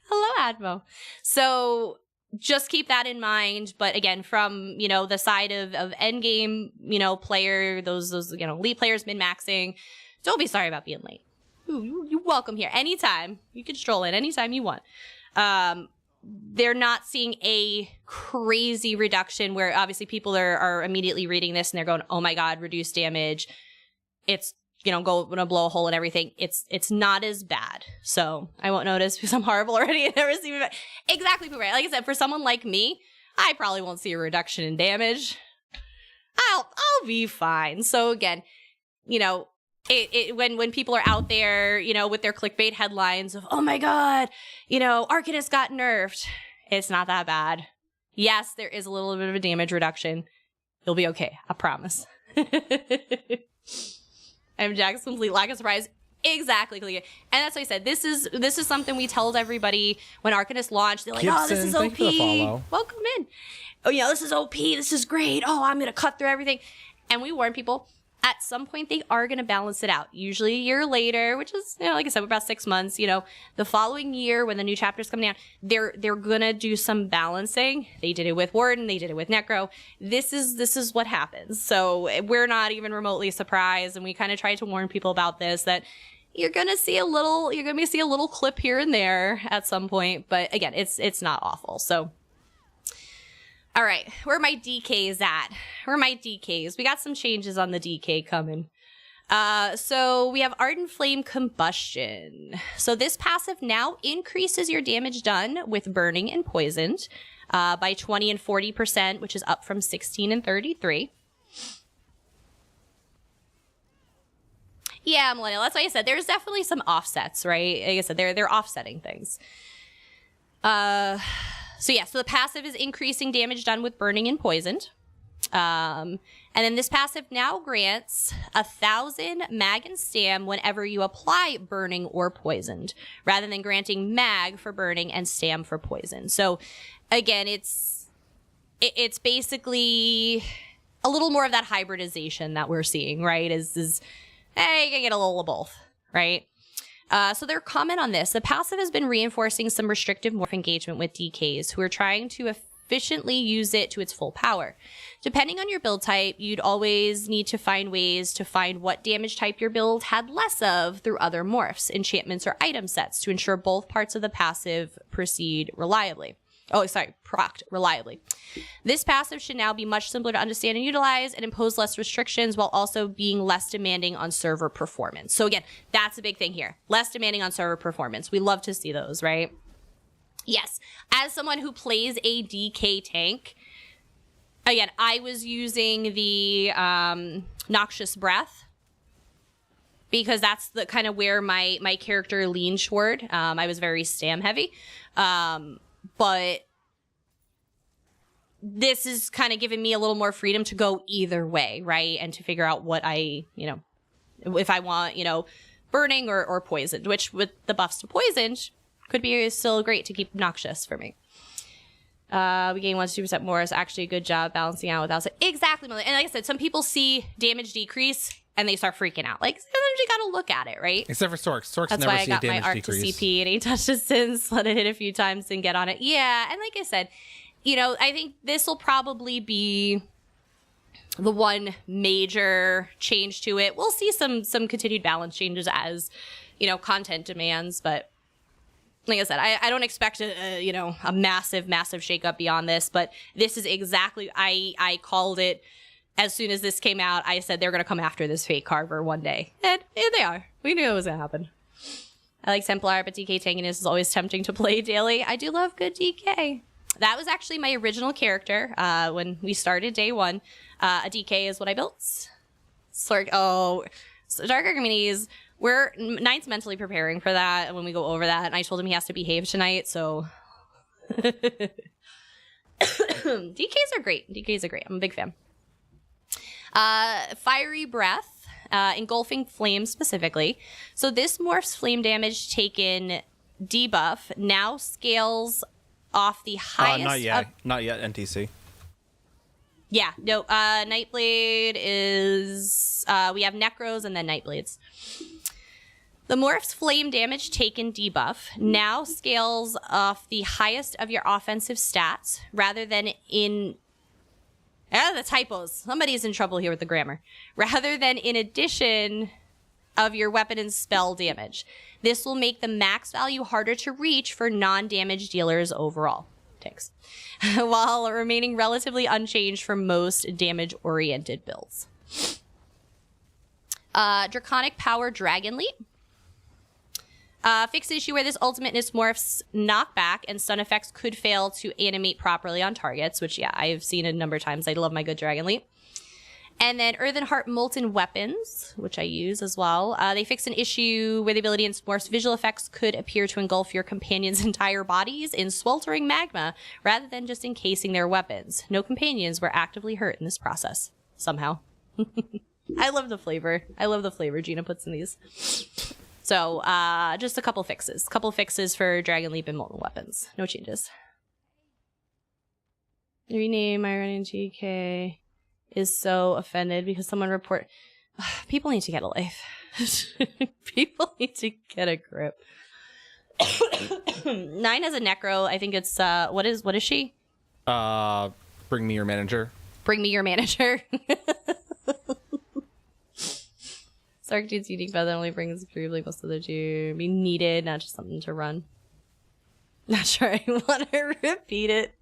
Speaker 2: hello, Admo. So just keep that in mind. But again, from, the side of endgame, player, those elite players min-maxing, don't be sorry about being late. You're welcome here anytime. You can stroll in anytime you want. They're not seeing a crazy reduction where obviously people are immediately reading this and they're going, oh my God, reduced damage. It's, gonna blow a hole and everything. It's not as bad. So I won't notice because I'm horrible already and never see me back. Exactly, right. Like I said, for someone like me, I probably won't see a reduction in damage. I'll be fine. So again, when people are out there, with their clickbait headlines of, oh my God, Arcanist got nerfed. It's not that bad. Yes, there is a little bit of a damage reduction. You'll be okay. I promise. I'm Jack's complete lack of surprise. Exactly. And that's what I said. This is something we told everybody when Arcanist launched. They're like,
Speaker 1: Gibson,
Speaker 2: oh, this is
Speaker 1: thank you for the
Speaker 2: OP.
Speaker 1: follow.
Speaker 2: Welcome in. Oh, this is OP. This is great. Oh, I'm going to cut through everything. And we warn people, at some point, they are going to balance it out. Usually a year later, which is, like I said, about 6 months, the following year when the new chapters come down, they're going to do some balancing. They did it with Warden. They did it with Necro. This is what happens. So we're not even remotely surprised. And we kind of tried to warn people about this, that you're going to see a little clip here and there at some point. But again, it's not awful. So. All right, where are my DKs at? Where are my DKs? We got some changes on the DK coming. So we have Ardent Flame Combustion. So this passive now increases your damage done with burning and poisoned by 20 and 40%, which is up from 16 and 33. Yeah, Millennial, that's why I said there's definitely some offsets, right? Like I said, they're offsetting things. So the passive is increasing damage done with burning and poisoned. And then this passive now grants 1,000 mag and stam whenever you apply burning or poisoned, rather than granting mag for burning and stam for poison. So again, it's basically a little more of that hybridization that we're seeing, right? Hey, you can get a little of both, right? So their comment on this, the passive has been reinforcing some restrictive morph engagement with DKs who are trying to efficiently use it to its full power. Depending on your build type, you'd always need to find ways to find what damage type your build had less of through other morphs, enchantments, or item sets to ensure both parts of the passive proceed reliably. Procced reliably. This passive should now be much simpler to understand and utilize and impose less restrictions while also being less demanding on server performance. So again, that's a big thing here. Less demanding on server performance. We love to see those, right? Yes. As someone who plays a DK tank, again, I was using the Noxious Breath because that's the kind of where my character leaned toward. I was very stam heavy. But this is kind of giving me a little more freedom to go either way, right? And to figure out what I, if I want, burning or poisoned, which with the buffs to poisoned could be still great to keep noxious for me. We gain 1 to 2% more. Is actually a good job balancing out without. Exactly. And like I said, some people see damage decrease and they start freaking out. Like, sometimes you got to look at it, right?
Speaker 1: Except for Sorks. Sorks
Speaker 2: That's
Speaker 1: never
Speaker 2: why I
Speaker 1: see
Speaker 2: got
Speaker 1: damage
Speaker 2: my arc
Speaker 1: decrease.
Speaker 2: to CP and ain't touched it since. Let it hit a few times and get on it. Yeah, and like I said, I think this will probably be the one major change to it. We'll see some continued balance changes as, content demands, but like I said, I don't expect a massive shakeup beyond this, but this is exactly, I called it. As soon as this came out, I said they're going to come after this fake Carver one day. And they are. We knew it was going to happen. I like Templar, but DK tankiness is always tempting to play daily. I do love good DK. That was actually my original character when we started day one. A DK is what I built. So Darker Communities, Nine's mentally preparing for that when we go over that. And I told him he has to behave tonight, so... DKs are great. I'm a big fan. Fiery Breath, engulfing flame specifically. So this morph's flame damage taken debuff now scales off the highest.
Speaker 1: Not yet. NTC.
Speaker 2: Yeah, no. Nightblade is. We have Necros and then Nightblades. The morph's flame damage taken debuff now scales off the highest of your offensive stats rather than in. The typos. Somebody's in trouble here with the grammar. Rather than in addition of your weapon and spell damage. This will make the max value harder to reach for non-damage dealers overall. Tanks. While remaining relatively unchanged for most damage-oriented builds. Draconic Power Dragon Leap. Fixed issue where this ultimateness morphs knockback and stun effects could fail to animate properly on targets, which, yeah, I've seen a number of times. I love my good Dragon Leap. And then Earthen Heart Molten Weapons, which I use as well. They fix an issue where the ability and morph's visual effects could appear to engulf your companion's entire bodies in sweltering magma rather than just encasing their weapons. No companions were actively hurt in this process, somehow. I love the flavor. Gina puts in these. So just a couple fixes. Couple fixes for Dragon Leap and Molten Weapons. No changes. Rename my running GK is so offended because someone report. People need to get a life. People need to get a grip. 9 has a necro. I think it's what is she?
Speaker 1: Bring me your manager.
Speaker 2: Bring me your manager. Sark dude's unique feather only brings briefly most of the to be needed, not just something to run. Not sure I want to repeat it.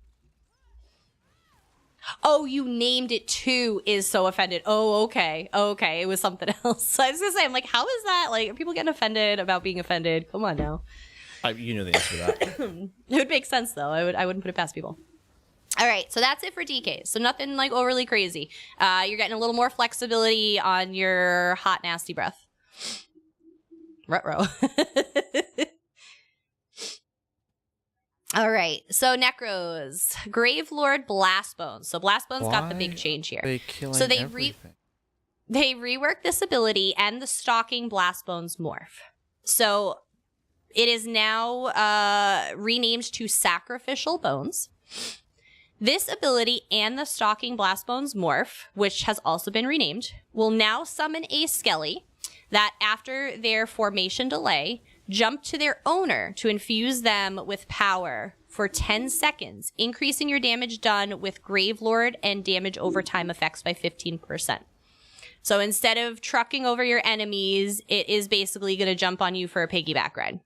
Speaker 2: Oh, you named it too is so offended. Oh, okay. Okay, it was something else. I was gonna say, I'm like, how is that? Like, are people getting offended about being offended? Come on now.
Speaker 1: You know the answer to that.
Speaker 2: It would make sense though. I wouldn't put it past people. All right, so that's it for DKs. So nothing like overly crazy. You're getting a little more flexibility on your hot, nasty breath. Ruh-roh. All right, so Necros. Gravelord Blastbones. So Blastbones got the big change here. So they reworked this ability and the Stalking Blastbones morph. So it is now renamed to Sacrificial Bones. This ability and the Stalking Blastbones morph, which has also been renamed, will now summon a Skelly that after their formation delay, jump to their owner to infuse them with power for 10 seconds, increasing your damage done with Gravelord and damage over time effects by 15%. So instead of trucking over your enemies, it is basically going to jump on you for a piggyback ride.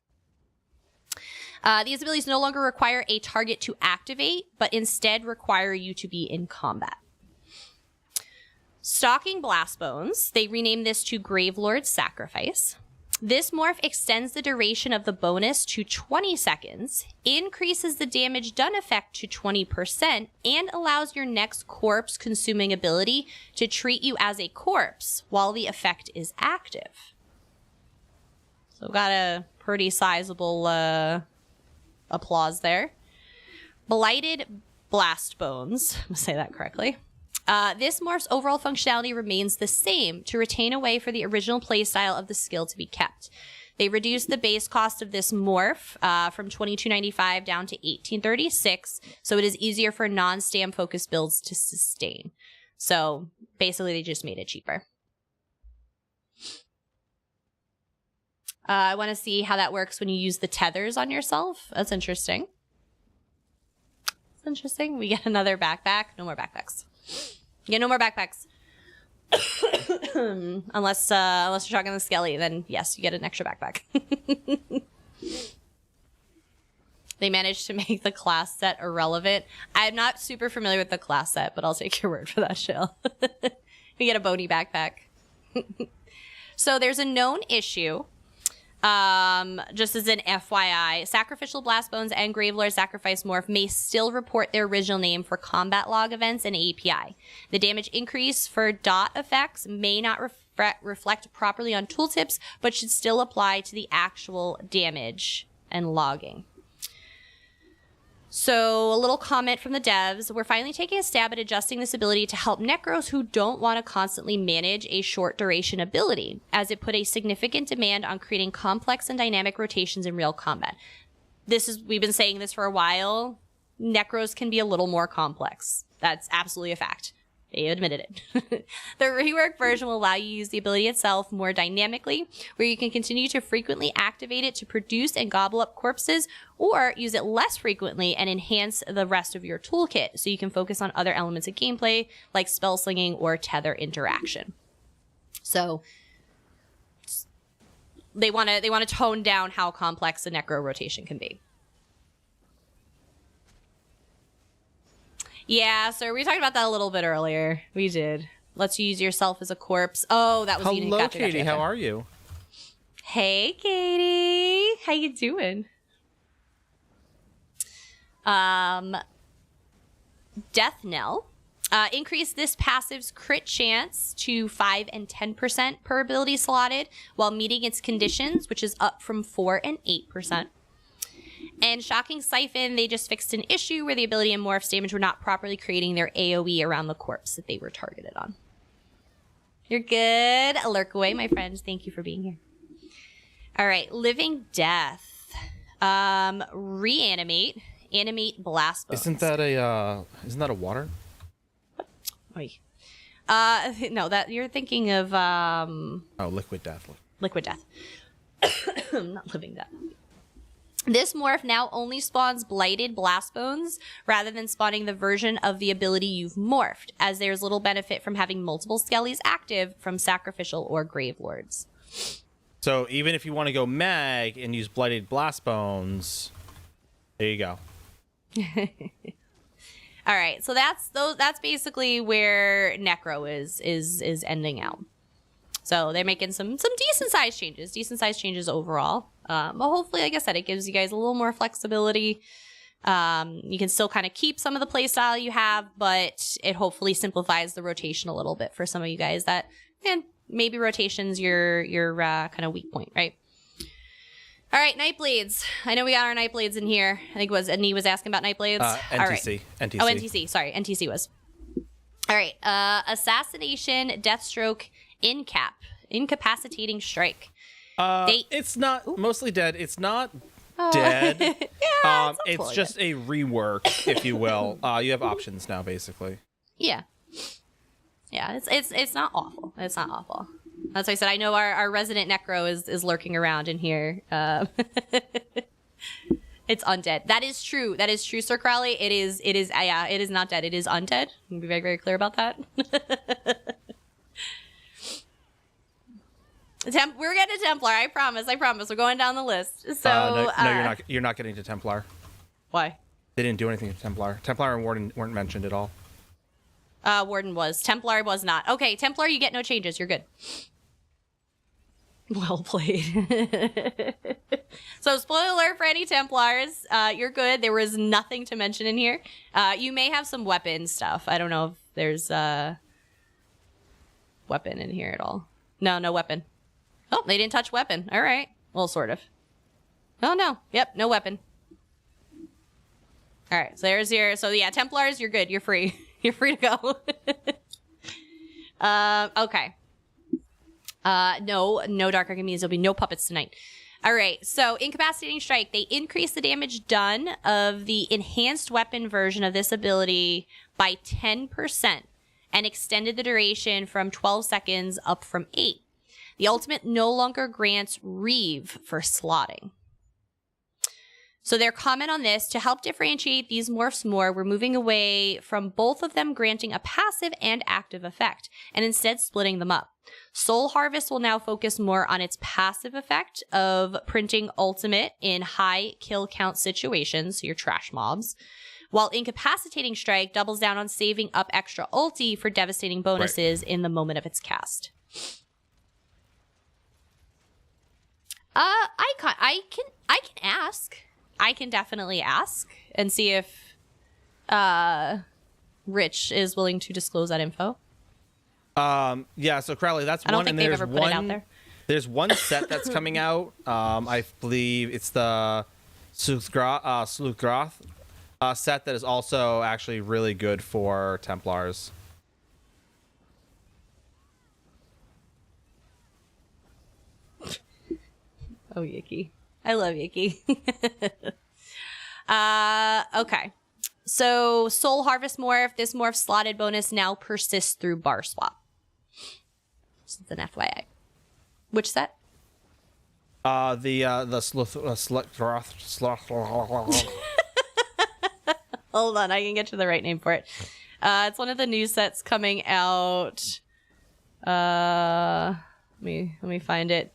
Speaker 2: These abilities no longer require a target to activate, but instead require you to be in combat. Stalking Blastbones, they renamed this to Gravelord Sacrifice. This morph extends the duration of the bonus to 20 seconds, increases the damage done effect to 20%, and allows your next corpse consuming ability to treat you as a corpse while the effect is active. So got a pretty sizable applause there. Blighted Blastbones, I'm gonna say that correctly. This morph's overall functionality remains the same to retain a way for the original playstyle of the skill to be kept. They reduced the base cost of this morph from $22.95 down to $18.36, so it is easier for non-stam focused builds to sustain. So basically, they just made it cheaper. I want to see how that works when you use the tethers on yourself. That's interesting. That's interesting. We get another backpack. No more backpacks. You get no more backpacks. unless you're talking the Skelly, then yes, you get an extra backpack. They managed to make the class set irrelevant. I'm not super familiar with the class set, but I'll take your word for that, Shell. You get a bony backpack. So there's a known issue. Just as an FYI, Sacrificial Blastbones and Gravelord Sacrifice Morph may still report their original name for combat log events and API. The damage increase for dot effects may not reflect properly on tooltips, but should still apply to the actual damage and logging. So a little comment from the devs. We're finally taking a stab at adjusting this ability to help Necros who don't want to constantly manage a short duration ability, as it put a significant demand on creating complex and dynamic rotations in real combat. We've been saying this for a while. Necros can be a little more complex. That's absolutely a fact. They admitted it. The reworked version will allow you to use the ability itself more dynamically, where you can continue to frequently activate it to produce and gobble up corpses, or use it less frequently and enhance the rest of your toolkit, so you can focus on other elements of gameplay, like spell slinging or tether interaction. So they want to tone down how complex the necro rotation can be. Yeah, so we talked about that a little bit earlier. We did. Lets you use yourself as a corpse. Oh, that was
Speaker 1: Hello,
Speaker 2: gotcha,
Speaker 1: Katie.
Speaker 2: Gotcha.
Speaker 1: How are you?
Speaker 2: Hey, Katie. How you doing? Death Knell. Increase this passive's crit chance to 5 and 10% per ability slotted while meeting its conditions, which is up from 4 and 8%. And Shocking Siphon, they just fixed an issue where the ability and morphs damage were not properly creating their AoE around the corpse that they were targeted on. You're good. Lurk away, my friends. Thank you for being here. All right, living death. Reanimate, animate blast bones.
Speaker 1: Isn't that a water?
Speaker 2: Oy. No, that you're thinking of
Speaker 1: liquid death.
Speaker 2: Liquid death. Not living death. This morph now only spawns blighted blast bones rather than spawning the version of the ability you've morphed, as there's little benefit from having multiple skellies active from sacrificial or grave lords.
Speaker 1: So even if you want to go mag and use blighted blast bones, there you go.
Speaker 2: All right, so that's basically where Necro is ending out. So they're making some decent size changes overall. But hopefully, like I said, it gives you guys a little more flexibility. You can still kind of keep some of the play style you have, but it hopefully simplifies the rotation a little bit for some of you guys that, and maybe rotation's your kind of weak point, right? All right, Nightblades. I know we got our Nightblades in here. I think Annie was asking about Nightblades.
Speaker 1: NTC.
Speaker 2: All right.
Speaker 1: NTC.
Speaker 2: Oh, NTC. Sorry, NTC was. All right. Assassination, Deathstroke, Incapacitating Strike.
Speaker 1: It's not mostly dead. It's not dead.
Speaker 2: Yeah,
Speaker 1: it's just a rework, if you will. You have options now, basically.
Speaker 2: Yeah. Yeah, it's not awful. It's not awful. That's why I said I know our resident Necro is lurking around in here. It's undead. That is true. That is true, Sir Crowley. It is not dead. It is undead. I'm gonna be very, very clear about that. We're getting to Templar. I promise. We're going down the list. So
Speaker 1: no, you're not getting to Templar.
Speaker 2: Why?
Speaker 1: They didn't do anything to Templar. Templar and Warden weren't mentioned at all.
Speaker 2: Warden was. Templar was not. Okay, Templar, you get no changes. You're good. Well played. So, spoiler alert for any Templars. You're good. There was nothing to mention in here. You may have some weapon stuff. I don't know if there's a weapon in here at all. No weapon. Oh, they didn't touch weapon. All right. Well, sort of. Oh, no. Yep, no weapon. All right, so there's your... So, yeah, Templars, you're good. You're free. You're free to go. Okay. No Dark Archimedes. There'll be no puppets tonight. All right, so Incapacitating Strike. They increase the damage done of the enhanced weapon version of this ability by 10% and extended the duration from 12 seconds up from 8. The ultimate no longer grants Reeve for slotting. So their comment on this, to help differentiate these morphs more, we're moving away from both of them granting a passive and active effect, and instead splitting them up. Soul Harvest will now focus more on its passive effect of printing ultimate in high kill count situations, your trash mobs, while Incapacitating Strike doubles down on saving up extra ulti for devastating bonuses in the moment of its cast. I can ask. I can definitely ask and see if Rich is willing to disclose that info.
Speaker 1: Yeah, so Crowley, that's one. I don't think they've ever put it out there. There's one set that's coming out. I believe it's the Sleuthgroth set that is also actually really good for Templars.
Speaker 2: Oh, Yicky. I love Yicky. Okay. So, Soul Harvest Morph. This morph slotted bonus now persists through bar swap. This is an FYI. Which set?
Speaker 1: The Sleuthgroth.
Speaker 2: Hold on, I can get to the right name for it. It's one of the new sets coming out. Let me find it.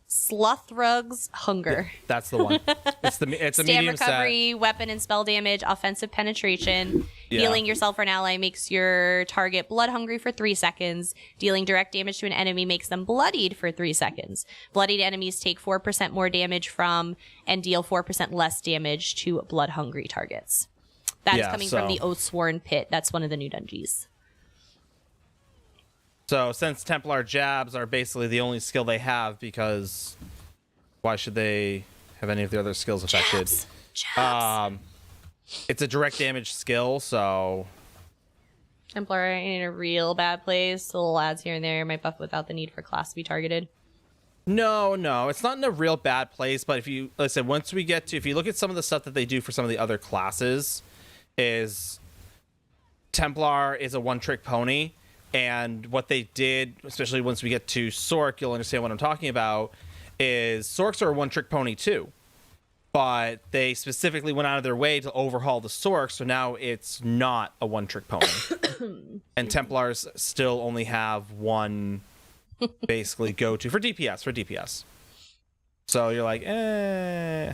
Speaker 2: Sluthrug's Hunger.
Speaker 1: That's the one. It's a
Speaker 2: Stam
Speaker 1: medium
Speaker 2: recovery,
Speaker 1: set.
Speaker 2: weapon and spell damage, offensive penetration.
Speaker 1: Yeah.
Speaker 2: Healing yourself or an ally makes your target blood hungry for 3 seconds. Dealing direct damage to an enemy makes them bloodied for 3 seconds. Bloodied enemies take 4% more damage from and deal 4% less damage to blood hungry targets. That is coming from the Oathsworn Pit. That's one of the new dungeons.
Speaker 1: So since Templar jabs are basically the only skill they have, because why should they have any of the other skills affected?
Speaker 2: Jabs.
Speaker 1: It's a direct damage skill, so...
Speaker 2: Templar in a real bad place. Little ads here and there might buff without the need for class to be targeted.
Speaker 1: No, it's not in a real bad place. But if you listen, once we get to, if you look at some of the stuff that they do for some of the other classes, is Templar is a one-trick pony, and what they did, especially once we get to Sork, you'll understand what I'm talking about. Is Sorks are a one-trick pony too, but they specifically went out of their way to overhaul the Sork, so now it's not a one-trick pony. And Templars still only have one, basically go-to for DPS. So you're like, eh.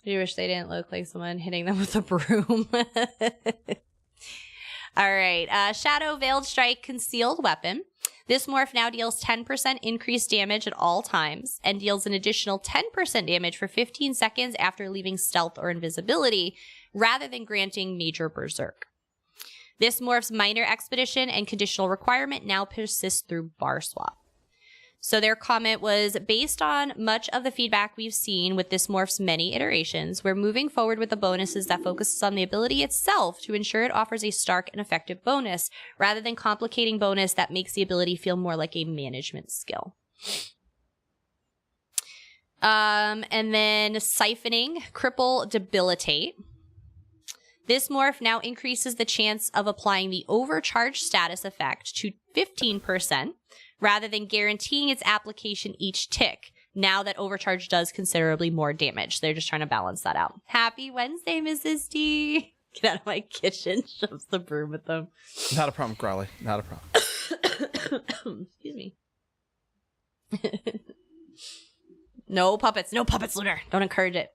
Speaker 2: You wish they didn't look like someone hitting them with a broom. All right, Shadow Veiled Strike Concealed Weapon. This morph now deals 10% increased damage at all times and deals an additional 10% damage for 15 seconds after leaving stealth or invisibility, rather than granting major berserk. This morph's minor expedition and conditional requirement now persists through bar swap. So their comment was, based on much of the feedback we've seen with this morph's many iterations, we're moving forward with the bonuses that focuses on the ability itself to ensure it offers a stark and effective bonus, rather than complicating bonus that makes the ability feel more like a management skill. And then Siphoning, Cripple, Debilitate. This morph now increases the chance of applying the overcharge status effect to 15%, rather than guaranteeing its application each tick, now that overcharge does considerably more damage. They're just trying to balance that out. Happy Wednesday, Mrs. D. Get out of my kitchen, shoves the broom at them.
Speaker 1: Not a problem, Growly. Not a problem.
Speaker 2: Excuse me. No puppets, Lunar. Don't encourage it.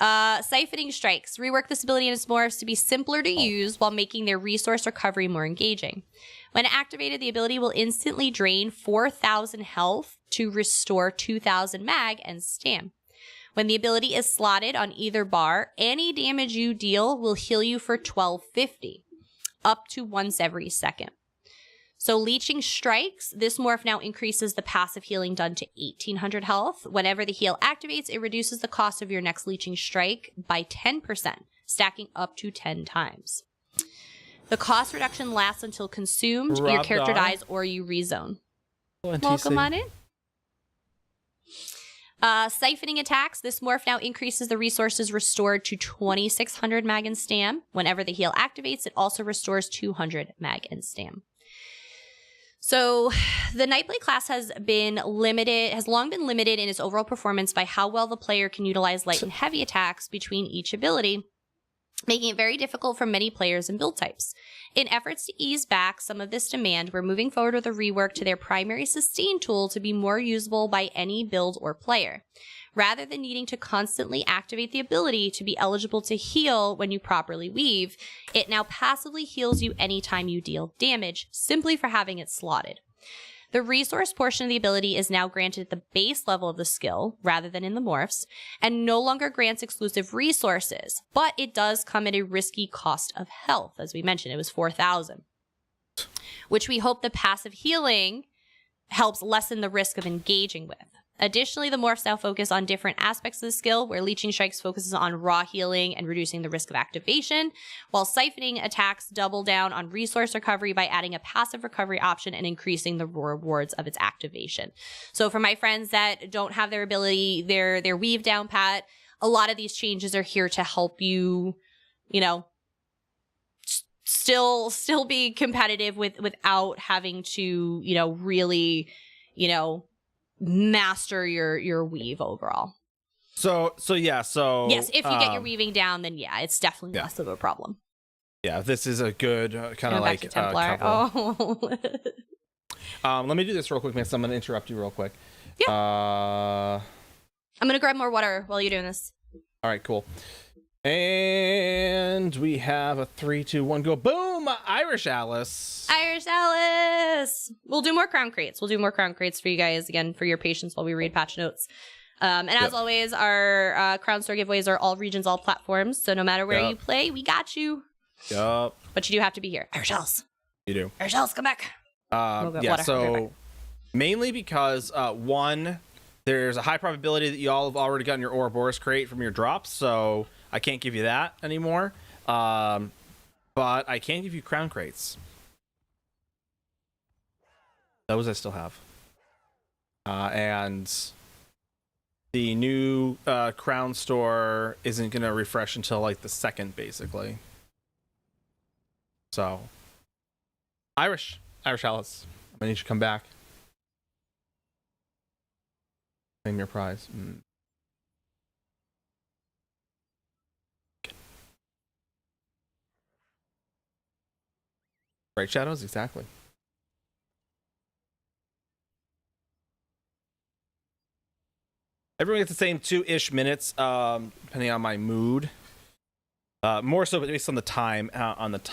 Speaker 2: Siphoning Strikes. Rework this ability in its morphs to be simpler to use while making their resource recovery more engaging. When activated, the ability will instantly drain 4,000 health to restore 2,000 mag and stam. When the ability is slotted on either bar, any damage you deal will heal you for 1250, up to once every second. So Leeching Strikes, this morph now increases the passive healing done to 1,800 health. Whenever the heal activates, it reduces the cost of your next Leeching Strike by 10%, stacking up to 10 times. The cost reduction lasts until consumed, your character dies, or you rezone. Welcome on in. Siphoning Attacks. This morph now increases the resources restored to 2,600 mag and stam. Whenever the heal activates, it also restores 200 mag and stam. So the Nightblade class has long been limited in its overall performance by how well the player can utilize light and heavy attacks between each ability, making it very difficult for many players and build types. In efforts to ease back some of this demand, we're moving forward with a rework to their primary sustain tool to be more usable by any build or player. Rather than needing to constantly activate the ability to be eligible to heal when you properly weave, it now passively heals you anytime you deal damage, simply for having it slotted. The resource portion of the ability is now granted at the base level of the skill, rather than in the morphs, and no longer grants exclusive resources, but it does come at a risky cost of health. As we mentioned, it was 4,000, which we hope the passive healing helps lessen the risk of engaging with. Additionally, the morphs now focus on different aspects of the skill, where Leeching Strikes focuses on raw healing and reducing the risk of activation, while Siphoning Attacks double down on resource recovery by adding a passive recovery option and increasing the rewards of its activation. So for my friends that don't have their ability, their weave down pat, a lot of these changes are here to help you, still be competitive without having to, really, master your weave overall.
Speaker 1: So
Speaker 2: yes, if you get your weaving down, then it's definitely less of a problem.
Speaker 1: Yeah, this is a good kind of like
Speaker 2: Templar.
Speaker 1: Let me do this real quick, man. So I'm gonna interrupt you real quick.
Speaker 2: Yeah. I'm gonna grab more water while you're doing this.
Speaker 1: All right, cool. And we have a 3, 2, 1, go. Boom! Irish Alice. We'll do more crown crates. For you guys, again, for your patience while we read patch notes. And as always, our Crown Store giveaways are all regions, all platforms. So no matter where you play, we got you. Yup.
Speaker 2: But you do have to be here. Irish Alice.
Speaker 1: You do.
Speaker 2: Irish Alice, come back.
Speaker 1: So mainly because, one, there's a high probability that y'all have already gotten your Ouroboros crate from your drops, so I can't give you that anymore. But I can give you crown crates. Those I still have. and the new Crown store isn't gonna refresh until like the 2nd, basically. So, Irish Alice, I need you to come back. Claim your prize. Bright shadows, exactly. Everyone gets the same 2-ish minutes, depending on my mood. More so based on the time. I'm not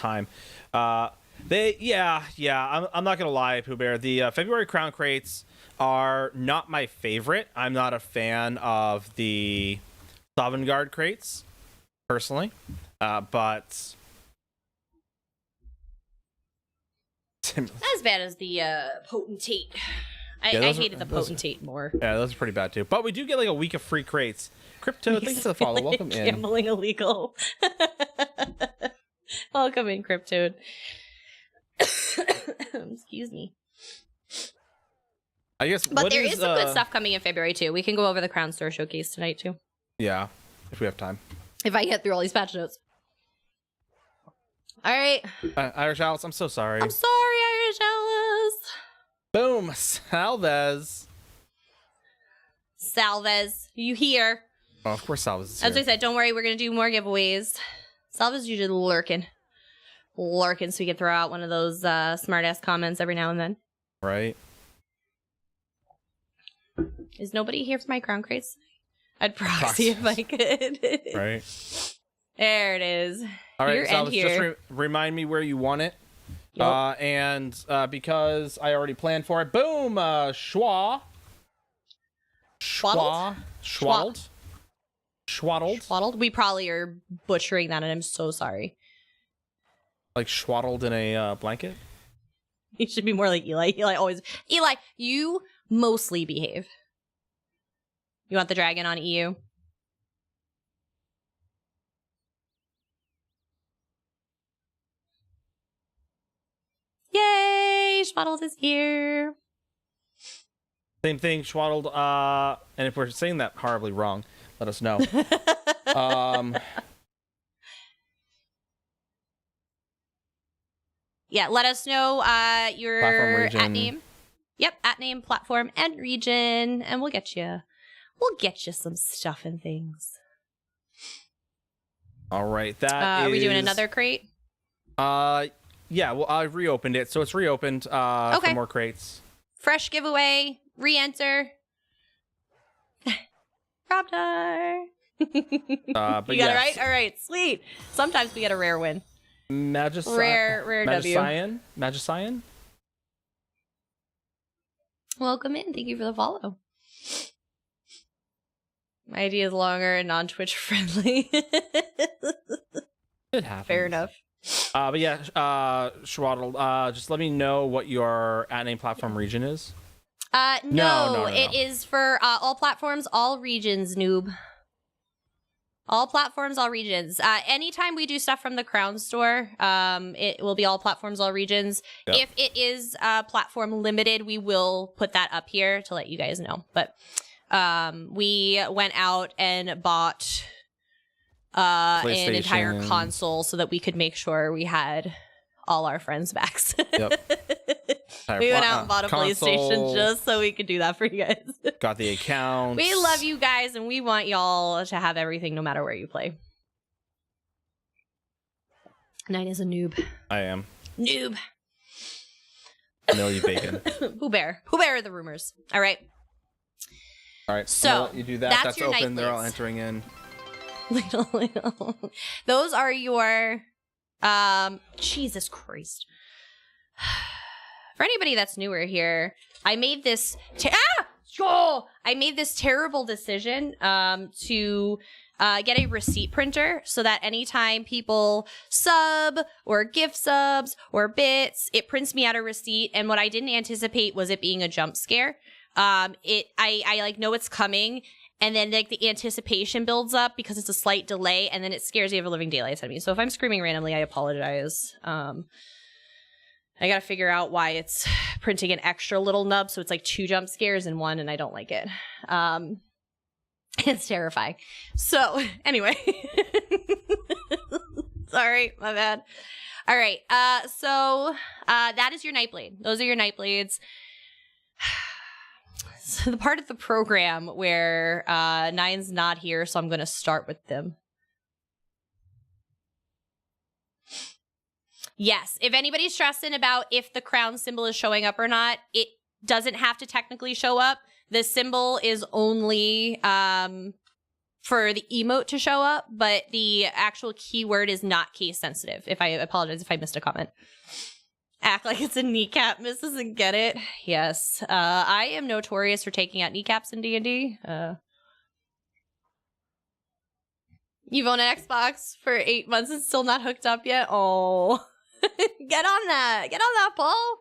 Speaker 1: gonna lie, Pooh Bear. The February Crown crates are not my favorite. I'm not a fan of the Sovngarde crates, personally. But
Speaker 2: not as bad as the potentate. I hated the potentate more.
Speaker 1: Yeah, those are pretty bad too. But we do get like a week of free crates. Crypto, thanks for the follow. Welcome in.
Speaker 2: Gambling illegal. Welcome in, Crypto. Excuse me.
Speaker 1: I guess,
Speaker 2: but there is some good stuff coming in February too. We can go over the Crown Store showcase tonight too.
Speaker 1: Yeah, if we have time.
Speaker 2: If I get through all these patch notes. All right.
Speaker 1: Irish Alice, I'm so sorry.
Speaker 2: I'm sorry, Irish Alice.
Speaker 1: Boom, Salvez.
Speaker 2: Salvez, you here?
Speaker 1: Oh, of course Salvez is here.
Speaker 2: As I said, don't worry, we're going to do more giveaways. Salvez is usually lurking so we can throw out one of those smart-ass comments every now and then.
Speaker 1: Right.
Speaker 2: Is nobody here for my crown crates? I'd proxy if I could.
Speaker 1: Right.
Speaker 2: There it is.
Speaker 1: All right,
Speaker 2: here
Speaker 1: Salvez,
Speaker 2: here.
Speaker 1: just remind me where you want it.
Speaker 2: Yep.
Speaker 1: And because I already planned for it, boom, Schwa. Schwaddled.
Speaker 2: We probably are butchering that, and I'm so sorry.
Speaker 1: Like swaddled in a blanket?
Speaker 2: You should be more like Eli. Eli, you mostly behave. You want the dragon on EU? Yay! Schwaddled is here.
Speaker 1: Same thing, Schwaddled. And if we're saying that horribly wrong, let us know.
Speaker 2: Yeah, let us know your at name. Yep, at name, platform, and region, and we'll get you some stuff and things.
Speaker 1: All right, that
Speaker 2: are we doing another crate?
Speaker 1: Yeah, well, I've reopened it, so it's reopened for more crates.
Speaker 2: Fresh giveaway, re-enter. Robdar.
Speaker 1: But
Speaker 2: you got it right? All right, sweet. Sometimes we get a rare win. Rare W.
Speaker 1: Magician.
Speaker 2: Welcome in. Thank you for the follow. My ID is longer and non-Twitch friendly.
Speaker 1: It happens.
Speaker 2: Fair enough.
Speaker 1: But yeah, Schwaddled, just let me know what your at-name platform region is.
Speaker 2: No. It is for all platforms, all regions, noob. All platforms, all regions. Anytime we do stuff from the Crown Store, it will be all platforms, all regions. Yep. If it is platform limited, we will put that up here to let you guys know. But we went out and bought an entire console so that we could make sure we had all our friends' backs. Yep. We went out and bought a console, PlayStation just so we could do that for you guys.
Speaker 1: Got the account.
Speaker 2: We love you guys, and we want y'all to have everything no matter where you play. Knight is a noob.
Speaker 1: I am.
Speaker 2: Noob.
Speaker 1: No, you bacon.
Speaker 2: Pooh Bear. Pooh Bear are the rumors. All right.
Speaker 1: All right.
Speaker 2: So
Speaker 1: you do that. That's
Speaker 2: your
Speaker 1: open.
Speaker 2: night
Speaker 1: They're all
Speaker 2: plates.
Speaker 1: entering in.
Speaker 2: Little. Those are your... Jesus Christ. For anybody that's newer here, I made this terrible decision to get a receipt printer so that anytime people sub or gift subs or bits, it prints me out a receipt. And what I didn't anticipate was it being a jump scare. I like know it's coming, and then like the anticipation builds up because it's a slight delay, and then it scares the ever living daylights out of me. So if I'm screaming randomly, I apologize. I gotta figure out why it's printing an extra little nub, so it's like 2 jump scares in one, and I don't like it. It's terrifying. So, anyway. Sorry, my bad. All right, so that is your Nightblade. Those are your Nightblades. So the part of the program where Nine's not here, so I'm going to start with them. Yes, if anybody's stressing about if the crown symbol is showing up or not, it doesn't have to technically show up. The symbol is only for the emote to show up, but the actual keyword is not case sensitive. I apologize if I missed a comment. Act like it's a kneecap. Miss doesn't get it. Yes, I am notorious for taking out kneecaps in D&D. You've owned an Xbox for 8 months and still not hooked up yet? Oh. Get on that. Get on that, Paul.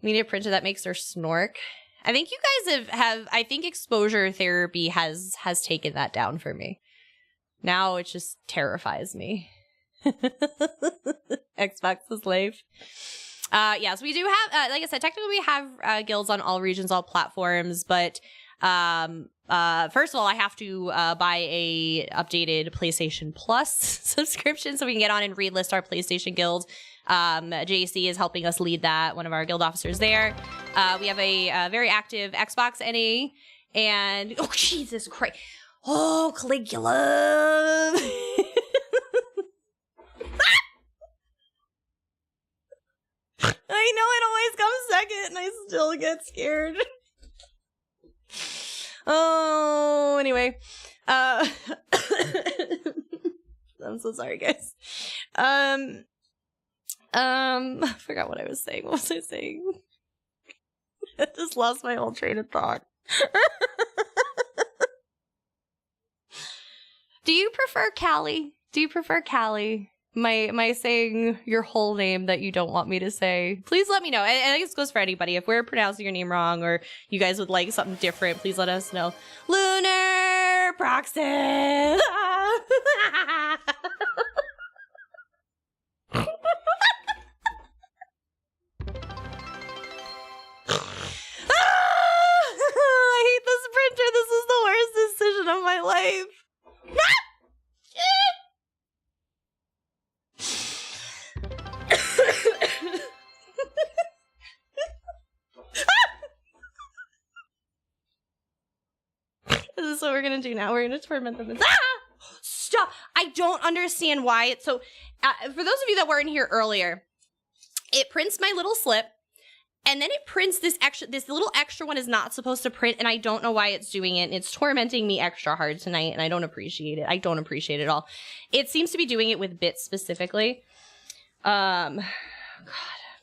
Speaker 2: Media printer that makes her snork. I think you guys have I think exposure therapy has taken that down for me. Now it just terrifies me. Xbox is life. Yes, we do have, like I said, technically we have guilds on all regions, all platforms, but first of all, I have to buy a updated PlayStation Plus subscription so we can get on and relist our PlayStation guild. JC is helping us lead that, one of our guild officers there. We have a very active Xbox NA, and oh Jesus Christ, oh Caligula. I know it always comes second, and I still get scared. Oh, anyway. I'm so sorry, guys. I forgot what I was saying. What was I saying? I just lost my whole train of thought. Do you prefer Callie? Do you prefer Callie? My saying your whole name that you don't want me to say, please let me know. And I guess this goes for anybody. If we're pronouncing your name wrong or you guys would like something different, please let us know. Lunar Proxy. I hate this printer. This is the worst decision of my life. This is what we're gonna do now. We're gonna torment them. Stop! I don't understand why it's so. For those of you that weren't here earlier, it prints my little slip, and then it prints this extra. This little extra one is not supposed to print, and I don't know why it's doing it. And it's tormenting me extra hard tonight, and I don't appreciate it. I don't appreciate it at all. It seems to be doing it with bits specifically. God,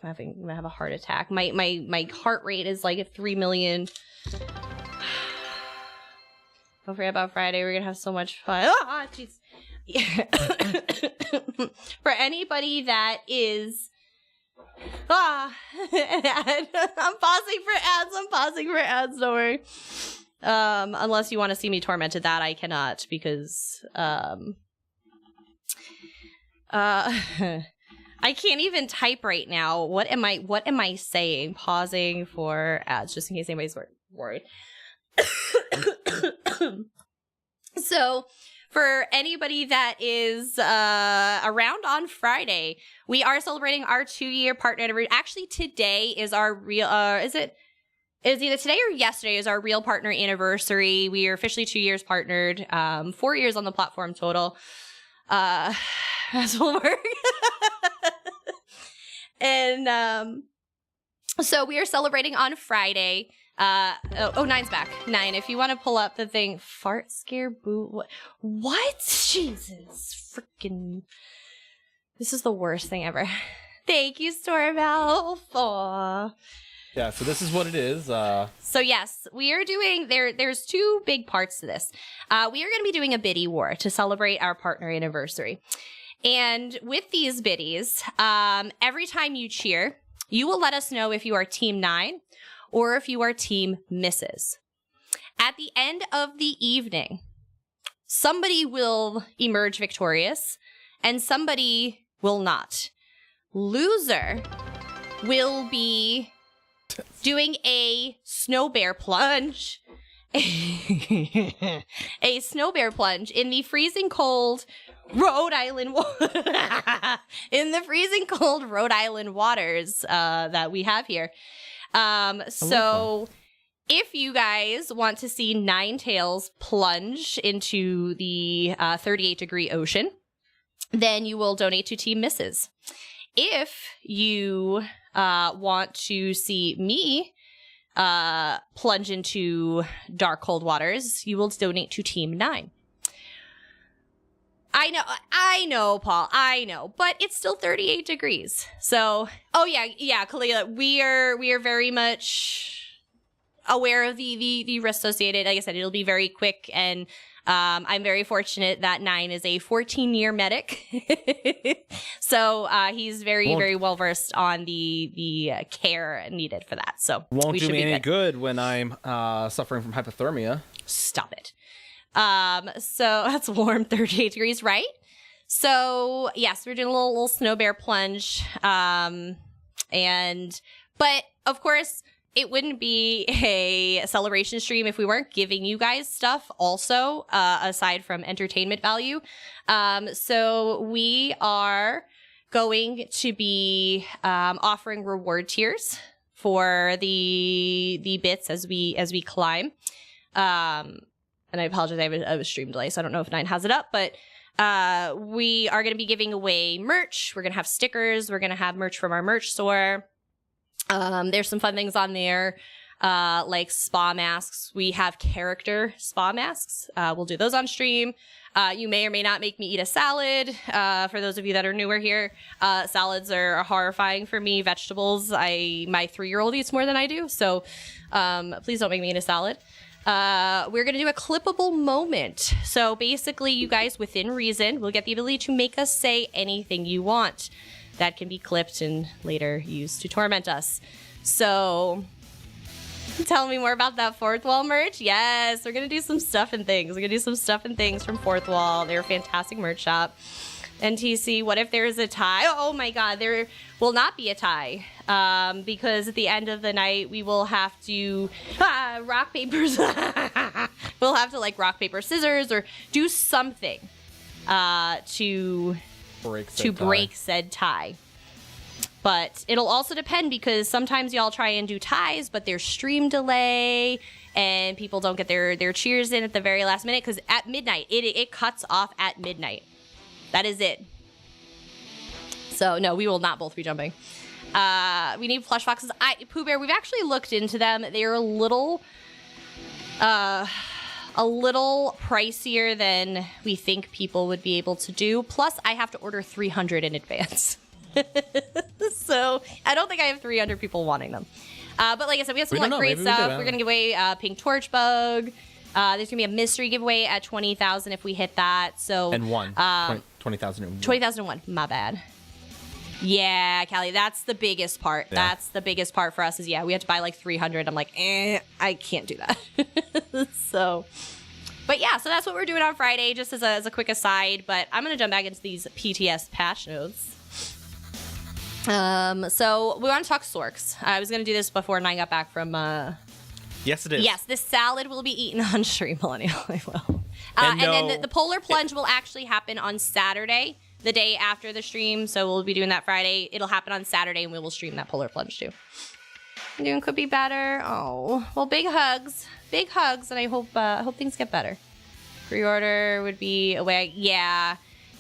Speaker 2: I'm gonna have a heart attack. My heart rate is like at 3 million. Don't forget about Friday. We're gonna have so much fun. Ah, jeez. For anybody that is, I'm pausing for ads. I'm pausing for ads. Don't worry. Unless you want to see me tormented, that I cannot because I can't even type right now. What am I saying? Pausing for ads, just in case anybody's worried. So, for anybody that is around on Friday, we are celebrating our 2-year partner anniversary. Actually, today is our real. Is either today or yesterday is our real partner anniversary. We are officially 2 years partnered. 4 years on the platform total. As will work. And so we are celebrating on Friday. Nine's back. Nine, if you want to pull up the thing. Fart scare boo. What? Jesus. Freaking. This is the worst thing ever. Thank you, Stormel. Aww.
Speaker 1: Yeah, so this is what it is.
Speaker 2: So yes, we are doing, there's 2 big parts to this. We are going to be doing a biddy war to celebrate our partner anniversary. And with these biddies, every time you cheer, you will let us know if you are Team 9 or if you are Team Misses. At the end of the evening, somebody will emerge victorious and somebody will not. Loser will be doing a snow bear plunge. A snow bear plunge in the freezing cold Rhode Island in the freezing cold Rhode Island waters that we have here. So if you guys want to see Ninetales plunge into the 38-degree ocean, then you will donate to Team Misses. If you want to see me plunge into dark, cold waters, you will donate to Team 9. I know, Paul, I know, but it's still 38 degrees. So, Kalila, we are very much aware of the risks associated. Like I said, it'll be very quick, and I'm very fortunate that 9 is a 14-year medic. So he's very well versed on the care needed for that. So
Speaker 1: won't do me any good when I'm suffering from hypothermia.
Speaker 2: Stop it. So that's warm, 38 degrees, right? So yes, we're doing a little snow bear plunge. But of course, it wouldn't be a celebration stream if we weren't giving you guys stuff also, aside from entertainment value. So we are going to be offering reward tiers for the bits as we climb. And I apologize, I have a stream delay, so I don't know if 9 has it up, but we are going to be giving away merch. We're going to have stickers. We're going to have merch from our merch store. There's some fun things on there, like spa masks. We have character spa masks. We'll do those on stream. You may or may not make me eat a salad. For those of you that are newer here, salads are horrifying for me. Vegetables, my 3-year-old eats more than I do, so please don't make me eat a salad. We're going to do a clippable moment. So basically, you guys, within reason, will get the ability to make us say anything you want. That can be clipped and later used to torment us. So, tell me more about that Fourth Wall merch. Yes, we're going to do some stuff and things. We're going to do some stuff and things from Fourth Wall. They're a fantastic merch shop. NTC, what if there's a tie? Oh my god, there will not be a tie. Because at the end of the night, we will have to rock, paper, we'll have to rock, paper, scissors, or do something to break said tie. But it'll also depend, because sometimes y'all try and do ties, but there's stream delay and people don't get their cheers in at the very last minute, because at midnight, it cuts off at midnight. That is it. So, no, we will not both be jumping. We need plush boxes. Pooh Bear, we've actually looked into them. They're a little pricier than we think people would be able to do. Plus, I have to order 300 in advance. So, I don't think I have 300 people wanting them. But like I said, we have some great stuff. We're going to give away Pink Torch Bug. There's going to be a mystery giveaway at 20,000 if we hit that. So,
Speaker 1: and 20,001.
Speaker 2: 20,001. My bad. Yeah, Callie, that's the biggest part. Yeah. That's the biggest part for us is, we have to buy 300. I'm like, I can't do that. So, but yeah, so that's what we're doing on Friday, just as a quick aside. But I'm going to jump back into these PTS patch notes. So we want to talk Sorks. I was going to do this before 9 got back from...
Speaker 1: Yes, it is.
Speaker 2: Yes, this salad will be eaten on stream, Millennial. I will. And then the polar plunge will actually happen on Saturday, the day after the stream. So we'll be doing that Friday. It'll happen on Saturday, and we will stream that polar plunge too. Doing could be better. Oh, well, big hugs, and I hope things get better. Pre-order would be a way.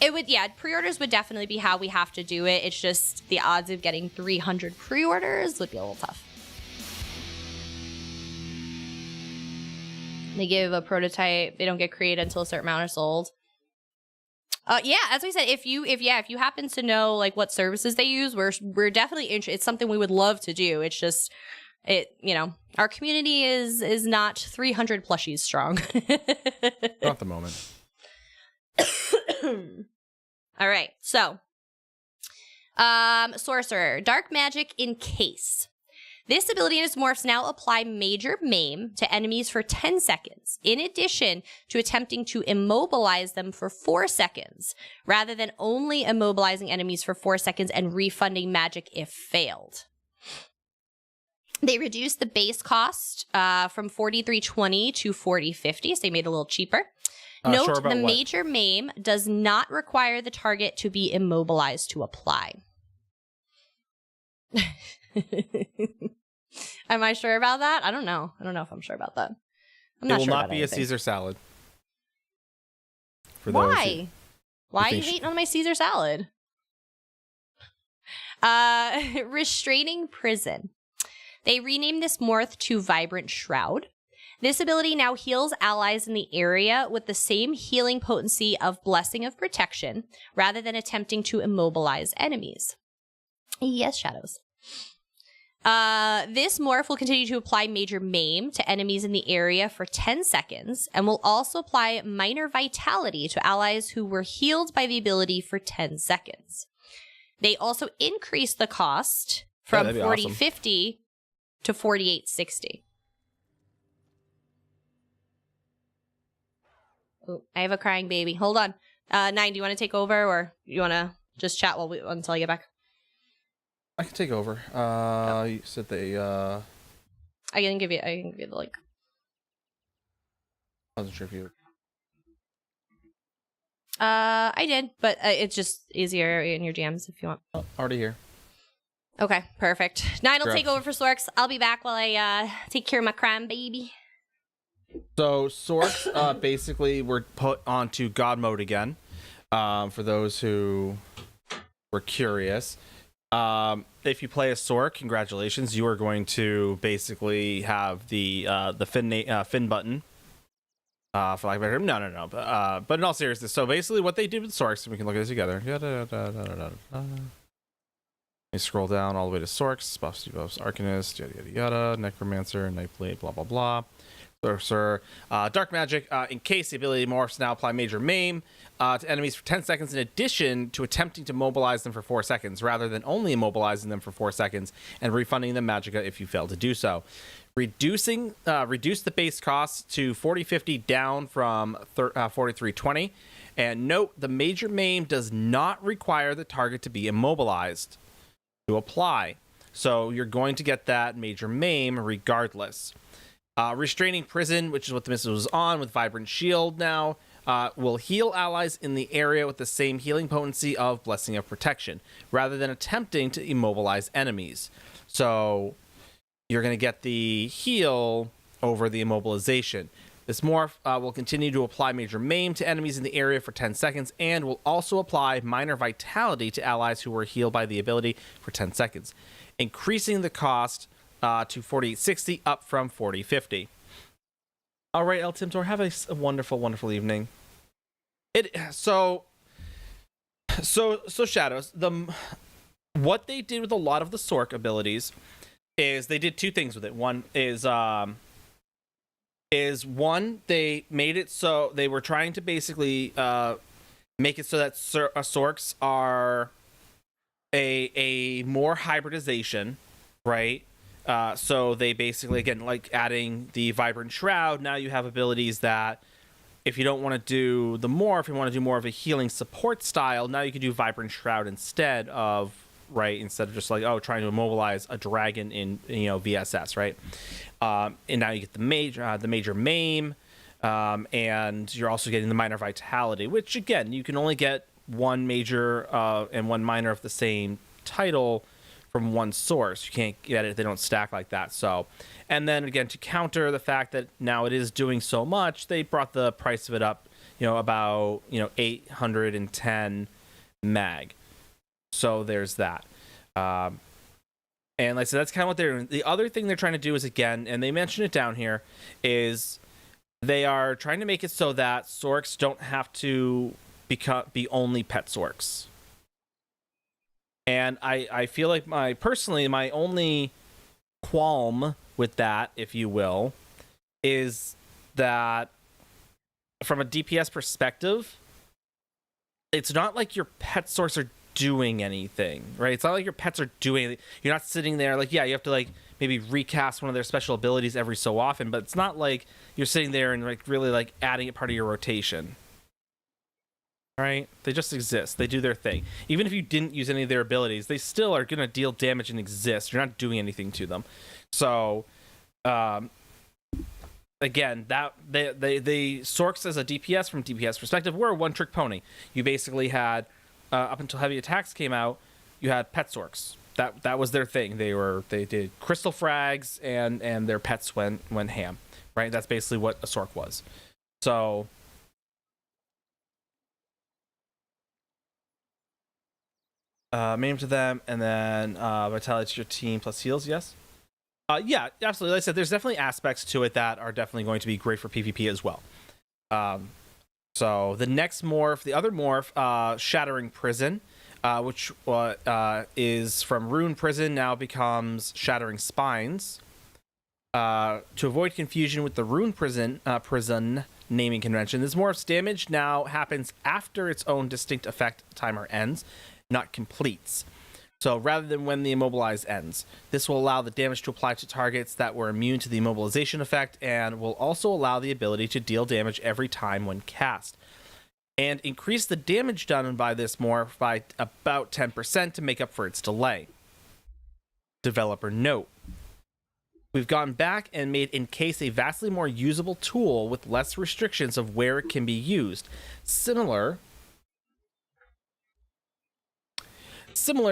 Speaker 2: It would. Yeah, pre-orders would definitely be how we have to do it. It's just the odds of getting 300 pre-orders would be a little tough. They give a prototype. They don't get created until a certain amount are sold. As we said, if you happen to know what services they use, we're definitely interested. It's something we would love to do. It's just our community is not 300 plushies strong.
Speaker 1: Not at the moment.
Speaker 2: All right, so Sorcerer, Dark Magic Encase. This ability and its morphs now apply Major Maim to enemies for 10 seconds, in addition to attempting to immobilize them for 4 seconds, rather than only immobilizing enemies for 4 seconds and refunding magic if failed. They reduced the base cost from 43.20 to 40.50, so they made it a little cheaper. Note, the major maim does not require the target to be immobilized to apply. Am I sure about that? I don't know. I don't know if I'm sure about that. I'm not sure. It will not be
Speaker 1: anything. A Caesar salad.
Speaker 2: Why? Why are you hating on my Caesar salad? Restraining Prison. They renamed this morph to Vibrant Shroud. This ability now heals allies in the area with the same healing potency of Blessing of Protection, rather than attempting to immobilize enemies. Yes, Shadows. This morph will continue to apply Major Maim to enemies in the area for 10 seconds, and will also apply Minor Vitality to allies who were healed by the ability for 10 seconds. They also increased the cost from 40.50 to 48.60. Oh, I have a crying baby. Hold on. Nine, do you want to take over, or you want to just chat until I get back?
Speaker 1: I can take over. You said they.
Speaker 2: I can give you the link.
Speaker 1: I wasn't sure if you.
Speaker 2: I did, but it's just easier in your jams if you want.
Speaker 1: Oh, already here.
Speaker 2: Okay, perfect. Nine will take over for Sorks. I'll be back while I take care of my crying baby.
Speaker 1: So Sorks basically were put onto God mode again. For those who were curious, if you play a Sork, congratulations, you are going to basically have the fin button. For lack of better, no. But in all seriousness, so basically what they did with Sorks, and we can look at this together. Let me scroll down all the way to Sorks, buffs, debuffs, Arcanist, yada, Necromancer, Nightblade, blah, blah, blah. Sorcerer, Dark Magic, in case the ability morphs now apply Major Maim to enemies for 10 seconds in addition to attempting to mobilize them for 4 seconds, rather than only immobilizing them for 4 seconds and refunding them Magicka if you fail to do so. Reduce the base cost to 40.50 down from 43.20. And note, the Major Maim does not require the target to be immobilized to apply. So you're going to get that Major Maim regardless. Restraining Prison, which is what the missile was on, with Vibrant Shield now, will heal allies in the area with the same healing potency of Blessing of Protection, rather than attempting to immobilize enemies. So you're going to get the heal over the immobilization. This morph will continue to apply Major Maim to enemies in the area for 10 seconds, and will also apply Minor Vitality to allies who were healed by the ability for 10 seconds, increasing the cost to 48.60, up from 40.50. All right, El Timtor, have a wonderful, wonderful evening. So Shadows, what they did with a lot of the Sork abilities is they did two things with it. One is they made it so they were trying to basically make it so that Sorks are a more hybridization, right? So they basically, again, like adding the Vibrant Shroud, now you have abilities that if you don't want to do the morph, you want to do more of a healing support style, now you can do Vibrant Shroud instead of just like, trying to immobilize a dragon in, VSS, right? And now you get the Major Maim, and you're also getting the Minor Vitality, which, again, you can only get one major and one minor of the same title from one source. You can't get it, they don't stack like that. So, and then again, to counter the fact that now it is doing so much, they brought the price of it up, about 810 mag. So there's that. And like I said, that's kind of what they're doing. The other thing they're trying to do is, again, and they mention it down here, is they are trying to make it so that Sorks don't have to be only pet Sorks. And I feel like my only qualm with that, if you will, is that from a DPS perspective, it's not like your pet Sorks are doing anything, right? It's not like your pets are doing anything. You're not sitting there like, yeah, you have to like maybe recast one of their special abilities every so often, but it's not like you're sitting there and like really like adding it part of your rotation. Right? They just exist. They do their thing. Even if you didn't use any of their abilities, they still are going to deal damage and exist. You're not doing anything to them. So, again, that they Sorks as a DPS from DPS perspective were a one-trick pony. You basically had up until heavy attacks came out, you had pet Sorks. That was their thing. They did crystal frags and their pets went ham. Right? That's basically what a Sork was. So. Main to them, and then vitality to your team plus heals. Yes. Yeah, absolutely. Like I said, there's definitely aspects to it that are definitely going to be great for PvP as well. So the next morph, the other morph, Shattering Prison, which is from Rune Prison, now becomes Shattering Spines. To avoid confusion with the Rune Prison naming convention, this morph's damage now happens after its own distinct effect timer ends, not completes. So rather than when the immobilize ends, this will allow the damage to apply to targets that were immune to the immobilization effect, and will also allow the ability to deal damage every time when cast, and increase the damage done by this morph by about 10% to make up for its delay. Developer note: we've gone back and made Encase a vastly more usable tool with less restrictions of where it can be used, similar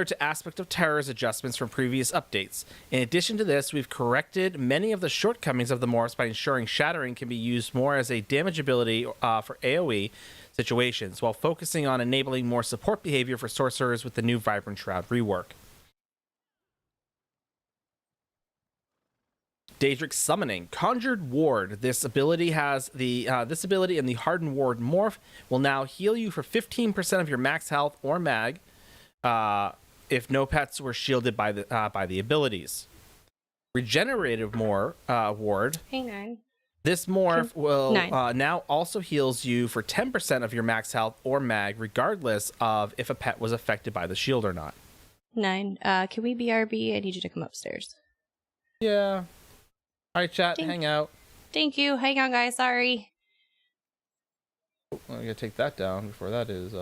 Speaker 1: to Aspect of Terror's adjustments from previous updates. In addition to this, we've corrected many of the shortcomings of the morphs by ensuring Shattering can be used more as a damage ability for AoE situations, while focusing on enabling more support behavior for sorcerers with the new Vibrant Shroud rework. Daedric Summoning. Conjured Ward. This ability has this ability in the Hardened Ward morph will now heal you for 15% of your max health or mag, if no pets were shielded by the abilities. Regenerative Ward.
Speaker 2: Hey, 9.
Speaker 1: This morph will now also heals you for 10% of your max health or mag, regardless of if a pet was affected by the shield or not.
Speaker 2: 9. Can we BRB? I need you to come upstairs.
Speaker 1: Yeah. All right, chat. Hang out.
Speaker 2: Thank you. Hang on, guys. Sorry.
Speaker 1: Oh, I gotta take that down before that is.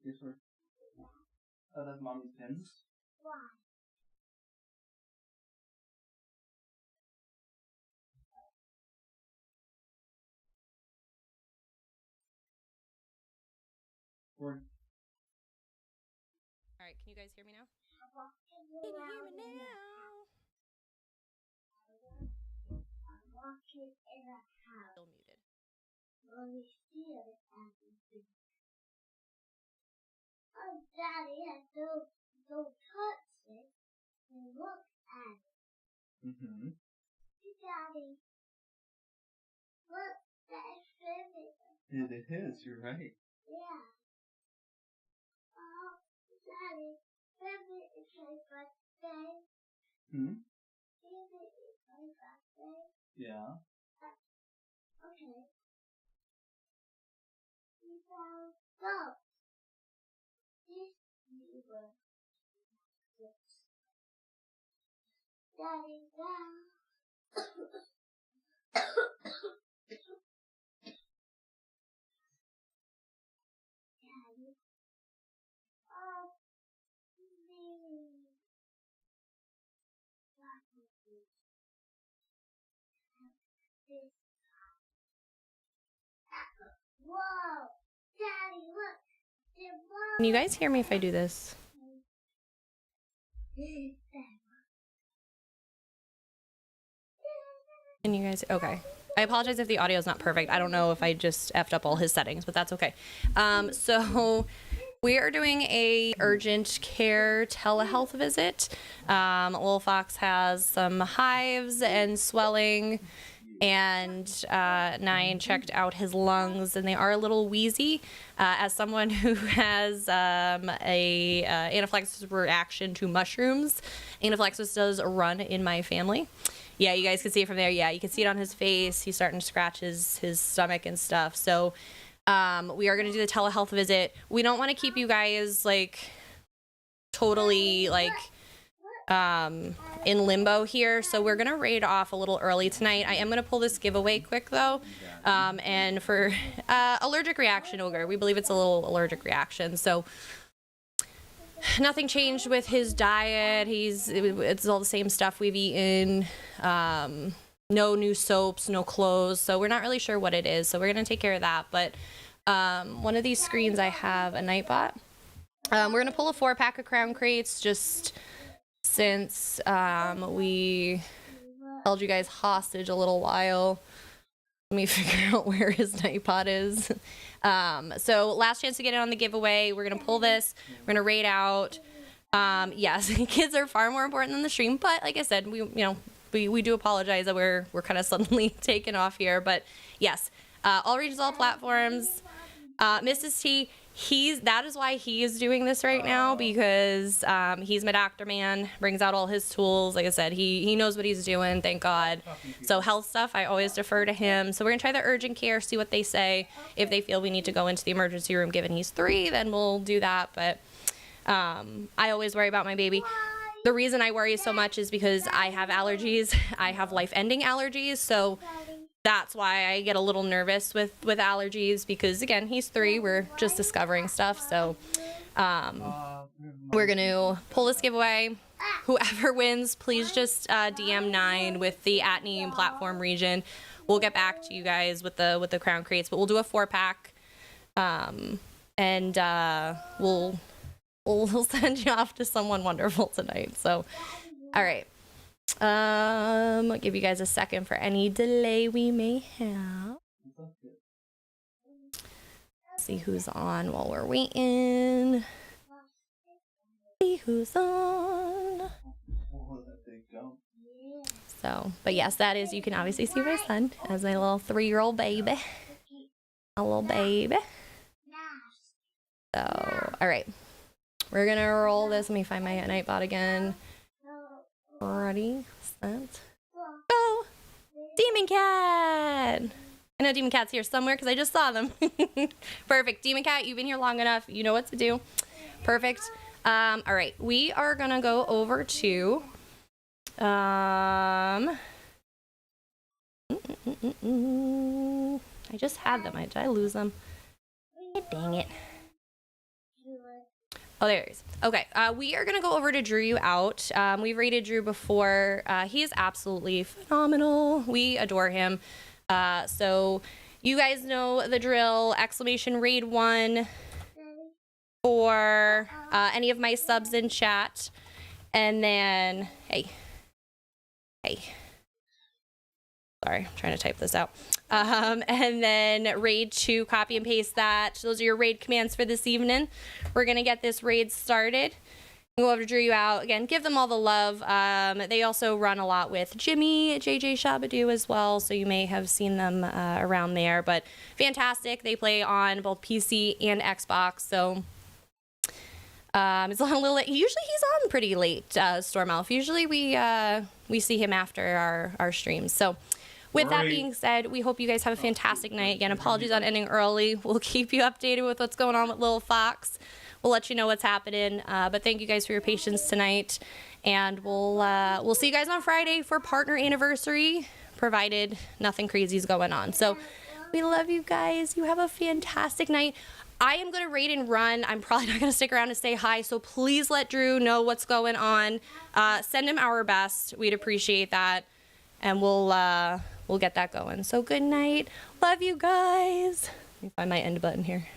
Speaker 1: These were. Oh, that's mommy's pins.
Speaker 4: Why?
Speaker 1: Or
Speaker 2: All right, can you guys hear me now? Can you hear me now?
Speaker 4: I'm walking in a house.
Speaker 2: Still muted.
Speaker 4: When we see it, oh, Daddy, don't touch it and look at it.
Speaker 1: Mm-hmm.
Speaker 4: Hey, Daddy, look, that's ribbon.
Speaker 1: It is. You're right.
Speaker 4: Yeah. Oh, Daddy, ribbon is my birthday.
Speaker 1: Hmm.
Speaker 4: Ribbon is my birthday.
Speaker 1: Yeah.
Speaker 4: Okay. We found goat. This river. Daddy, now. Daddy. Oh, me. This. Whoa! Daddy, look!
Speaker 2: Can you guys hear me if I do this? Can you guys? Okay. I apologize if the audio is not perfect. I don't know if I just effed up all his settings, but that's okay. So we are doing a urgent care telehealth visit. Little Fox has some hives and swelling, and Nine checked out his lungs, and they are a little wheezy. As someone who has a anaphylaxis reaction to mushrooms, anaphylaxis does run in my family. Yeah, you guys can see it from there. Yeah, you can see it on his face. He's starting to scratch his stomach and stuff. So we are going to do the telehealth visit. We don't want to keep you guys like totally like in limbo here, so we're gonna raid off a little early tonight. I am gonna pull this giveaway quick though, and for allergic reaction ogre, we believe it's a little allergic reaction, so nothing changed with his diet. It's all the same stuff we've eaten. No new soaps, no clothes, so we're not really sure what it is, so we're gonna take care of that. But one of these screens I have a Nightbot. We're gonna pull a 4-pack of crown crates just since we held you guys hostage a little while. Let me figure out where his Nightbot is. So last chance to get in on the giveaway. We're gonna pull this. We're gonna raid out. Yes, kids are far more important than the stream, but like I said, we do apologize that we're kind of suddenly taken off here. But yes, all regions, all platforms. Mrs. T, that is why he is doing this right now, because he's my doctor man, brings out all his tools. Like I said, he knows what he's doing, thank God. So health stuff, I always defer to him. So we're gonna try the urgent care, see what they say. If they feel we need to go into the emergency room, given he's 3, then we'll do that. But I always worry about my baby. The reason I worry so much is because I have allergies. I have life-ending allergies, so that's why I get a little nervous with allergies, because again, he's 3, we're just discovering stuff. So we're gonna pull this giveaway. Whoever wins, please just DM 9 with the @name platform region. We'll get back to you guys with the crown crates, but we'll do a 4-pack, and we'll send you off to someone wonderful tonight. So all right. I'll give you guys a second for any delay we may have. See who's on while we're waiting. See who's on. So, but yes, that is, you can obviously see my son as my little 3-year-old baby. A little baby. So, all right. We're gonna roll this. Let me find my Nightbot again. Ready, set, go! Demon Cat! I know Demon Cat's here somewhere because I just saw them. Perfect. Demon Cat, you've been here long enough. You know what to do. Perfect. All right. We are going to go over to... I just had them. Did I lose them? Dang it. Oh, there he is. Okay, we are going to go over to Drew You Out. We've rated Drew before. He is absolutely phenomenal. We adore him. So you guys know the drill. Exclamation raid 1 for any of my subs in chat. And then, hey. Sorry, I'm trying to type this out. And then raid 2, copy and paste that. Those are your raid commands for this evening. We're going to get this raid started. Go over to Drew You Out. Again, give them all the love. They also run a lot with Jimmy, JJ Shabadoo as well, so you may have seen them around there. But fantastic. They play on both PC and Xbox, so it's on a little late. Usually he's on pretty late, Stormelf. Usually we see him after our streams. So with that being said, we hope you guys have a fantastic night. Again, apologies on ending early. We'll keep you updated with what's going on with Lil Fox. We'll let you know what's happening. But thank you guys for your patience tonight. And we'll see you guys on Friday for partner anniversary, provided nothing crazy is going on. So we love you guys. You have a fantastic night. I am going to raid and run. I'm probably not going to stick around to say hi, so please let Drew know what's going on. Send him our best. We'd appreciate that. And we'll get that going. So good night. Love you guys. Let me find my end button here.